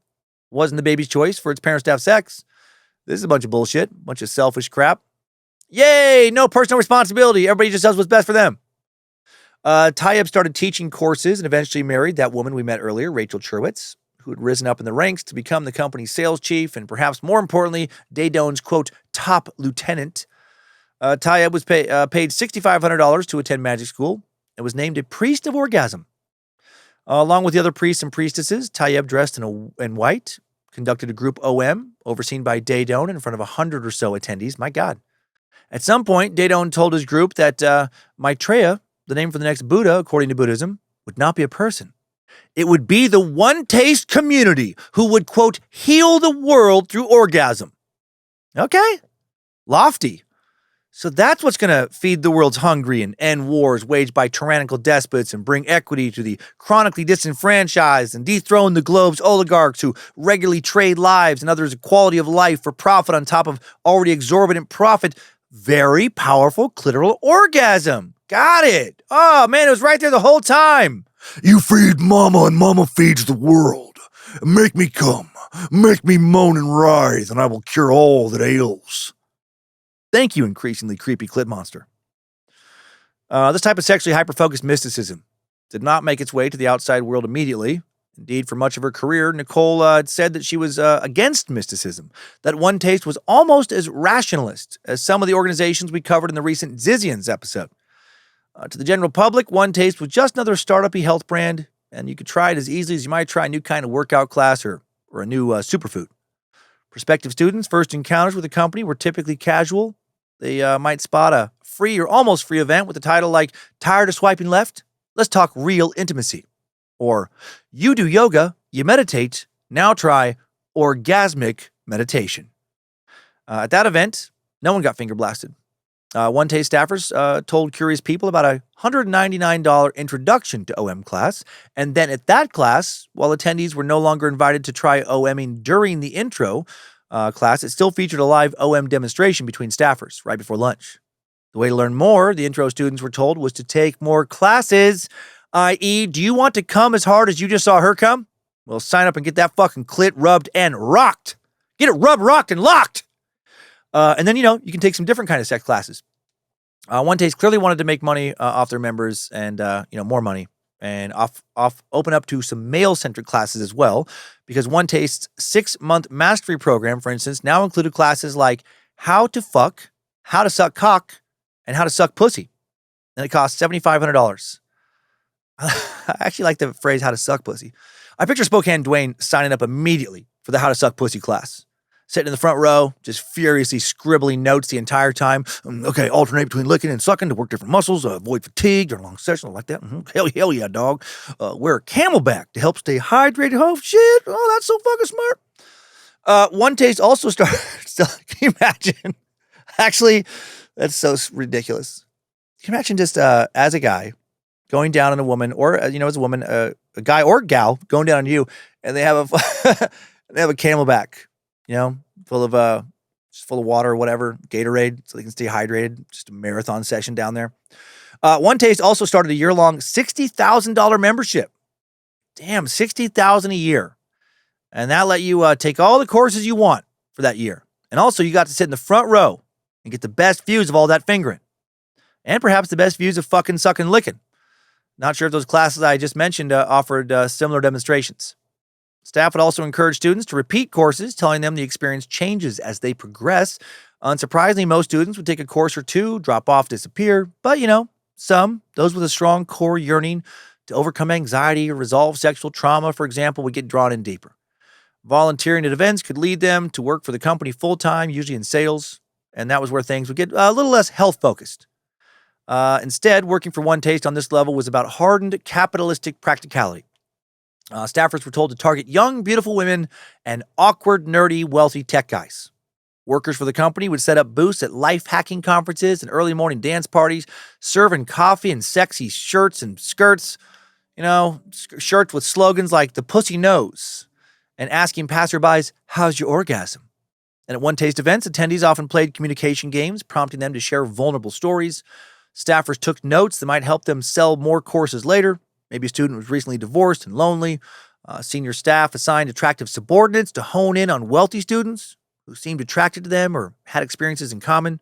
Wasn't the baby's choice for its parents to have sex. This is a bunch of bullshit, bunch of selfish crap. Yay, no personal responsibility. Everybody just does what's best for them. Tayeb started teaching courses and eventually married that woman we met earlier, Rachel Cherwitz, who had risen up in the ranks to become the company's sales chief and perhaps more importantly, Daedone's, quote, top lieutenant. Tayeb was paid $6,500 to attend magic school and was named a priest of orgasm. Along with the other priests and priestesses, Tayeb dressed in white, conducted a group OM overseen by Daedone in front of 100 or so attendees. My God. At some point, Daedone told his group that Maitreya, the name for the next Buddha, according to Buddhism, would not be a person. It would be the OneTaste community who would, quote, heal the world through orgasm. Okay. Lofty. So that's what's going to feed the world's hungry and end wars waged by tyrannical despots and bring equity to the chronically disenfranchised and dethrone the globe's oligarchs who regularly trade lives and others' quality of life for profit on top of already exorbitant profit. Very powerful clitoral orgasm. Got it. Oh, man, it was right there the whole time. You feed mama and mama feeds the world. Make me come. Make me moan and writhe, and I will cure all that ails. Thank you, increasingly creepy clit monster. This type of sexually hyper-focused mysticism did not make its way to the outside world immediately. Indeed, for much of her career, Nicole said that she was against mysticism, that OneTaste was almost as rationalist as some of the organizations we covered in the recent Zizians episode. To the general public, OneTaste was just another startup-y health brand, and you could try it as easily as you might try a new kind of workout class or a new superfood. Prospective students' first encounters with the company were typically casual. They might spot a free or almost free event with a title like, "Tired of swiping left? Let's talk real intimacy." Or, "You do yoga, you meditate, now try orgasmic meditation." At that event, no one got finger blasted. OneTaste staffers told curious people about a $199 introduction to OM class, and then at that class, while attendees were no longer invited to try OMing during the intro class, it still featured a live OM demonstration between staffers right before lunch. The way to learn more, the intro students were told, was to take more classes, i.e., do you want to come as hard as you just saw her come? Well, sign up and get that fucking clit rubbed and rocked. Get it rubbed, rocked, and locked. And then, you can take some different kind of sex classes. OneTaste clearly wanted to make money off their members and, more money. And open up to some male-centric classes as well, because OneTaste's 6-month mastery program, for instance, now included classes like how to fuck, how to suck cock, and how to suck pussy. And it cost $7,500. I actually like the phrase how to suck pussy. I picture Spokane Dwayne signing up immediately for the how to suck pussy class. Sitting in the front row, just furiously scribbling notes the entire time. Okay, alternate between licking and sucking to work different muscles, avoid fatigue during long sessions, like that. Hell yeah, dog. Wear a camelback to help stay hydrated. Oh, shit. Oh, that's so fucking smart. OneTaste also started, can you imagine? Actually, that's so ridiculous. Can you imagine just as a guy going down on a woman, or, as a woman, a guy or gal going down on you, and they have they have a camelback, full of water or whatever, Gatorade, so they can stay hydrated. Just a marathon session down there. OneTaste also started a year-long $60,000 membership. Damn, $60,000 a year. And that let you take all the courses you want for that year. And also, you got to sit in the front row and get the best views of all that fingering. And perhaps the best views of fucking sucking and licking. Not sure if those classes I just mentioned offered similar demonstrations. Staff would also encourage students to repeat courses, telling them the experience changes as they progress. Unsurprisingly, most students would take a course or two, drop off, disappear. But, some, those with a strong core yearning to overcome anxiety or resolve sexual trauma, for example, would get drawn in deeper. Volunteering at events could lead them to work for the company full-time, usually in sales, and that was where things would get a little less health-focused. Instead, working for OneTaste on this level was about hardened capitalistic practicality. Staffers were told to target young, beautiful women and awkward, nerdy, wealthy tech guys. Workers for the company would set up booths at life-hacking conferences and early morning dance parties, serving coffee and sexy shirts and skirts, shirts with slogans like "the pussy knows," and asking passerbys, "How's your orgasm?" And at OneTaste events, attendees often played communication games, prompting them to share vulnerable stories. Staffers took notes that might help them sell more courses later. Maybe a student was recently divorced and lonely. Senior staff assigned attractive subordinates to hone in on wealthy students who seemed attracted to them or had experiences in common.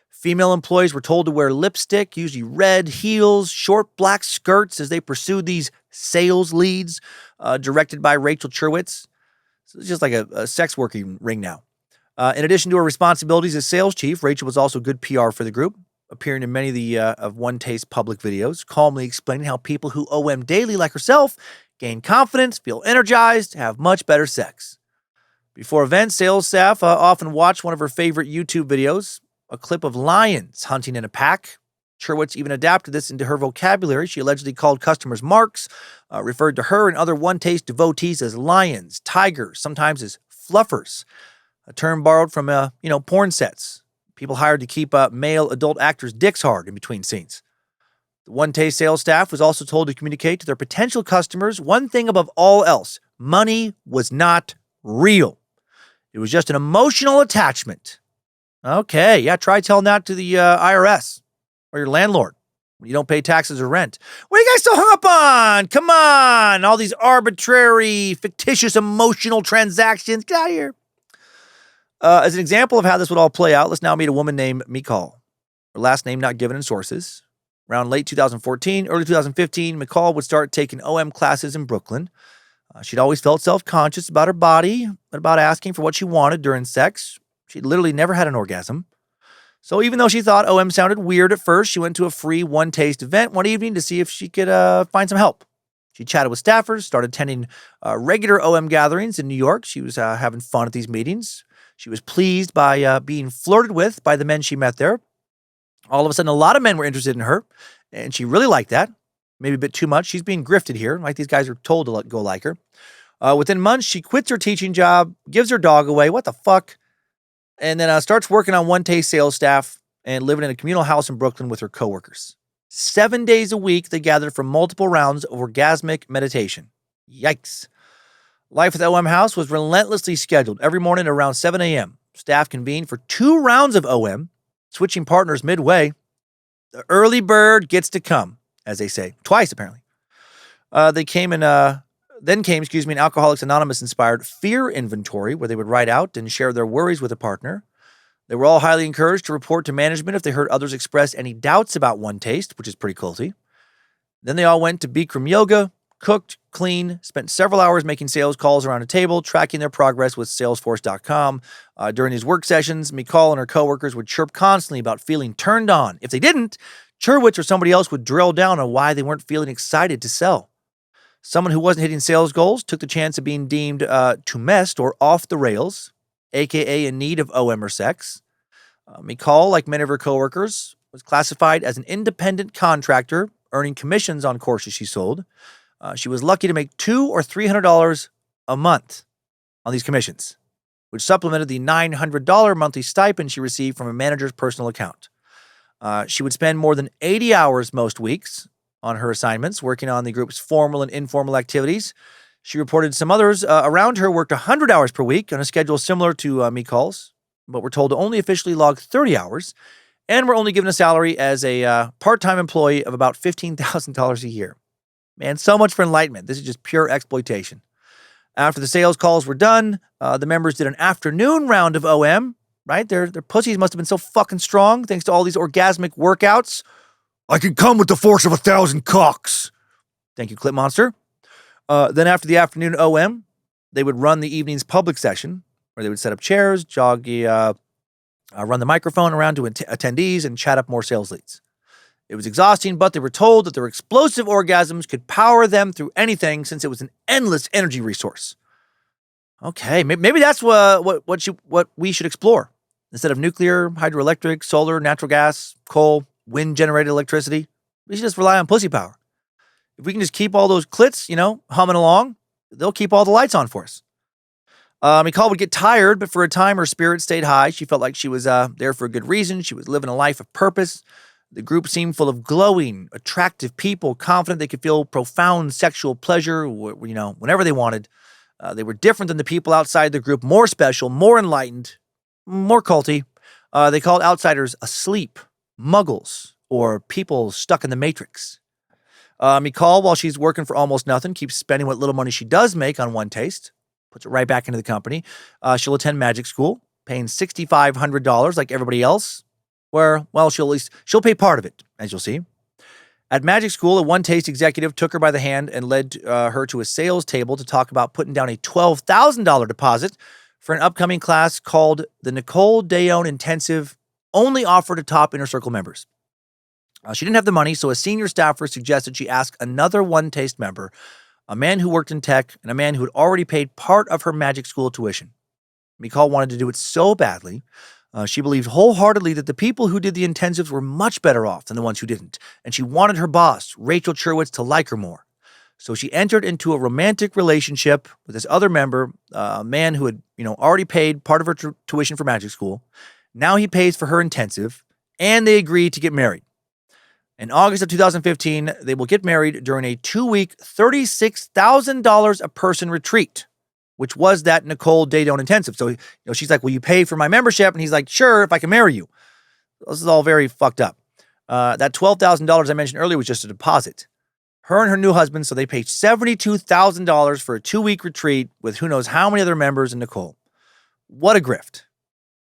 Female employees were told to wear lipstick, usually red, heels, short black skirts as they pursued these sales leads directed by Rachel Cherwitz. So it's just like a sex working ring now. In addition to her responsibilities as sales chief, Rachel was also good PR for the group, appearing in many of OneTaste public videos, calmly explaining how people who OM daily like herself gain confidence, feel energized, have much better sex. Before events, sales staff often watch one of her favorite YouTube videos, a clip of lions hunting in a pack. Cherwitz even adapted this into her vocabulary. She allegedly called customers marks, referred to her and other OneTaste devotees as lions, tigers, sometimes as fluffers, a term borrowed from, porn sets. People hired to keep male adult actors' dicks hard in between scenes. The OneTaste sales staff was also told to communicate to their potential customers one thing above all else: money was not real. It was just an emotional attachment. Okay, yeah, try telling that to the IRS or your landlord when you don't pay taxes or rent. What are you guys so hung up on? Come on, all these arbitrary, fictitious, emotional transactions. Get out of here. As an example of how this would all play out, let's now meet a woman named Nicole. Her last name not given in sources. Around late 2014, early 2015, Nicole would start taking OM classes in Brooklyn. She'd always felt self-conscious about her body, but about asking for what she wanted during sex. She'd literally never had an orgasm. So even though she thought OM sounded weird at first, she went to a free OneTaste event one evening to see if she could find some help. She chatted with staffers, started attending regular OM gatherings in New York. She was having fun at these meetings. She was pleased by being flirted with by the men she met there. All of a sudden, a lot of men were interested in her, and she really liked that. Maybe a bit too much. She's being grifted here, like these guys are told to go like her. Within months, she quits her teaching job, gives her dog away, what the fuck, and then starts working on OneTaste sales staff and living in a communal house in Brooklyn with her coworkers. 7 days a week, they gathered for multiple rounds of orgasmic meditation. Yikes. Life at the OM house was relentlessly scheduled. Every morning around 7 a.m., staff convened for 2 rounds of OM, switching partners midway. The early bird gets to come, as they say. Twice, apparently. Then came an Alcoholics Anonymous-inspired fear inventory, where they would write out and share their worries with a partner. They were all highly encouraged to report to management if they heard others express any doubts about OneTaste, which is pretty culty. Then they all went to Bikram yoga, cooked, cleaned, spent several hours making sales calls around a table, tracking their progress with Salesforce.com. During these work sessions, Nicole and her coworkers would chirp constantly about feeling turned on. If they didn't, Churwitz or somebody else would drill down on why they weren't feeling excited to sell. Someone who wasn't hitting sales goals took the chance of being deemed tumesced or off the rails, aka in need of OM or sex. Nicole, like many of her coworkers, was classified as an independent contractor, earning commissions on courses she sold. She was lucky to make $200 or $300 a month on these commissions, which supplemented the $900 monthly stipend she received from a manager's personal account. She would spend more than 80 hours most weeks on her assignments, working on the group's formal and informal activities. She reported some others around her worked 100 hours per week on a schedule similar to Nicole's, but were told to only officially log 30 hours and were only given a salary as a part-time employee of about $15,000 a year. Man, so much for enlightenment. This is just pure exploitation. After the sales calls were done, the members did an afternoon round of OM, right? Their pussies must have been so fucking strong thanks to all these orgasmic workouts. I can come with the force of 1,000 cocks. Thank you, Clip Monster. Then after the afternoon OM, they would run the evening's public session where they would set up chairs, run the microphone around to attendees, and chat up more sales leads. It was exhausting, but they were told that their explosive orgasms could power them through anything since it was an endless energy resource. Okay, maybe that's what we should explore. Instead of nuclear, hydroelectric, solar, natural gas, coal, wind-generated electricity, we should just rely on pussy power. If we can just keep all those clits, humming along, they'll keep all the lights on for us. Nicole would get tired, but for a time her spirit stayed high. She felt like she was there for a good reason. She was living a life of purpose. The group seemed full of glowing, attractive people, confident they could feel profound sexual pleasure, whenever they wanted. They were different than the people outside the group, more special, more enlightened, more culty. They called outsiders asleep, muggles, or people stuck in the matrix. Nicole, while she's working for almost nothing, keeps spending what little money she does make on OneTaste, puts it right back into the company. She'll attend magic school, paying $6,500 like everybody else, where, well, she'll pay part of it, as you'll see. At magic school, a OneTaste executive took her by the hand and led her to a sales table to talk about putting down a $12,000 deposit for an upcoming class called the Nicole Daedone Intensive, only offered to top Inner Circle members. She didn't have the money, so a senior staffer suggested she ask another OneTaste member, a man who worked in tech and a man who had already paid part of her magic school tuition. Nicole wanted to do it so badly. She believed wholeheartedly that the people who did the intensives were much better off than the ones who didn't, and she wanted her boss, Rachel Churwitz, to like her more. So she entered into a romantic relationship with this other member, a man who had, already paid part of her tuition for magic school. Now he pays for her intensive, and they agreed to get married. In August of 2015, they will get married during a 2-week, $36,000 a person retreat, which was that Nicole Daedone intensive. So, she's like, will you pay for my membership? And he's like, sure, if I can marry you. This is all very fucked up. That $12,000 I mentioned earlier was just a deposit. Her and her new husband, so they paid $72,000 for a 2-week retreat with who knows how many other members and Nicole. What a grift.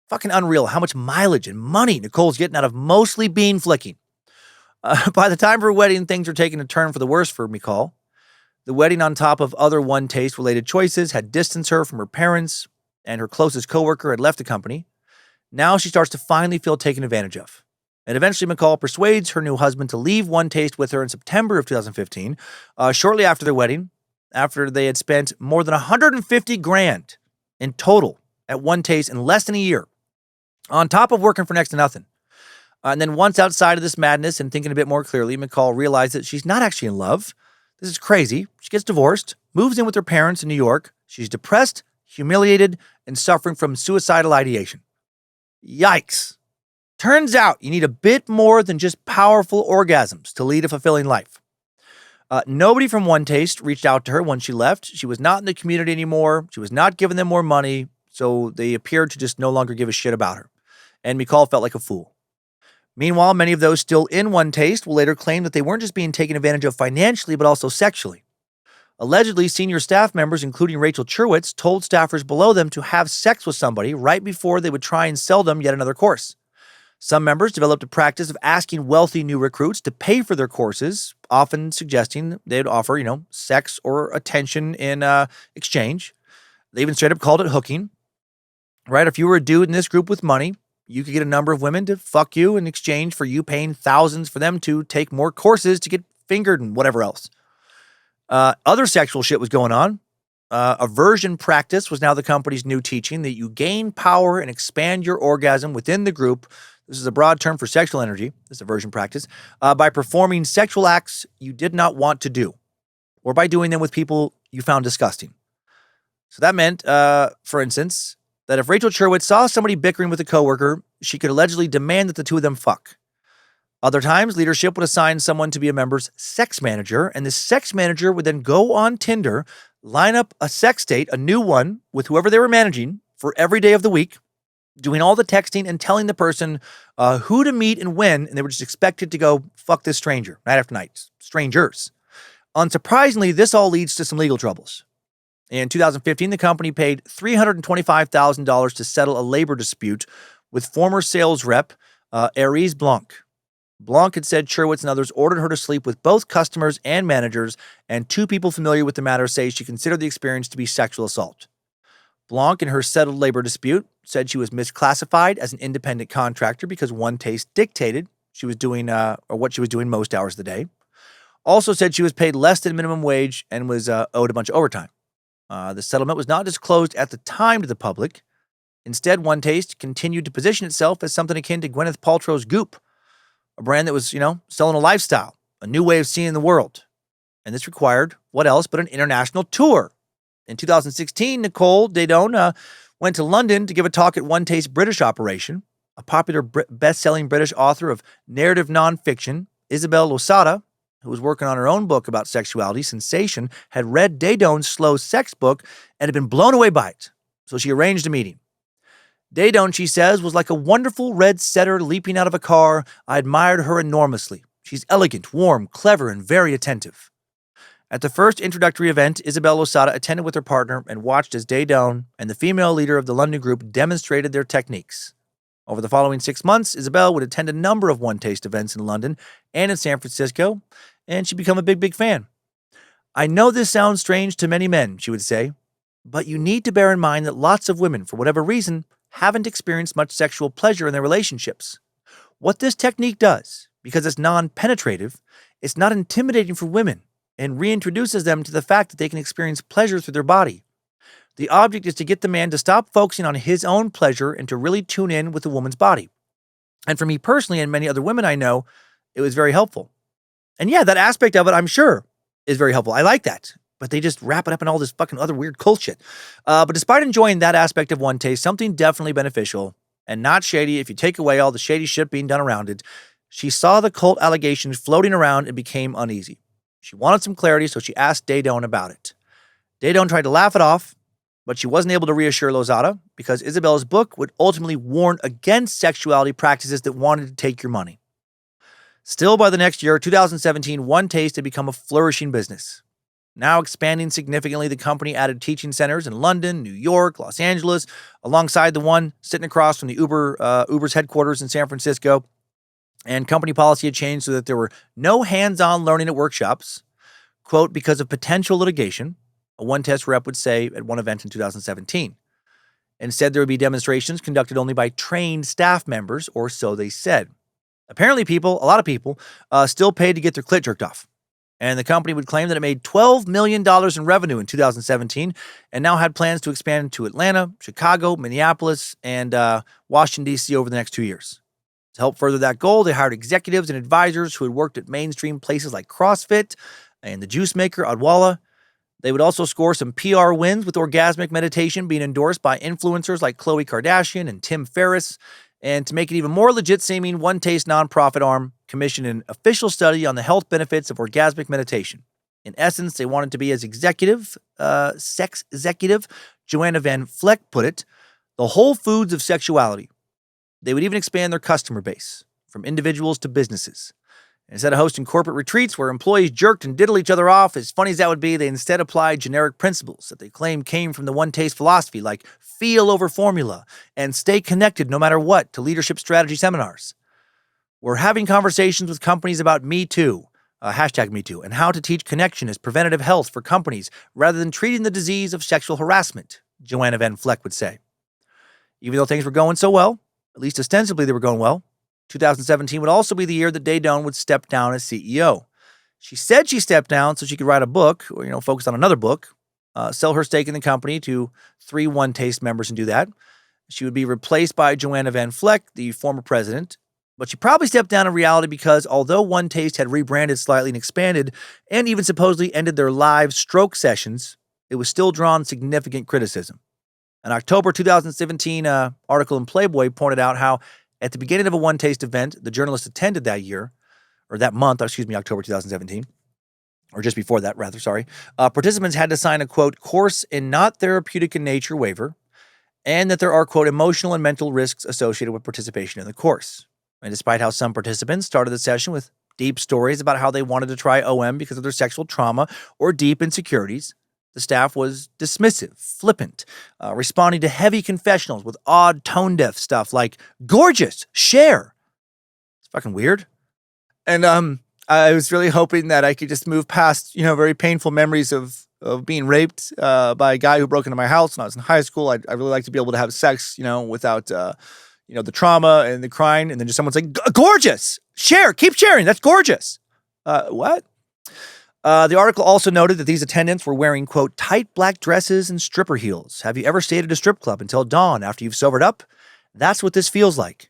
Fucking unreal how much mileage and money Nicole's getting out of mostly bean flicking. By the time of her wedding, things were taking a turn for the worse for Nicole. The wedding, on top of other OneTaste-related choices, had distanced her from her parents, and her closest coworker had left the company. Now she starts to finally feel taken advantage of. And eventually, Nicole persuades her new husband to leave OneTaste with her in September of 2015, shortly after their wedding, after they had spent more than $150,000 in total at OneTaste in less than a year, on top of working for next to nothing. And then once outside of this madness and thinking a bit more clearly, Nicole realized that she's not actually in love. This is crazy. She gets divorced, moves in with her parents in New York. She's depressed, humiliated, and suffering from suicidal ideation. Yikes. Turns out you need a bit more than just powerful orgasms to lead a fulfilling life. Nobody from OneTaste reached out to her when she left. She was not in the community anymore. She was not giving them more money, so they appeared to just no longer give a shit about her. And Nicole felt like a fool. Meanwhile, many of those still in OneTaste will later claim that they weren't just being taken advantage of financially, but also sexually. Allegedly, senior staff members, including Rachel Churwitz, told staffers below them to have sex with somebody right before they would try and sell them yet another course. Some members developed a practice of asking wealthy new recruits to pay for their courses, often suggesting they'd offer, sex or attention in exchange. They even straight up called it hooking. Right? If you were a dude in this group with money, you could get a number of women to fuck you in exchange for you paying thousands for them to take more courses to get fingered and whatever else. Other sexual shit was going on. Aversion practice was now the company's new teaching, that you gain power and expand your orgasm within the group. This is a broad term for sexual energy, this aversion practice, by performing sexual acts you did not want to do, or by doing them with people you found disgusting. So that meant, for instance, that if Rachel Cherwitz saw somebody bickering with a coworker, she could allegedly demand that the two of them fuck. Other times, leadership would assign someone to be a member's sex manager, and the sex manager would then go on Tinder, line up a sex date, a new one, with whoever they were managing for every day of the week, doing all the texting and telling the person who to meet and when, and they were just expected to go fuck this stranger night after night. Strangers. Unsurprisingly, this all leads to some legal troubles. In 2015, the company paid $325,000 to settle a labor dispute with former sales rep Aries Blanc. Blanc had said Cherwitz and others ordered her to sleep with both customers and managers, and two people familiar with the matter say she considered the experience to be sexual assault. Blanc, in her settled labor dispute, said she was misclassified as an independent contractor because OneTaste dictated she was doing what she was doing most hours of the day. Also said she was paid less than minimum wage and was owed a bunch of overtime. The settlement was not disclosed at the time to the public. Instead, OneTaste continued to position itself as something akin to Gwyneth Paltrow's Goop, a brand that was, selling a lifestyle, a new way of seeing the world. And this required what else but an international tour. In 2016, Nicole Daedone went to London to give a talk at OneTaste British operation. A popular best-selling British author of narrative nonfiction, Isabel Losada, who was working on her own book about sexuality, Sensation, had read Daedone's slow sex book and had been blown away by it. So she arranged a meeting. Daedone, she says, was like a wonderful red setter leaping out of a car. I admired her enormously. She's elegant, warm, clever, and very attentive. At the first introductory event, Isabel Losada attended with her partner and watched as Daedone and the female leader of the London group demonstrated their techniques. Over the following 6 months, Isabel would attend a number of OneTaste events in London and in San Francisco, and she'd become a big fan. I know this sounds strange to many men, she would say, but you need to bear in mind that lots of women, for whatever reason, haven't experienced much sexual pleasure in their relationships. What this technique does, because it's non-penetrative, it's not intimidating for women and reintroduces them to the fact that they can experience pleasure through their body. The object is to get the man to stop focusing on his own pleasure and to really tune in with the woman's body. And for me personally and many other women I know, it was very helpful. And yeah, that aspect of it, I'm sure, is very helpful. I like that. But they just wrap it up in all this fucking other weird cult shit. But despite enjoying that aspect of OneTaste, something definitely beneficial and not shady if you take away all the shady shit being done around it, she saw the cult allegations floating around and became uneasy. She wanted some clarity, so she asked Daedone about it. Daedone tried to laugh it off, but she wasn't able to reassure Losada because Isabel's book would ultimately warn against sexuality practices that wanted to take your money. Still, by the next year, 2017, OneTaste had become a flourishing business. Now expanding significantly, the company added teaching centers in London, New York, Los Angeles, alongside the one sitting across from the Uber's headquarters in San Francisco. And company policy had changed so that there were no hands-on learning at workshops, quote, because of potential litigation, a OneTaste rep would say at one event in 2017. Instead, there would be demonstrations conducted only by trained staff members, or so they said. Apparently a lot of people, still paid to get their clit jerked off. And the company would claim that it made $12 million in revenue in 2017 and now had plans to expand to Atlanta, Chicago, Minneapolis, and Washington, D.C. over the next 2 years. To help further that goal, they hired executives and advisors who had worked at mainstream places like CrossFit and the juice maker Odwalla. They would also score some PR wins with orgasmic meditation being endorsed by influencers like Khloe Kardashian and Tim Ferriss. And to make it even more legit seeming, OneTaste nonprofit arm commissioned an official study on the health benefits of orgasmic meditation. In essence, they wanted to be as sex executive Joanna Van Vleck put it, the whole foods of sexuality. They would even expand their customer base, from individuals to businesses. Instead of hosting corporate retreats where employees jerked and diddled each other off, as funny as that would be, they instead applied generic principles that they claim came from the OneTaste philosophy, like feel over formula and stay connected no matter what, to leadership strategy seminars. We're having conversations with companies about Me Too, hashtag Me Too, and how to teach connection as preventative health for companies rather than treating the disease of sexual harassment, Joanna Van Vleck would say. Even though things were going so well, At least ostensibly they were going well. 2017 would also be the year that Daedone would step down as CEO. She said she stepped down so she could write a book, or, focus on another book, sell her stake in the company to 3 OneTaste members and do that. She would be replaced by Joanna Van Vleck, the former president. But she probably stepped down in reality because although OneTaste had rebranded slightly and expanded, and even supposedly ended their live stroke sessions, it was still drawn significant criticism. An October 2017 article in Playboy pointed out how at the beginning of a OneTaste event the journalist attended that month, October 2017, or just before that, rather, sorry, participants had to sign a, quote, course in not therapeutic in nature waiver, and that there are, quote, emotional and mental risks associated with participation in the course. And despite how some participants started the session with deep stories about how they wanted to try OM because of their sexual trauma or deep insecurities, the staff was dismissive, flippant, responding to heavy confessionals with odd tone-deaf stuff like, gorgeous, share. It's fucking weird. And I was really hoping that I could just move past, very painful memories of being raped by a guy who broke into my house when I was in high school. I'd really like to be able to have sex, without, the trauma and the crying. And then just someone saying, gorgeous, share, keep sharing, that's gorgeous. What? The article also noted that these attendants were wearing, quote, tight black dresses and stripper heels. Have you ever stayed at a strip club until dawn after you've sobered up? That's what this feels like.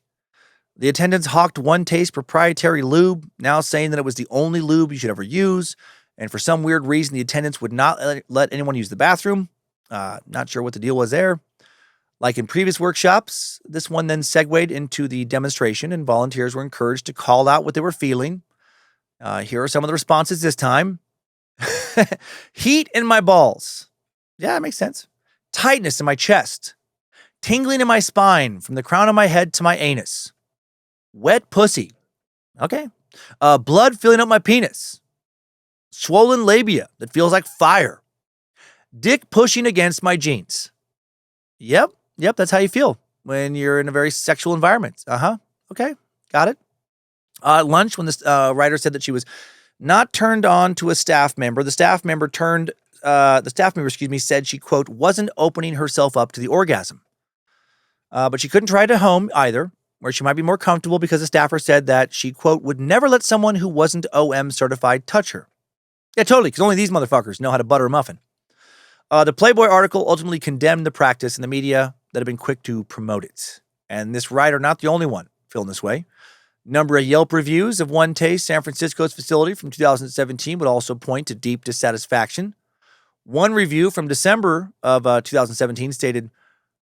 The attendants hawked OneTaste proprietary lube, now saying that it was the only lube you should ever use. And for some weird reason, the attendants would not let anyone use the bathroom. Not sure what the deal was there. Like in previous workshops, this one then segued into the demonstration, and volunteers were encouraged to call out what they were feeling. Here are some of the responses this time. Heat in my balls. Yeah, that makes sense. Tightness in my chest. Tingling in my spine from the crown of my head to my anus. Wet pussy. Okay. Blood filling up my penis. Swollen labia that feels like fire. Dick pushing against my jeans. Yep, that's how you feel when you're in a very sexual environment. Okay, got it. At lunch, when this writer said that she was not turned on to a staff member, the staff member said she, quote, wasn't opening herself up to the orgasm. But she couldn't try it at home either, where she might be more comfortable because the staffer said that she, quote, would never let someone who wasn't OM certified touch her. Yeah, totally, because only these motherfuckers know how to butter a muffin. The Playboy article ultimately condemned the practice in the media that had been quick to promote it. And this writer, not the only one, feeling this way. Number of Yelp reviews of OneTaste San Francisco's facility from 2017 would also point to deep dissatisfaction. One review from December of 2017 stated,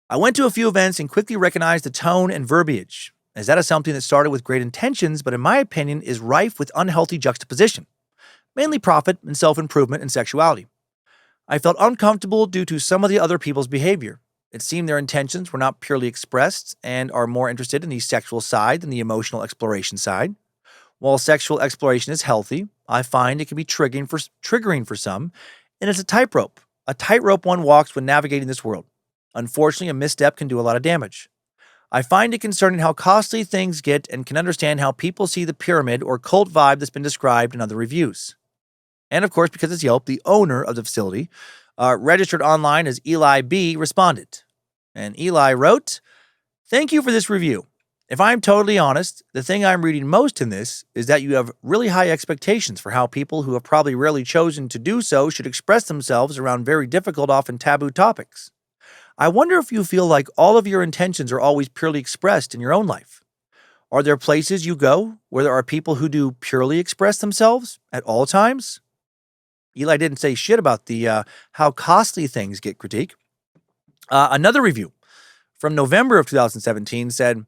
I went to a few events and quickly recognized the tone and verbiage, as that is something that started with great intentions, but in my opinion is rife with unhealthy juxtaposition, mainly profit and self-improvement and sexuality. I felt uncomfortable due to some of the other people's behavior. It seemed their intentions were not purely expressed and are more interested in the sexual side than the emotional exploration side. While sexual exploration is healthy, I find it can be triggering for some, and it's a tightrope one walks when navigating this world. Unfortunately, a misstep can do a lot of damage. I find it concerning how costly things get and can understand how people see the pyramid or cult vibe that's been described in other reviews. And of course, because it's Yelp, the owner of the facility, registered online as Eli B, responded. And Eli wrote, thank you for this review. If I'm totally honest, the thing I'm reading most in this is that you have really high expectations for how people who have probably rarely chosen to do so should express themselves around very difficult, often taboo topics. I wonder if you feel like all of your intentions are always purely expressed in your own life. Are there places you go where there are people who do purely express themselves at all times? Eli didn't say shit about the how costly things get critique. Another review from November of 2017 said,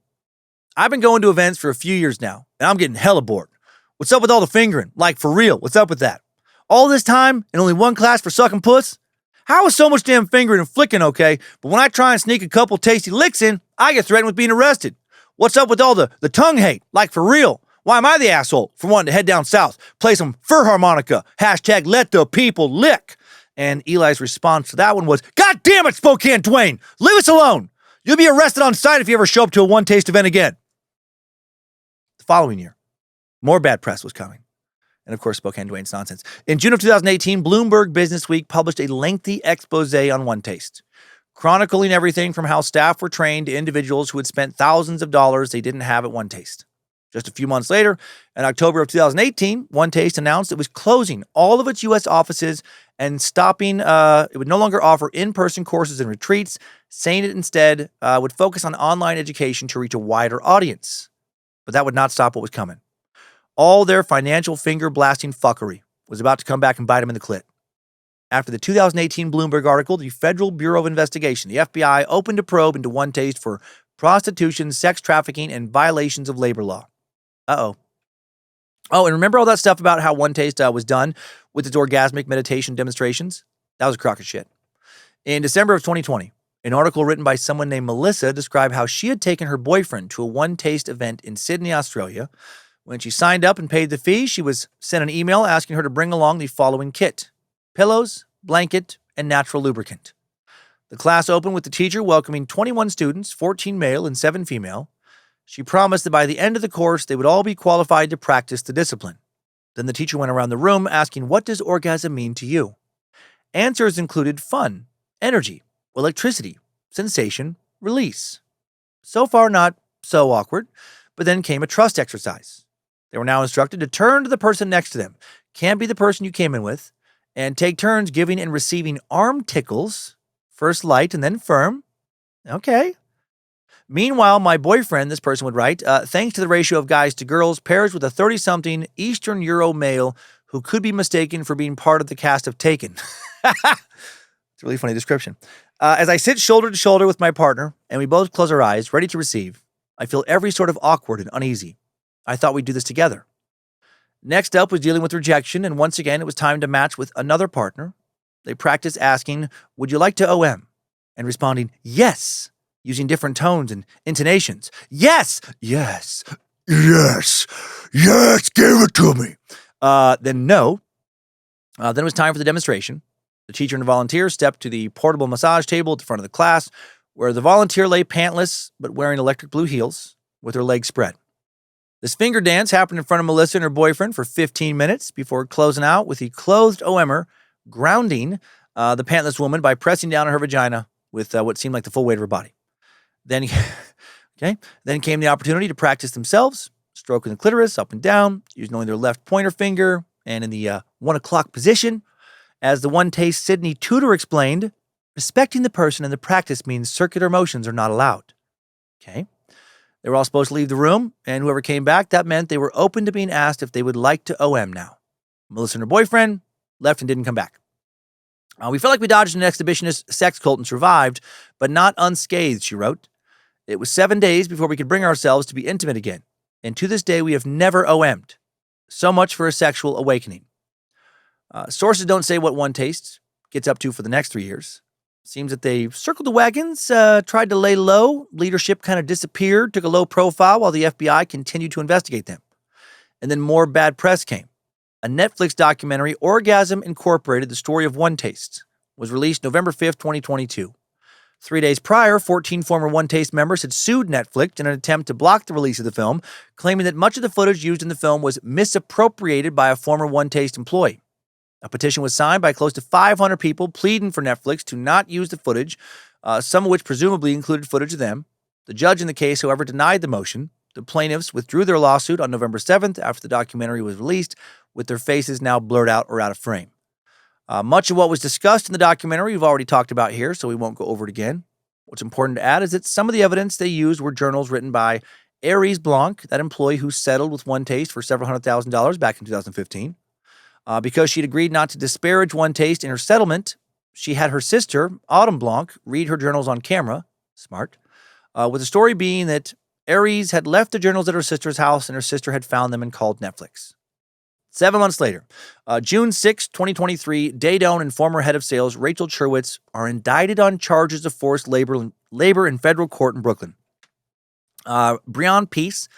I've been going to events for a few years now, and I'm getting hella bored. What's up with all the fingering? Like, for real, what's up with that? All this time and only one class for sucking puss? How is so much damn fingering and flicking okay, but when I try and sneak a couple tasty licks in, I get threatened with being arrested? What's up with all the tongue hate? Like, for real? Why am I the asshole for wanting to head down south, play some fur harmonica, hashtag let the people lick? And Eli's response to that one was, God damn it, Spokane Dwayne, leave us alone. You'll be arrested on sight if you ever show up to a OneTaste event again. The following year, more bad press was coming. And of course, Spokane Dwayne's nonsense. In June of 2018, Bloomberg Businessweek published a lengthy expose on OneTaste. chronicling everything from how staff were trained to individuals who had spent thousands of dollars they didn't have at OneTaste. Just a few months later, in October of 2018, OneTaste announced it was closing all of its U.S. offices and stopping. It would no longer offer in-person courses and retreats, saying it instead would focus on online education to reach a wider audience. But that would not stop what was coming. All their financial finger-blasting fuckery was about to come back and bite them in the clit. After the 2018 Bloomberg article, the Federal Bureau of Investigation, the FBI, opened a probe into OneTaste for prostitution, sex trafficking, and violations of labor law. Uh-oh. Oh, and remember all that stuff about how OneTaste was done with its orgasmic meditation demonstrations? That was a crock of shit. In December of 2020, an article written by someone named Melissa described how she had taken her boyfriend to a OneTaste event in Sydney, Australia. When she signed up and paid the fee, she was sent an email asking her to bring along the following kit: pillows, blanket, and natural lubricant. The class opened with the teacher welcoming 21 students, 14 male and 7 female. She promised that by the end of the course, they would all be qualified to practice the discipline. Then the teacher went around the room asking, "What does orgasm mean to you?" Answers included fun, energy, electricity, sensation, release. So far, not so awkward, but then came a trust exercise. They were now instructed to turn to the person next to them, can't be the person you came in with, and take turns giving and receiving arm tickles, first light and then firm. Okay. Meanwhile, my boyfriend, this person would write, thanks to the ratio of guys to girls, pairs with a 30-something Eastern Euro male who could be mistaken for being part of the cast of Taken. It's a really funny description. As I sit shoulder to shoulder with my partner, and we both close our eyes, ready to receive, I feel every sort of awkward and uneasy. I thought we'd do this together. Next up was dealing with rejection, and once again, it was time to match with another partner. They practiced asking, "Would you like to OM?" and responding, "Yes," using different tones and intonations. "Yes, yes, Yes, yes, give it to me. then no. Then it was time for the demonstration. The teacher and the volunteer stepped to the portable massage table at the front of the class, where the volunteer lay pantless but wearing electric blue heels with her legs spread. This finger dance happened in front of Melissa and her boyfriend for 15 minutes before closing out with the clothed OMer grounding the pantless woman by pressing down on her vagina with what seemed like the full weight of her body. Then came the opportunity to practice themselves, stroking the clitoris up and down, using only their left pointer finger, and in the 1 o'clock position. As the OneTaste Sydney tutor explained, respecting the person in the practice means circular motions are not allowed. Okay. They were all supposed to leave the room, and whoever came back, that meant they were open to being asked if they would like to OM now. Melissa and her boyfriend left and didn't come back. We felt like we dodged an exhibitionist sex cult and survived, but not unscathed, she wrote. It was 7 days before we could bring ourselves to be intimate again, and to this day we have never OM'd. So much for a sexual awakening. Sources don't say what OneTaste gets up to for the next 3 years. Seems that they circled the wagons, tried to lay low, leadership kind of disappeared, took a low profile while the FBI continued to investigate them. And then more bad press came. A Netflix documentary, Orgasm Incorporated, the story of OneTaste, was released November 5th, 2022. 3 days prior, 14 former OneTaste members had sued Netflix in an attempt to block the release of the film, claiming that much of the footage used in the film was misappropriated by a former OneTaste employee. A petition was signed by close to 500 people pleading for Netflix to not use the footage, some of which presumably included footage of them. The judge in the case, however, denied the motion. The plaintiffs withdrew their lawsuit on November 7th after the documentary was released, with their faces now blurred out or out of frame. Much of what was discussed in the documentary we've already talked about here, so we won't go over it again. What's important to add is that some of the evidence they used were journals written by Aries Blanc, that employee who settled with OneTaste for several $100,000 back in 2015. Because she'd agreed not to disparage OneTaste in her settlement, she had her sister, Autumn Blanc, read her journals on camera. Smart. With the story being that Aries had left the journals at her sister's house and her sister had found them and called Netflix. 7 months later, June 6, 2023, Daedone and former head of sales Rachel Cherwitz are indicted on charges of forced labor in federal court in Brooklyn. Breon Peace,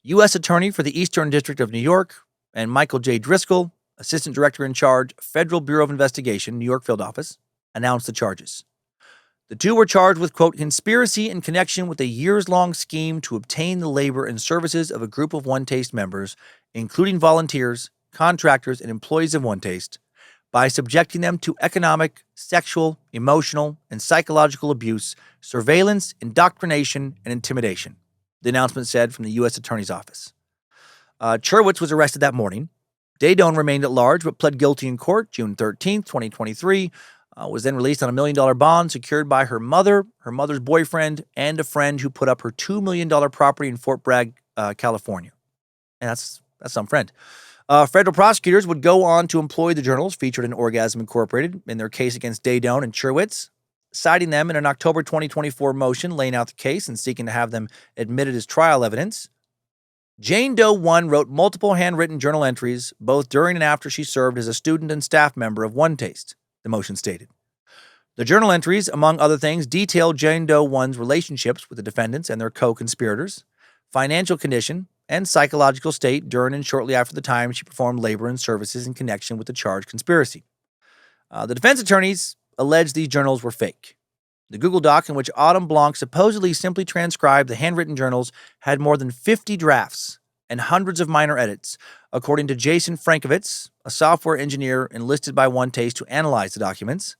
U.S. Attorney for the Eastern District of New York, and Michael J. Driscoll, Assistant Director in Charge, Federal Bureau of Investigation, New York Field Office, announced the charges. The two were charged with, quote, conspiracy in connection with a years-long scheme to obtain the labor and services of a group of OneTaste members, including volunteers, contractors, and employees of OneTaste, by subjecting them to economic, sexual, emotional, and psychological abuse, surveillance, indoctrination, and intimidation, the announcement said from the U.S. Attorney's Office. Cherwitz was arrested that morning. Daedone remained at large but pled guilty in court June 13, 2023, was then released on $1 million bond secured by her mother, her mother's boyfriend, and a friend who put up her $2 million property in Fort Bragg, California. And that's some friend. Federal prosecutors would go on to employ the journals featured in Orgasm Incorporated in their case against Daedone and Cherwitz, citing them in an October 2024 motion laying out the case and seeking to have them admitted as trial evidence. Jane Doe 1 wrote multiple handwritten journal entries, both during and after she served as a student and staff member of OneTaste, the motion stated. The journal entries, among other things, detailed Jane Doe 1's relationships with the defendants and their co-conspirators, financial condition, and psychological state during and shortly after the time she performed labor and services in connection with the charged conspiracy. The defense attorneys alleged these journals were fake. The Google Doc in which Autumn Blanc supposedly simply transcribed the handwritten journals had more than 50 drafts and hundreds of minor edits, according to Jason Frankovitz, a software engineer enlisted by OneTaste to analyze the documents.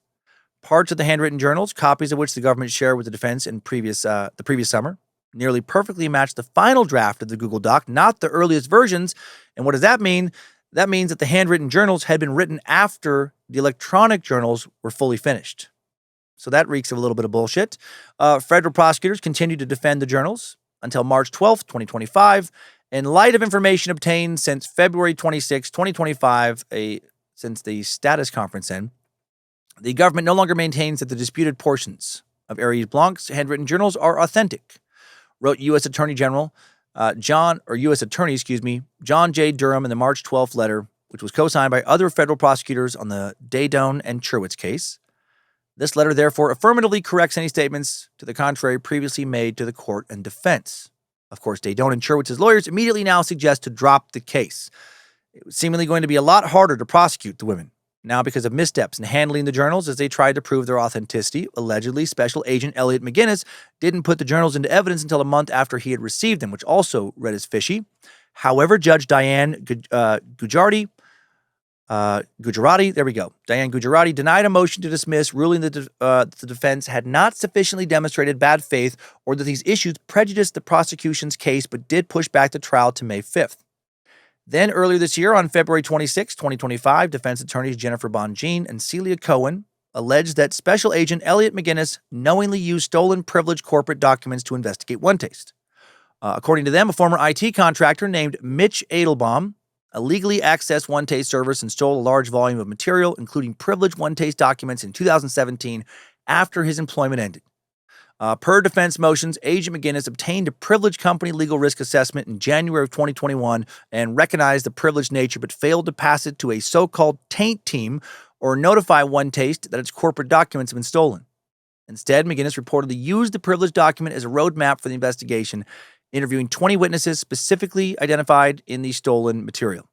Parts of the handwritten journals, copies of which the government shared with the defense in the previous summer, nearly perfectly matched the final draft of the Google Doc, not the earliest versions. And what does that mean? That means that the handwritten journals had been written after the electronic journals were fully finished. So that reeks of a little bit of bullshit. Federal prosecutors continued to defend the journals until March 12th, 2025. In light of information obtained since February 26, 2025, since the status conference end, the government no longer maintains that the disputed portions of Aries Blanc's handwritten journals are authentic, wrote U.S. Attorney John J. Durham in the March 12th letter, which was co-signed by other federal prosecutors on the Daedone and Cherwitz case. This letter, therefore, affirmatively corrects any statements to the contrary previously made to the court and defense. Of course, Daedone and Cherwitz's lawyers immediately now suggest to drop the case. It was seemingly going to be a lot harder to prosecute the women, now because of missteps in handling the journals as they tried to prove their authenticity. Allegedly, Special Agent Elliot McGinnis didn't put the journals into evidence until a month after he had received them, which also read as fishy. However, Judge Diane Gujarati denied a motion to dismiss, ruling that the defense had not sufficiently demonstrated bad faith or that these issues prejudiced the prosecution's case, but did push back the trial to May 5th. Then earlier this year, on February 26, 2025, defense attorneys Jennifer Bonjean and Celia Cohen alleged that Special Agent Elliot McGinnis knowingly used stolen privileged corporate documents to investigate OneTaste. According to them, a former IT contractor named Mitch Adelbaum illegally accessed OneTaste servers and stole a large volume of material, including privileged OneTaste documents in 2017 after his employment ended. Per defense motions, Agent McGinnis obtained a privileged company legal risk assessment in January of 2021 and recognized the privileged nature, but failed to pass it to a so-called taint team or notify OneTaste that its corporate documents have been stolen. Instead, McGinnis reportedly used the privileged document as a roadmap for the investigation, interviewing 20 witnesses specifically identified in the stolen material.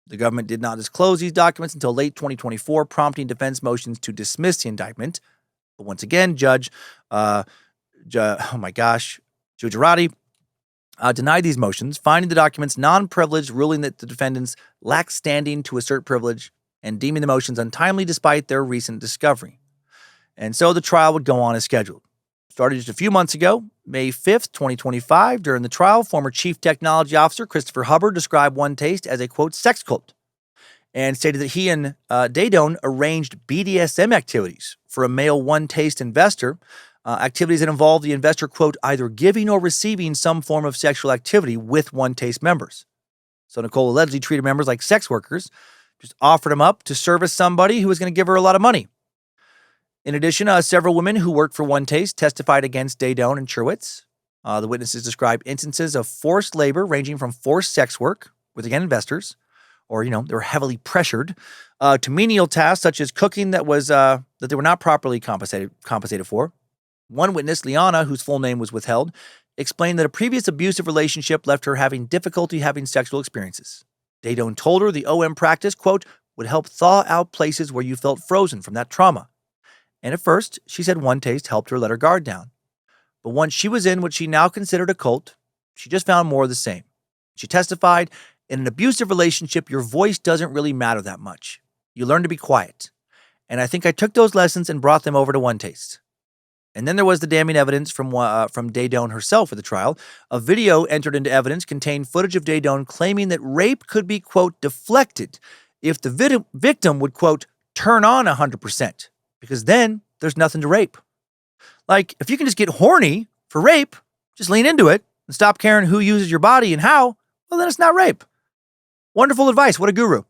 The government did not disclose these documents until late 2024, prompting defense motions to dismiss the indictment. But once again, Judge Gujarati denied these motions, finding the documents non-privileged, ruling that the defendants lacked standing to assert privilege, and deeming the motions untimely despite their recent discovery. And so the trial would go on as scheduled. Started just a few months ago, May 5th, 2025. During the trial, former Chief Technology Officer Christopher Hubbard described OneTaste as a, quote, sex cult, and stated that he and Daedone arranged BDSM activities for a male OneTaste investor, activities that involved the investor, quote, either giving or receiving some form of sexual activity with OneTaste members. So Nicole allegedly treated members like sex workers, just offered them up to service somebody who was going to give her a lot of money. In addition, several women who worked for OneTaste testified against Daedone and Cherwitz. The witnesses described instances of forced labor ranging from forced sex work with, again, investors, or, they were heavily pressured, to menial tasks such as cooking that they were not properly compensated for. One witness, Liana, whose full name was withheld, explained that a previous abusive relationship left her having difficulty having sexual experiences. Daedone told her the OM practice, quote, would help thaw out places where you felt frozen from that trauma. And at first, she said OneTaste helped her let her guard down. But once she was in what she now considered a cult, she just found more of the same. She testified, in an abusive relationship, your voice doesn't really matter that much. You learn to be quiet. And I think I took those lessons and brought them over to OneTaste. And then there was the damning evidence from Daedone herself at the trial. A video entered into evidence contained footage of Daedone claiming that rape could be, quote, deflected if the victim would, quote, turn on 100%, because then there's nothing to rape. Like, if you can just get horny for rape, just lean into it and stop caring who uses your body and how, well, then it's not rape. Wonderful advice. What a guru.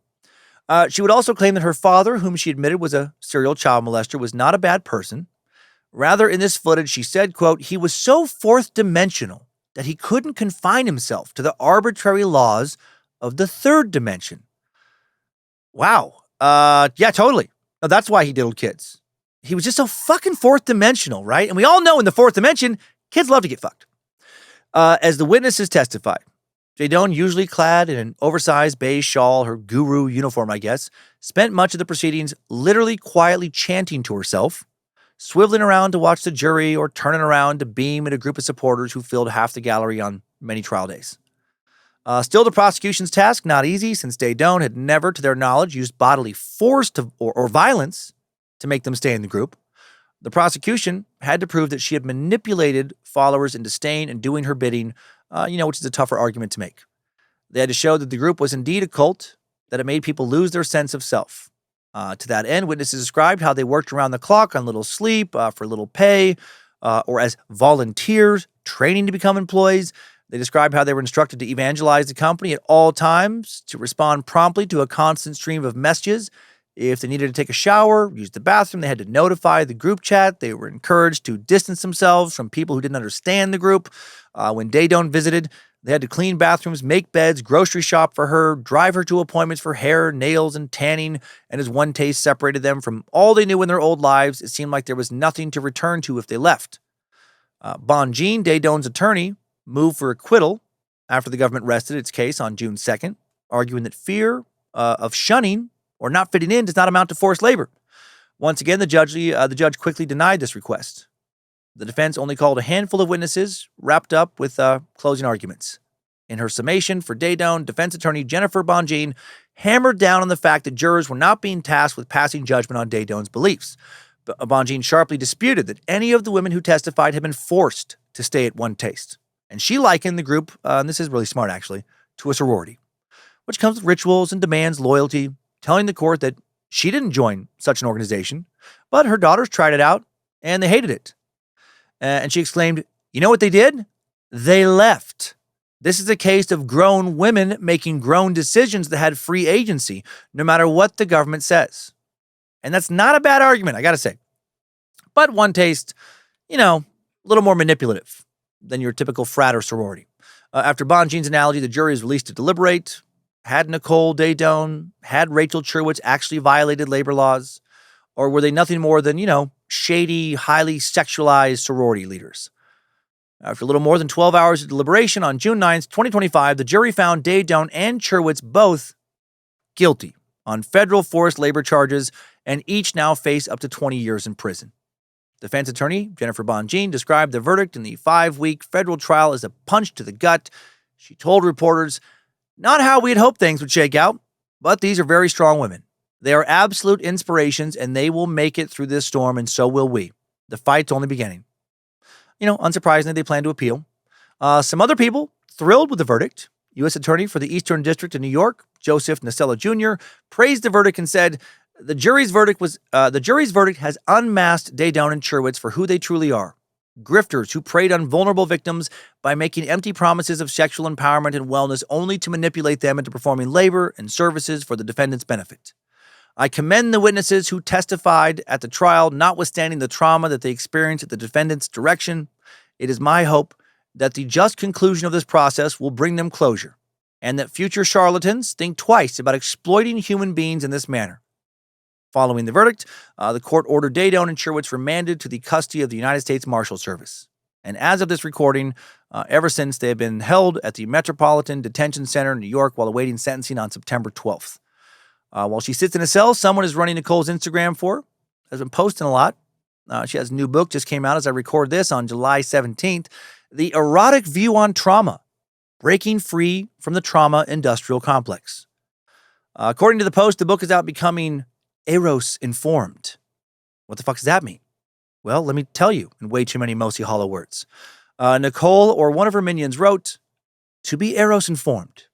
She would also claim that her father, whom she admitted was a serial child molester, was not a bad person. Rather, in this footage, she said, quote, he was so fourth dimensional that he couldn't confine himself to the arbitrary laws of the third dimension. Wow. Yeah, totally. No, that's why he diddled kids. He was just so fucking fourth dimensional, right? And we all know in the fourth dimension, kids love to get fucked. As the witnesses testified, Daedone, usually clad in an oversized beige shawl, her guru uniform, I guess, spent much of the proceedings literally quietly chanting to herself, swiveling around to watch the jury or turning around to beam at a group of supporters who filled half the gallery on many trial days. Still, the prosecution's task, not easy, since Daedone had never, to their knowledge, used bodily force or violence to make them stay in the group. The prosecution had to prove that she had manipulated followers into staying and doing her bidding, which is a tougher argument to make. They had to show that the group was indeed a cult, that it made people lose their sense of self. To that end, witnesses described how they worked around the clock on little sleep, for little pay, or as volunteers, training to become employees. They described how they were instructed to evangelize the company at all times, to respond promptly to a constant stream of messages. If they needed to take a shower, use the bathroom, they had to notify the group chat. They were encouraged to distance themselves from people who didn't understand the group. When Daedone visited, they had to clean bathrooms, make beds, grocery shop for her, drive her to appointments for hair, nails, and tanning. And as OneTaste separated them from all they knew in their old lives, it seemed like there was nothing to return to if they left. Bonjean, Daedone's attorney, moved for acquittal after the government rested its case on June 2nd, arguing that fear of shunning or not fitting in does not amount to forced labor. Once again, the judge quickly denied this request. The defense only called a handful of witnesses, wrapped up with closing arguments. In her summation for Daedone, defense attorney Jennifer Bonjean hammered down on the fact that jurors were not being tasked with passing judgment on Daedone's beliefs. Bonjean sharply disputed that any of the women who testified had been forced to stay at OneTaste. And she likened the group, and this is really smart actually, to a sorority, which comes with rituals and demands loyalty, telling the court that she didn't join such an organization, but her daughters tried it out, and they hated it. And she exclaimed, you know what they did? They left. This is a case of grown women making grown decisions that had free agency, no matter what the government says. And that's not a bad argument, I gotta say. But OneTaste, a little more manipulative than your typical frat or sorority. After Bonjean's analogy, the jury is released to deliberate. Had Nicole Daedone, had Rachel Cherwitz actually violated labor laws? Or were they nothing more than, shady, highly sexualized sorority leaders? After a little more than 12 hours of deliberation on June 9th, 2025, the jury found Daedone and Cherwitz both guilty on federal forced labor charges, and each now face up to 20 years in prison. Defense attorney Jennifer Bonjean described the verdict in the 5-week federal trial as a punch to the gut. She told reporters, not how we had hoped things would shake out, but these are very strong women. They are absolute inspirations, and they will make it through this storm, and so will we. The fight's only beginning. Unsurprisingly, they plan to appeal. Some other people thrilled with the verdict. U.S. Attorney for the Eastern District of New York, Joseph Nacella Jr., praised the verdict and said, the jury's verdict has unmasked Daedone and Cherwitz for who they truly are. Grifters who preyed on vulnerable victims by making empty promises of sexual empowerment and wellness only to manipulate them into performing labor and services for the defendant's benefit. I commend the witnesses who testified at the trial, notwithstanding the trauma that they experienced at the defendant's direction. It is my hope that the just conclusion of this process will bring them closure, and that future charlatans think twice about exploiting human beings in this manner. Following the verdict, the court ordered Daedone and Cherwitz remanded to the custody of the United States Marshal Service. And as of this recording, ever since, they have been held at the Metropolitan Detention Center in New York while awaiting sentencing on September 12th. While she sits in a cell, someone is running Nicole's Instagram for her, has been posting a lot. She has a new book, just came out as I record this on July 17th, The Erotic View on Trauma, Breaking Free from the Trauma Industrial Complex. According to the post, the book is about becoming eros informed. What the fuck does that mean? Well, let me tell you in way too many mostly hollow words. Nicole or one of her minions wrote, to be eros informed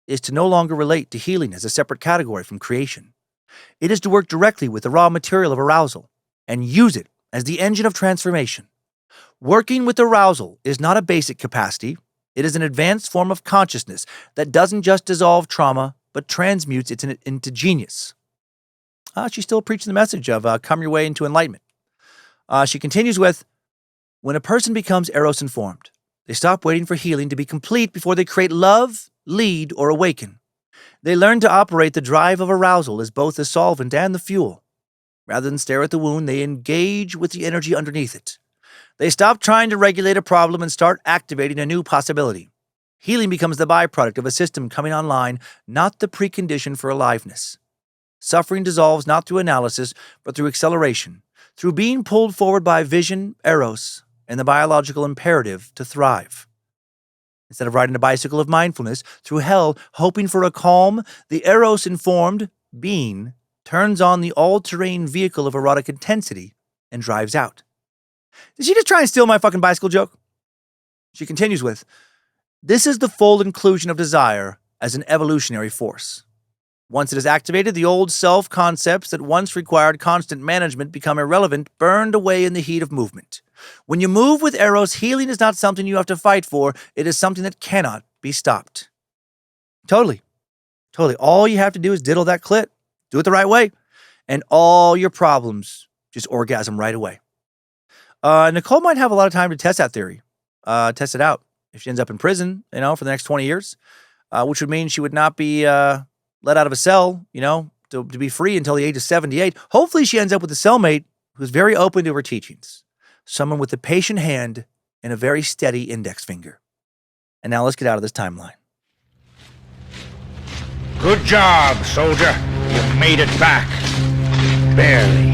is to no longer relate to healing as a separate category from creation. It is to work directly with the raw material of arousal and use it as the engine of transformation. Working with arousal is not a basic capacity. It is an advanced form of consciousness that doesn't just dissolve trauma, but transmutes it into genius. She's still preaching the message of come your way into enlightenment. She continues with, when a person becomes eros informed, they stop waiting for healing to be complete before they create love, lead, or awaken. They learn to operate the drive of arousal as both the solvent and the fuel. Rather than stare at the wound, they engage with the energy underneath it. They stop trying to regulate a problem and start activating a new possibility. Healing becomes the byproduct of a system coming online, not the precondition for aliveness. Suffering dissolves not through analysis, but through acceleration, through being pulled forward by vision, eros, and the biological imperative to thrive. Instead of riding a bicycle of mindfulness through hell, hoping for a calm, the eros-informed being turns on the all-terrain vehicle of erotic intensity and drives out. Did she just try and steal my fucking bicycle joke? She continues with, this is the full inclusion of desire as an evolutionary force. Once it is activated, the old self-concepts that once required constant management become irrelevant, burned away in the heat of movement. When you move with eros, healing is not something you have to fight for. It is something that cannot be stopped. Totally. All you have to do is diddle that clit. Do it the right way. And all your problems just orgasm right away. Nicole might have a lot of time to test that theory. Test it out. If she ends up in prison, for the next 20 years, which would mean she would not be let out of a cell, to be free until the age of 78. Hopefully she ends up with a cellmate who's very open to her teachings. Someone with a patient hand and a very steady index finger. And now let's get out of this timeline. Good job, soldier. You made it back. Barely.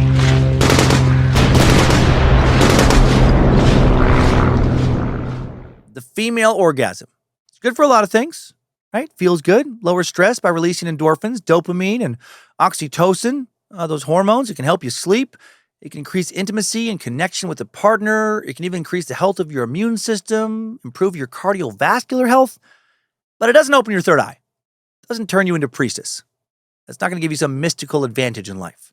The female orgasm. It's good for a lot of things, right? Feels good. Lowers stress by releasing endorphins, dopamine, and oxytocin. Those hormones. It can help you sleep. It can increase intimacy and connection with a partner. It can even increase the health of your immune system, improve your cardiovascular health. But it doesn't open your third eye. It doesn't turn you into a priestess. It's not going to give you some mystical advantage in life.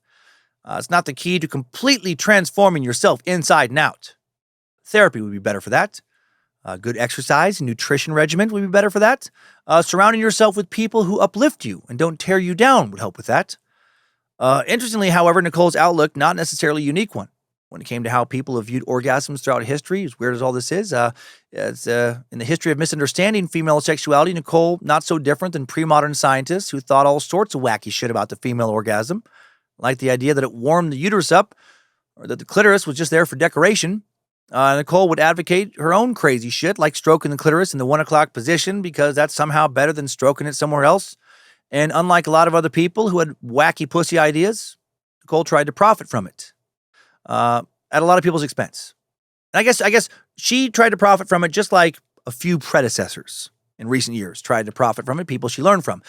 It's not the key to completely transforming yourself inside and out. Therapy would be better for that. Good exercise and nutrition regimen would be better for that. Surrounding yourself with people who uplift you and don't tear you down would help with that. Interestingly, however, Nicole's outlook, not necessarily a unique one. When it came to how people have viewed orgasms throughout history, as weird as all this is, it's, in the history of misunderstanding female sexuality, Nicole, not so different than pre-modern scientists who thought all sorts of wacky shit about the female orgasm, like the idea that it warmed the uterus up, or that the clitoris was just there for decoration. Nicole would advocate her own crazy shit, like stroking the clitoris in the 1 o'clock position, because that's somehow better than stroking it somewhere else. And unlike a lot of other people who had wacky pussy ideas, Nicole tried to profit from it at a lot of people's expense. And I guess she tried to profit from it just like a few predecessors in recent years tried to profit from it, people she learned from.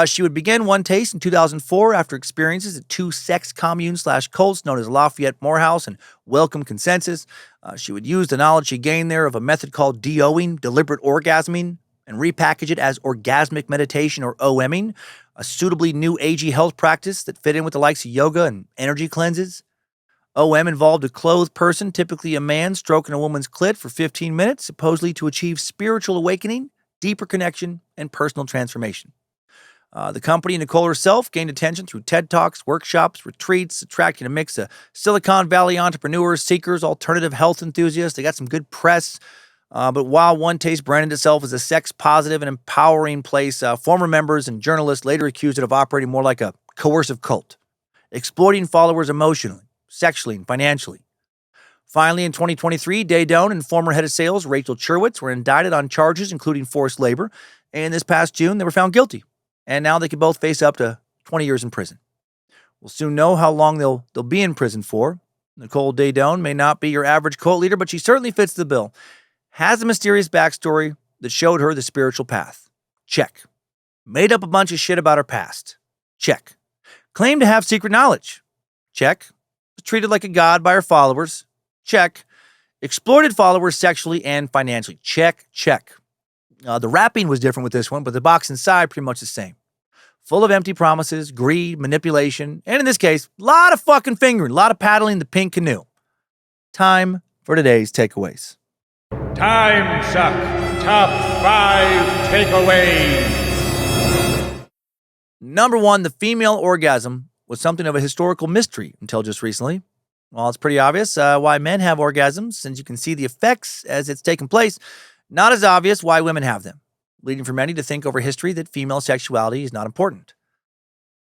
She would begin OneTaste in 2004 after experiences at 2 sex communes/cults known as Lafayette Morehouse and Welcome Consensus. She would use the knowledge she gained there of a method called DOing, deliberate orgasming, and repackage it as orgasmic meditation or OMing, a suitably new agey health practice that fit in with the likes of yoga and energy cleanses. OM involved a clothed person, typically a man, stroking a woman's clit for 15 minutes, supposedly to achieve spiritual awakening, deeper connection, and personal transformation. The company, Nicole herself, gained attention through TED Talks, workshops, retreats, attracting a mix of Silicon Valley entrepreneurs, seekers, alternative health enthusiasts. They got some good press. But while OneTaste branded itself as a sex-positive and empowering place, former members and journalists later accused it of operating more like a coercive cult, exploiting followers emotionally, sexually, and financially. Finally, in 2023, Daedone and former head of sales Rachel Cherwitz were indicted on charges including forced labor, and this past June they were found guilty, and now they could both face up to 20 years in prison. We'll soon know how long they'll be in prison for. Nicole Daedone may not be your average cult leader, but she certainly fits the bill. Has a mysterious backstory that showed her the spiritual path. Check. Made up a bunch of shit about her past. Check. Claimed to have secret knowledge. Check. Was treated like a god by her followers. Check. Exploited followers sexually and financially. Check. The wrapping was different with this one, but the box inside pretty much the same. Full of empty promises, greed, manipulation, and in this case, a lot of fucking fingering, a lot of paddling the pink canoe. Time for today's takeaways. Timesuck Top 5 Takeaways. Number 1, the female orgasm was something of a historical mystery until just recently. Well, it's pretty obvious why men have orgasms, since you can see the effects as it's taken place. Not as obvious why women have them, leading for many to think over history that female sexuality is not important.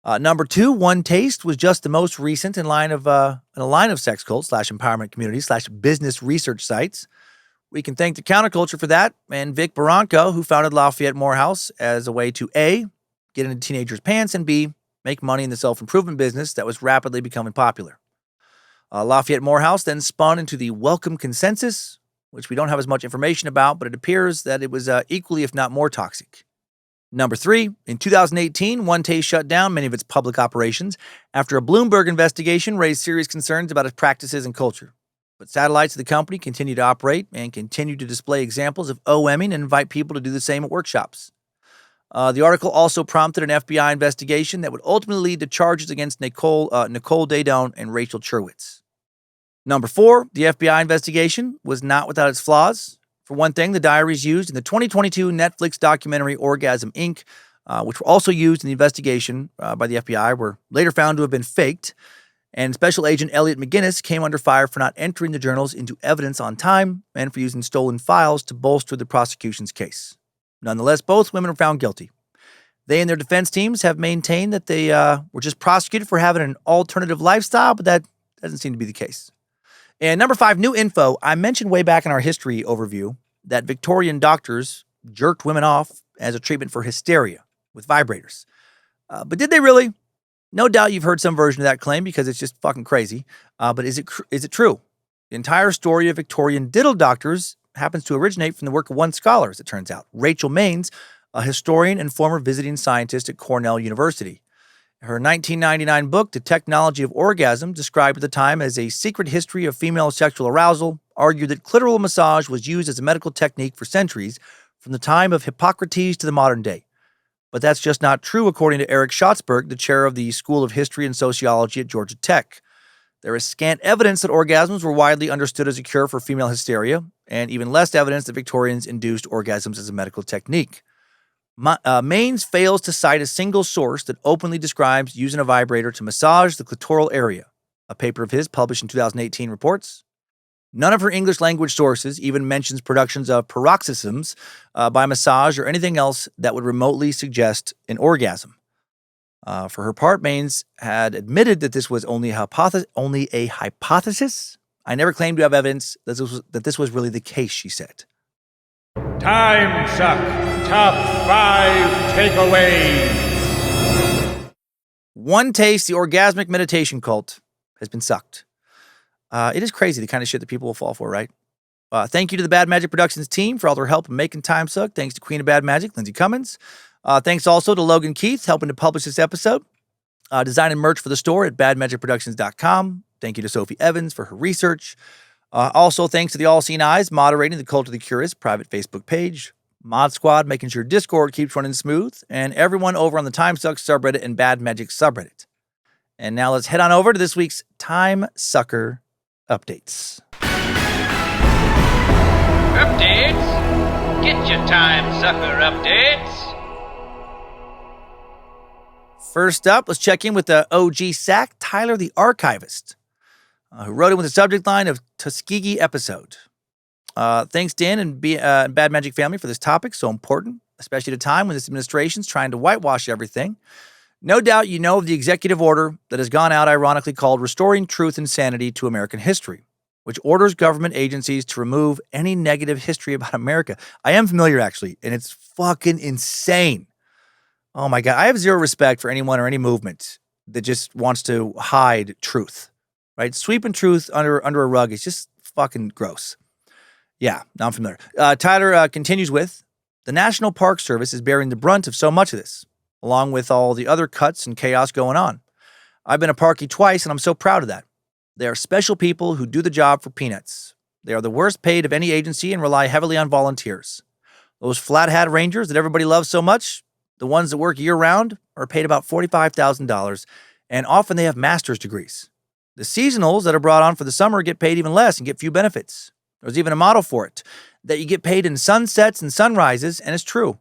Number 2, OneTaste was just the most recent in a line of sex cults / empowerment communities / business research sites. We can thank the counterculture for that, and Vic Barranco, who founded Lafayette Morehouse as a way to A, get into teenagers' pants, and B, make money in the self-improvement business that was rapidly becoming popular. Lafayette Morehouse then spun into the Welcome Consensus, which we don't have as much information about, but it appears that it was equally, if not more, toxic. Number 3, in 2018, OneTaste shut down many of its public operations after a Bloomberg investigation raised serious concerns about its practices and culture. But satellites of the company continue to operate and continue to display examples of OMing and invite people to do the same at workshops. The article also prompted an FBI investigation that would ultimately lead to charges against Nicole Daedone and Rachel Cherwitz. Number 4, the FBI investigation was not without its flaws. For one thing, the diaries used in the 2022 Netflix documentary Orgasm, Inc., which were also used in the investigation by the FBI, were later found to have been faked, and Special Agent Elliot McGinnis came under fire for not entering the journals into evidence on time and for using stolen files to bolster the prosecution's case. Nonetheless, both women were found guilty. They and their defense teams have maintained that they were just prosecuted for having an alternative lifestyle, but that doesn't seem to be the case. And number 5, new info. I mentioned way back in our history overview that Victorian doctors jerked women off as a treatment for hysteria with vibrators. But did they really? No doubt you've heard some version of that claim because it's just fucking crazy. But is it true? The entire story of Victorian diddle doctors happens to originate from the work of one scholar, as it turns out, Rachel Maines, a historian and former visiting scientist at Cornell University. Her 1999 book, The Technology of Orgasm, described at the time as a secret history of female sexual arousal, argued that clitoral massage was used as a medical technique for centuries, from the time of Hippocrates to the modern day. But that's just not true, according to Eric Schatzberg, the chair of the School of History and Sociology at Georgia Tech. There is scant evidence that orgasms were widely understood as a cure for female hysteria, and even less evidence that Victorians induced orgasms as a medical technique. Maines fails to cite a single source that openly describes using a vibrator to massage the clitoral area. A paper of his published in 2018 reports. None of her English language sources even mentions productions of paroxysms by massage or anything else that would remotely suggest an orgasm. For her part, Maines had admitted that this was only a hypothesis. I never claimed to have evidence that this was really the case, she said. Timesuck Top 5 Takeaways. OneTaste, the orgasmic meditation cult, has been sucked. It is crazy the kind of shit that people will fall for, right? Thank you to the Bad Magic Productions team for all their help in making Timesuck. Thanks to Queen of Bad Magic, Lindsay Cummins. Thanks also to Logan Keith helping to publish this episode. Designing merch for the store at badmagicproductions.com. Thank you to Sophie Evans for her research. Also, thanks to the All Seen Eyes moderating the Cult of the Curious private Facebook page. Mod Squad making sure Discord keeps running smooth. And everyone over on the Timesuck subreddit and Bad Magic subreddit. And now let's head on over to this week's Timesucker updates. Updates? Get your Timesucker updates. First up, let's check in with the OG Sack, Tyler the Archivist, who wrote in with the subject line of Tuskegee episode. Thanks, Dan and Bad Magic family, for this topic, so important, especially at a time when this administration's trying to whitewash everything. No doubt you know of the executive order that has gone out, ironically called Restoring Truth and Sanity to American History, which orders government agencies to remove any negative history about America. I am familiar, actually, and it's fucking insane. Oh my God, I have zero respect for anyone or any movement that just wants to hide truth, right? Sweeping truth under a rug is just fucking gross. Yeah, now I'm familiar. Tyler continues with, the National Park Service is bearing the brunt of so much of this, along with all the other cuts and chaos going on. I've been a parkie twice, and I'm so proud of that. They are special people who do the job for peanuts. They are the worst paid of any agency and rely heavily on volunteers. Those flat hat rangers that everybody loves so much, the ones that work year-round, are paid about $45,000, and often they have master's degrees. The seasonals that are brought on for the summer get paid even less and get few benefits. There's even a model for it, that you get paid in sunsets and sunrises, and it's true.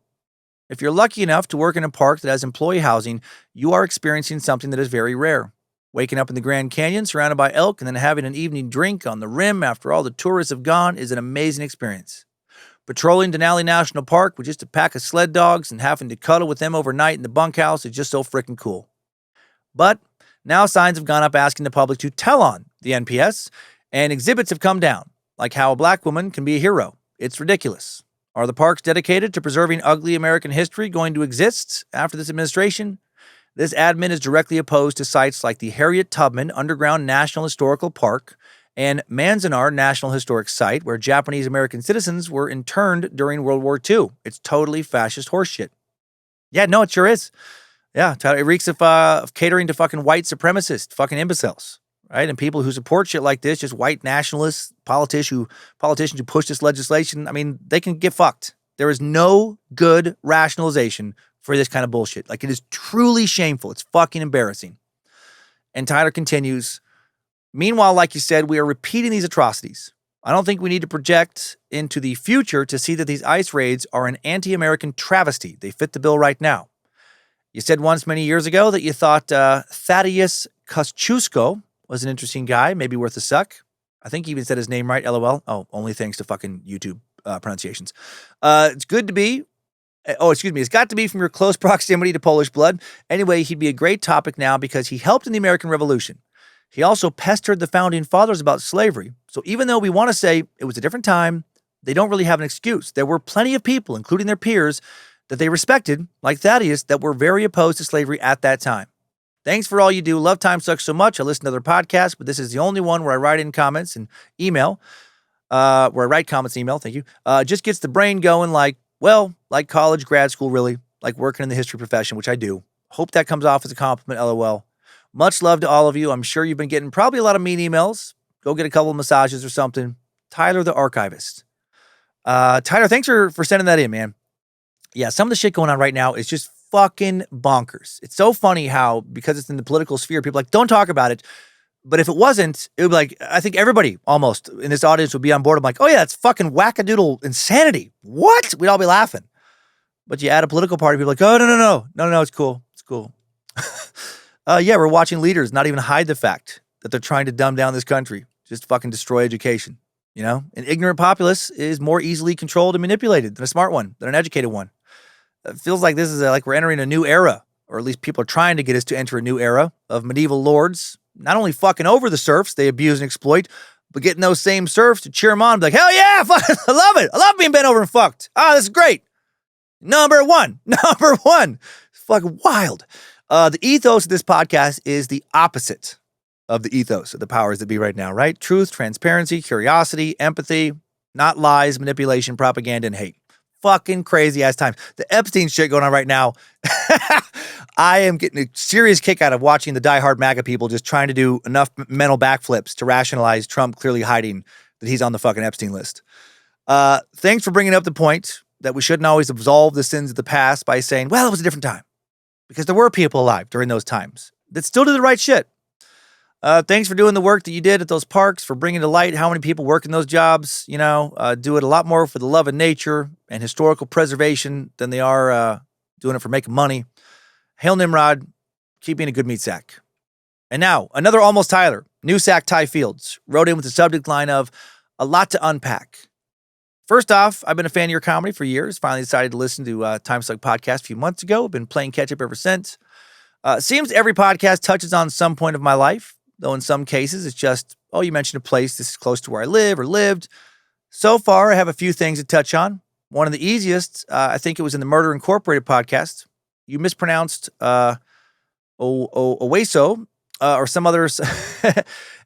If you're lucky enough to work in a park that has employee housing, you are experiencing something that is very rare. Waking up in the Grand Canyon surrounded by elk and then having an evening drink on the rim after all the tourists have gone is an amazing experience. Patrolling Denali National Park with just a pack of sled dogs and having to cuddle with them overnight in the bunkhouse is just so freaking cool. But now signs have gone up asking the public to tell on the NPS, and exhibits have come down, like how a black woman can be a hero. It's ridiculous. Are the parks dedicated to preserving ugly American history going to exist after this administration? This admin is directly opposed to sites like the Harriet Tubman Underground National Historical Park and Manzanar National Historic Site, where Japanese American citizens were interned during World War II. It's totally fascist horseshit. Yeah, no, it sure is. Yeah, it reeks of catering to fucking white supremacists, fucking imbeciles, right? And people who support shit like this, just white nationalists, politicians who push this legislation, I mean, they can get fucked. There is no good rationalization for this kind of bullshit. Like, it is truly shameful. It's fucking embarrassing. And Tyler continues, meanwhile, like you said, we are repeating these atrocities. I don't think we need to project into the future to see that these ICE raids are an anti-American travesty. They fit the bill right now. You said once many years ago that you thought Thaddeus Kosciuszko was an interesting guy, maybe worth a suck. I think you even said his name right, LOL. Oh, only thanks to fucking YouTube pronunciations. It's got to be from your close proximity to Polish blood. Anyway, he'd be a great topic now because he helped in the American Revolution. He also pestered the founding fathers about slavery. So even though we want to say it was a different time, they don't really have an excuse. There were plenty of people, including their peers, that they respected, like Thaddeus, that were very opposed to slavery at that time. Thanks for all you do. Love Timesuck so much. I listen to other podcasts, but this is the only one where I write in comments and email. Thank you. Just gets the brain going like college, grad school, really, like working in the history profession, which I do. Hope that comes off as a compliment, LOL. Much love to all of you. I'm sure you've been getting probably a lot of mean emails. Go get a couple of massages or something. Tyler the Archivist. Tyler, thanks for sending that in, man. Yeah, some of the shit going on right now is just fucking bonkers. It's so funny how, because it's in the political sphere, people are like, don't talk about it. But if it wasn't, it would be like, I think everybody almost in this audience would be on board. I'm like, oh yeah, it's fucking wackadoodle insanity. What? We'd all be laughing. But you add a political party, people are like, oh, no, it's cool. It's cool. Yeah, we're watching leaders not even hide the fact that they're trying to dumb down this country, just fucking destroy education. You know, an ignorant populace is more easily controlled and manipulated than a smart one, than an educated one. It feels like this is like we're entering a new era, or at least people are trying to get us to enter a new era of medieval lords, not only fucking over the serfs they abuse and exploit, but getting those same serfs to cheer them on, be like, hell yeah, fuck, I love it. I love being bent over and fucked. This is great. Number one. It's fucking wild. The ethos of this podcast is the opposite of the ethos of the powers that be right now, right? Truth, transparency, curiosity, empathy, not lies, manipulation, propaganda, and hate. Fucking crazy ass times. The Epstein shit going on right now. I am getting a serious kick out of watching the diehard MAGA people just trying to do enough mental backflips to rationalize Trump clearly hiding that he's on the fucking Epstein list. Thanks for bringing up the point that we shouldn't always absolve the sins of the past by saying, well, it was a different time. Because there were people alive during those times that still did the right shit. Thanks for doing the work that you did at those parks, for bringing to light how many people work in those jobs. You know, do it a lot more for the love of nature and historical preservation than they are doing it for making money. Hail Nimrod, keep being a good meat sack. And now, another almost Tyler, new sack Ty Fields, wrote in with the subject line of a lot to unpack. First off, I've been a fan of your comedy for years. Finally decided to listen to Timesuck podcast a few months ago. Been playing catch up ever since. Seems every podcast touches on some point of my life, though in some cases it's just, oh, you mentioned a place this is close to where I live or lived. So far, I have a few things to touch on. One of the easiest, I think it was in the Murder Incorporated podcast. You mispronounced Oweso or some others.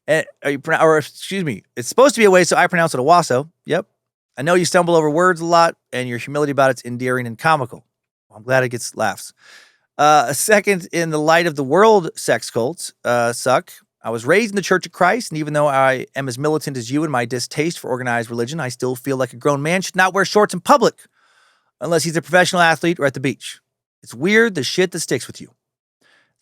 Excuse me, it's supposed to be Oweso. I pronounce it Owasso. Yep. I know you stumble over words a lot, and your humility about it's endearing and comical. I'm glad it gets laughs. Second, in the light of the world sex cults, suck. I was raised in the Church of Christ, and even though I am as militant as you in my distaste for organized religion, I still feel like a grown man should not wear shorts in public unless he's a professional athlete or at the beach. It's weird, the shit that sticks with you.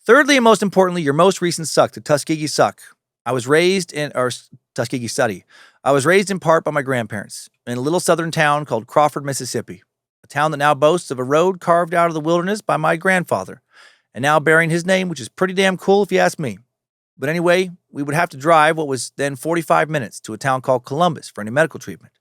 Thirdly, and most importantly, your most recent suck, the Tuskegee Suck. Tuskegee Study. I was raised in part by my grandparents in a little southern town called Crawford, Mississippi, a town that now boasts of a road carved out of the wilderness by my grandfather, and now bearing his name, which is pretty damn cool if you ask me. But anyway, we would have to drive what was then 45 minutes to a town called Columbus for any medical treatment.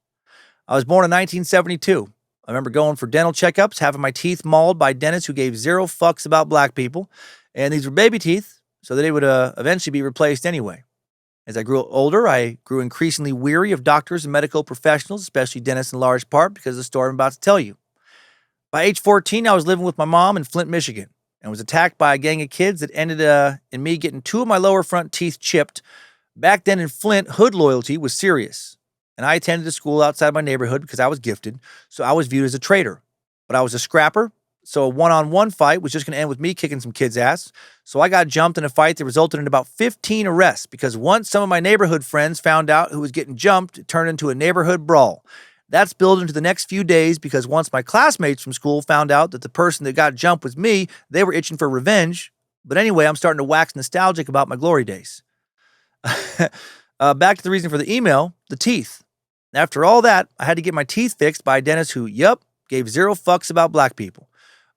I was born in 1972. I remember going for dental checkups, having my teeth mauled by dentists who gave zero fucks about black people, and these were baby teeth, so that they would eventually be replaced anyway. As I grew older, I grew increasingly weary of doctors and medical professionals, especially dentists in large part because of the story I'm about to tell you. By age 14, I was living with my mom in Flint, Michigan, and was attacked by a gang of kids that ended in me getting 2 of my lower front teeth chipped. Back then in Flint, hood loyalty was serious, and I attended a school outside my neighborhood because I was gifted, so I was viewed as a traitor. But I was a scrapper, so a one-on-one fight was just going to end with me kicking some kid's ass. So I got jumped in a fight that resulted in about 15 arrests because once some of my neighborhood friends found out who was getting jumped, it turned into a neighborhood brawl. That spilled into the next few days because once my classmates from school found out that the person that got jumped was me, they were itching for revenge. But anyway, I'm starting to wax nostalgic about my glory days. Back to the reason for the email, the teeth. After all that, I had to get my teeth fixed by a dentist who, gave zero fucks about black people.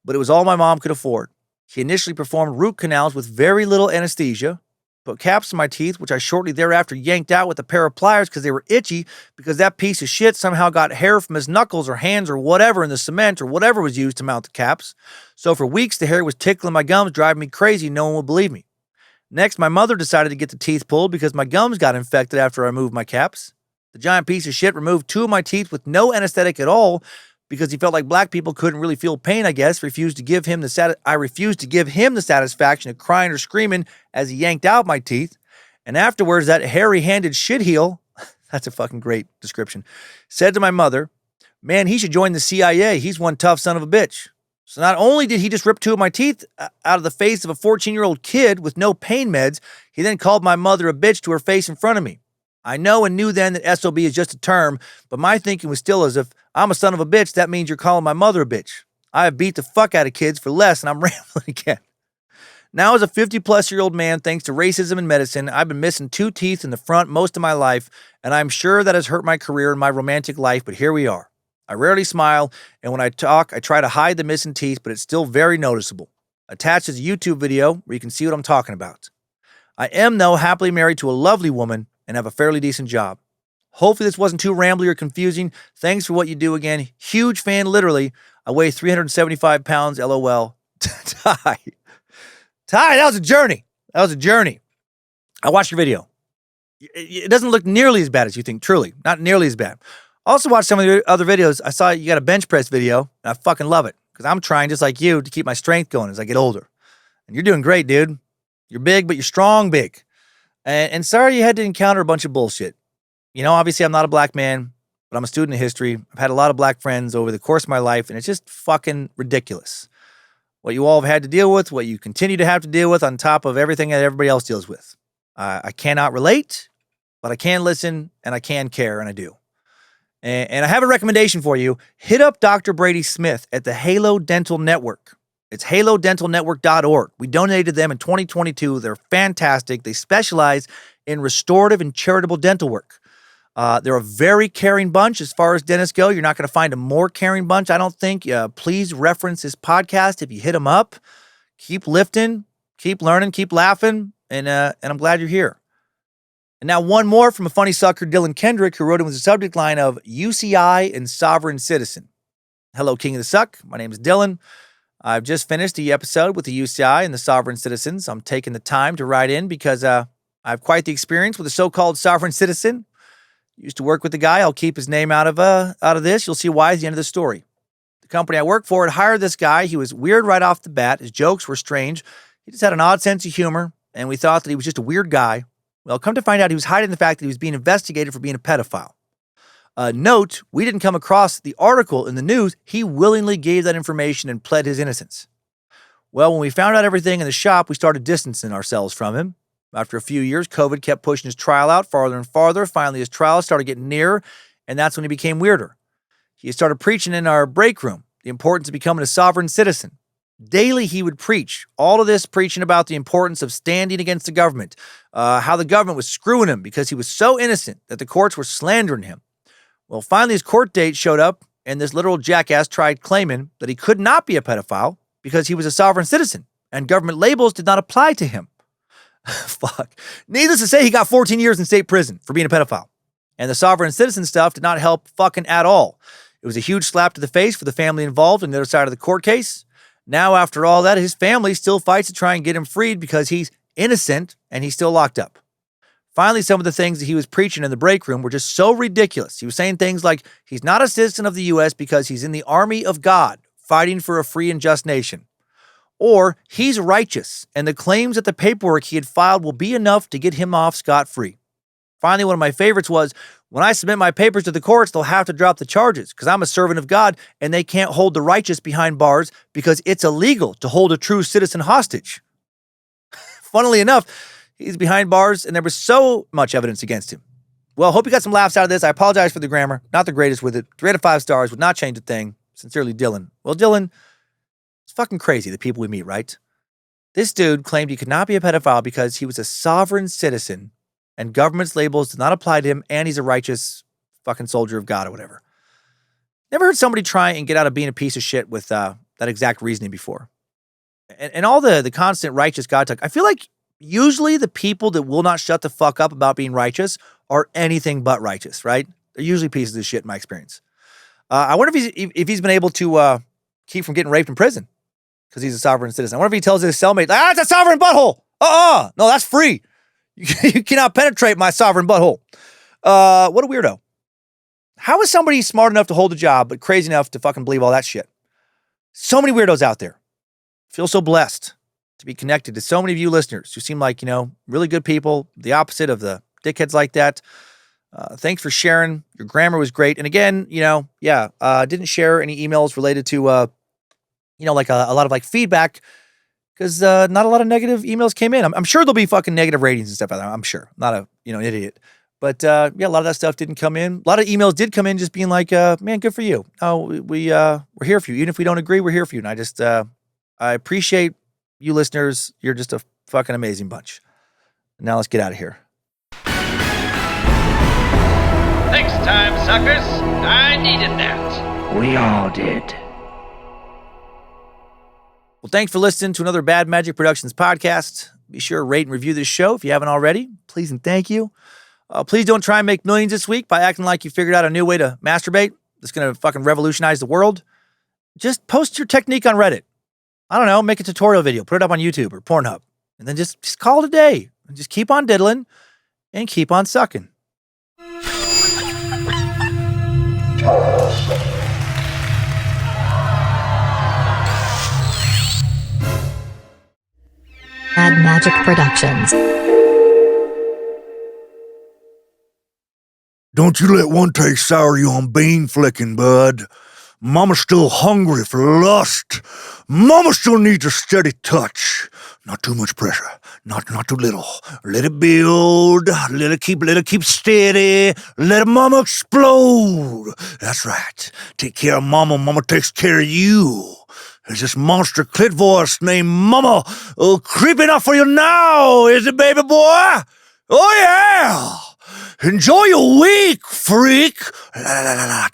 But it was all my mom could afford. She initially performed root canals with very little anesthesia, put caps in my teeth, which I shortly thereafter yanked out with a pair of pliers because they were itchy because that piece of shit somehow got hair from his knuckles or hands or whatever in the cement or whatever was used to mount the caps. So for weeks, the hair was tickling my gums, driving me crazy. No one would believe me. Next, my mother decided to get the teeth pulled because my gums got infected after I moved my caps. The giant piece of shit removed 2 of my teeth with no anesthetic at all because he felt like black people couldn't really feel pain, I guess. I refused to give him the satisfaction of crying or screaming as he yanked out my teeth. And afterwards, that hairy-handed shitheel, that's a fucking great description, said to my mother, man, he should join the CIA. He's one tough son of a bitch. So not only did he just rip 2 of my teeth out of the face of a 14-year-old kid with no pain meds, he then called my mother a bitch to her face in front of me. I know and knew then that SOB is just a term, but my thinking was still as if I'm a son of a bitch, that means you're calling my mother a bitch. I have beat the fuck out of kids for less, and I'm rambling again. Now, as a 50-plus-year-old man, thanks to racism and medicine, I've been missing 2 teeth in the front most of my life, and I'm sure that has hurt my career and my romantic life, but here we are. I rarely smile, and when I talk, I try to hide the missing teeth, but it's still very noticeable. Attached is a YouTube video where you can see what I'm talking about. I am, though, happily married to a lovely woman and have a fairly decent job. Hopefully this wasn't too rambly or confusing. Thanks for what you do again. Huge fan, literally. I weigh 375 pounds, LOL. Ty, that was a journey. I watched your video. It doesn't look nearly as bad as you think, truly. Not nearly as bad. Also watched some of your other videos. I saw you got a bench press video, and I fucking love it because I'm trying, just like you, to keep my strength going as I get older. And you're doing great, dude. You're big, but you're strong big. And sorry you had to encounter a bunch of bullshit. You know, obviously I'm not a black man, but I'm a student of history. I've had a lot of black friends over the course of my life, and it's just fucking ridiculous. What you all have had to deal with, what you continue to have to deal with on top of everything that everybody else deals with. I cannot relate, but I can listen, and I can care, and I do. And I have a recommendation for you. Hit up Dr. Brady Smith at the Halo Dental Network. It's halodentalnetwork.org. We donated them in 2022. They're fantastic. They specialize in restorative and charitable dental work. They're a very caring bunch as far as dentists go. You're not going to find a more caring bunch, I don't think. Please reference this podcast if you hit them up. Keep lifting, keep learning, keep laughing, and I'm glad you're here. And now one more from a funny sucker, Dylan Kendrick, who wrote in with the subject line of UCI and Sovereign Citizen. Hello, King of the Suck. My name is Dylan. I've just finished the episode with the UCI and the Sovereign Citizens. I'm taking the time to write in because I have quite the experience with a so-called sovereign citizen. Used to work with the guy. I'll keep his name out of this. You'll see why at the end of the story. The company I work for had hired this guy. He was weird right off the bat. His jokes were strange. He just had an odd sense of humor, and we thought that he was just a weird guy. Well, come to find out, he was hiding the fact that he was being investigated for being a pedophile. Note, we didn't come across the article in the news. He willingly gave that information and pled his innocence. Well, when we found out everything in the shop, we started distancing ourselves from him. After a few years, COVID kept pushing his trial out farther and farther. Finally, his trial started getting nearer, and that's when he became weirder. He started preaching in our break room the importance of becoming a sovereign citizen. Daily, he would preach. All of this preaching about the importance of standing against the government, how the government was screwing him because he was so innocent that the courts were slandering him. Well, finally, his court date showed up, and this literal jackass tried claiming that he could not be a pedophile because he was a sovereign citizen, and government labels did not apply to him. Fuck. Needless to say, he got 14 years in state prison for being a pedophile. And the sovereign citizen stuff did not help fucking at all. It was a huge slap to the face for the family involved on the other side of the court case. Now, after all that, his family still fights to try and get him freed because he's innocent and he's still locked up. Finally, some of the things that he was preaching in the break room were just so ridiculous. He was saying things like, he's not a citizen of the U.S. because he's in the army of God, fighting for a free and just nation. Or, he's righteous, and the claims that the paperwork he had filed will be enough to get him off scot-free. Finally, one of my favorites was, when I submit my papers to the courts, they'll have to drop the charges because I'm a servant of God and they can't hold the righteous behind bars because it's illegal to hold a true citizen hostage. Funnily enough, he's behind bars and there was so much evidence against him. Well, hope you got some laughs out of this. I apologize for the grammar. Not the greatest with it. 3 out of 5 stars would not change a thing. Sincerely, Dylan. Well, Dylan, it's fucking crazy, the people we meet, right? This dude claimed he could not be a pedophile because he was a sovereign citizen and government's labels did not apply to him and he's a righteous fucking soldier of God or whatever. Never heard somebody try and get out of being a piece of shit with that exact reasoning before. And all the constant righteous God talk, I feel like usually the people that will not shut the fuck up about being righteous are anything but righteous, right? They're usually pieces of shit in my experience. I wonder if he's been able to keep from getting raped in prison because he's a sovereign citizen. I wonder if he tells his cellmate, it's a sovereign butthole. No, that's free. You cannot penetrate my sovereign butthole. What a weirdo. How is somebody smart enough to hold a job but crazy enough to fucking believe all that shit? So many weirdos out there. Feel so blessed to be connected to so many of you listeners who seem like, really good people, the opposite of the dickheads like that. Thanks for sharing. Your grammar was great. And again, didn't share any emails related to, a lot of feedback because not a lot of negative emails came in. I'm sure there'll be fucking negative ratings and stuff out there. I'm sure. I'm not an idiot. But a lot of that stuff didn't come in. A lot of emails did come in just being like, man, good for you. Oh, we're here for you. Even if we don't agree, we're here for you. And I appreciate you listeners. You're just a fucking amazing bunch. Now let's get out of here. Thanks, time suckers. I needed that. We all did. Well, thanks for listening to another Bad Magic Productions podcast. Be sure to rate and review this show if you haven't already. Please and thank you. Please don't try and make millions this week by acting like you figured out a new way to masturbate that's going to fucking revolutionize the world. Just post your technique on Reddit. I don't know, make a tutorial video, put it up on YouTube or Pornhub, and then just call it a day. And just keep on diddling and keep on sucking. Bad Magic Productions. Don't you let OneTaste sour you on bean flicking, bud. Mama's still hungry for lust. Mama still needs a steady touch. Not too much pressure. Not too little. Let it build. Let it keep steady. Let mama explode. That's right. Take care of mama. Mama takes care of you. There's this monster clit voice named Mama creeping up for you now, is it, baby boy? Oh, yeah! Enjoy your week, freak! La, la, la, la,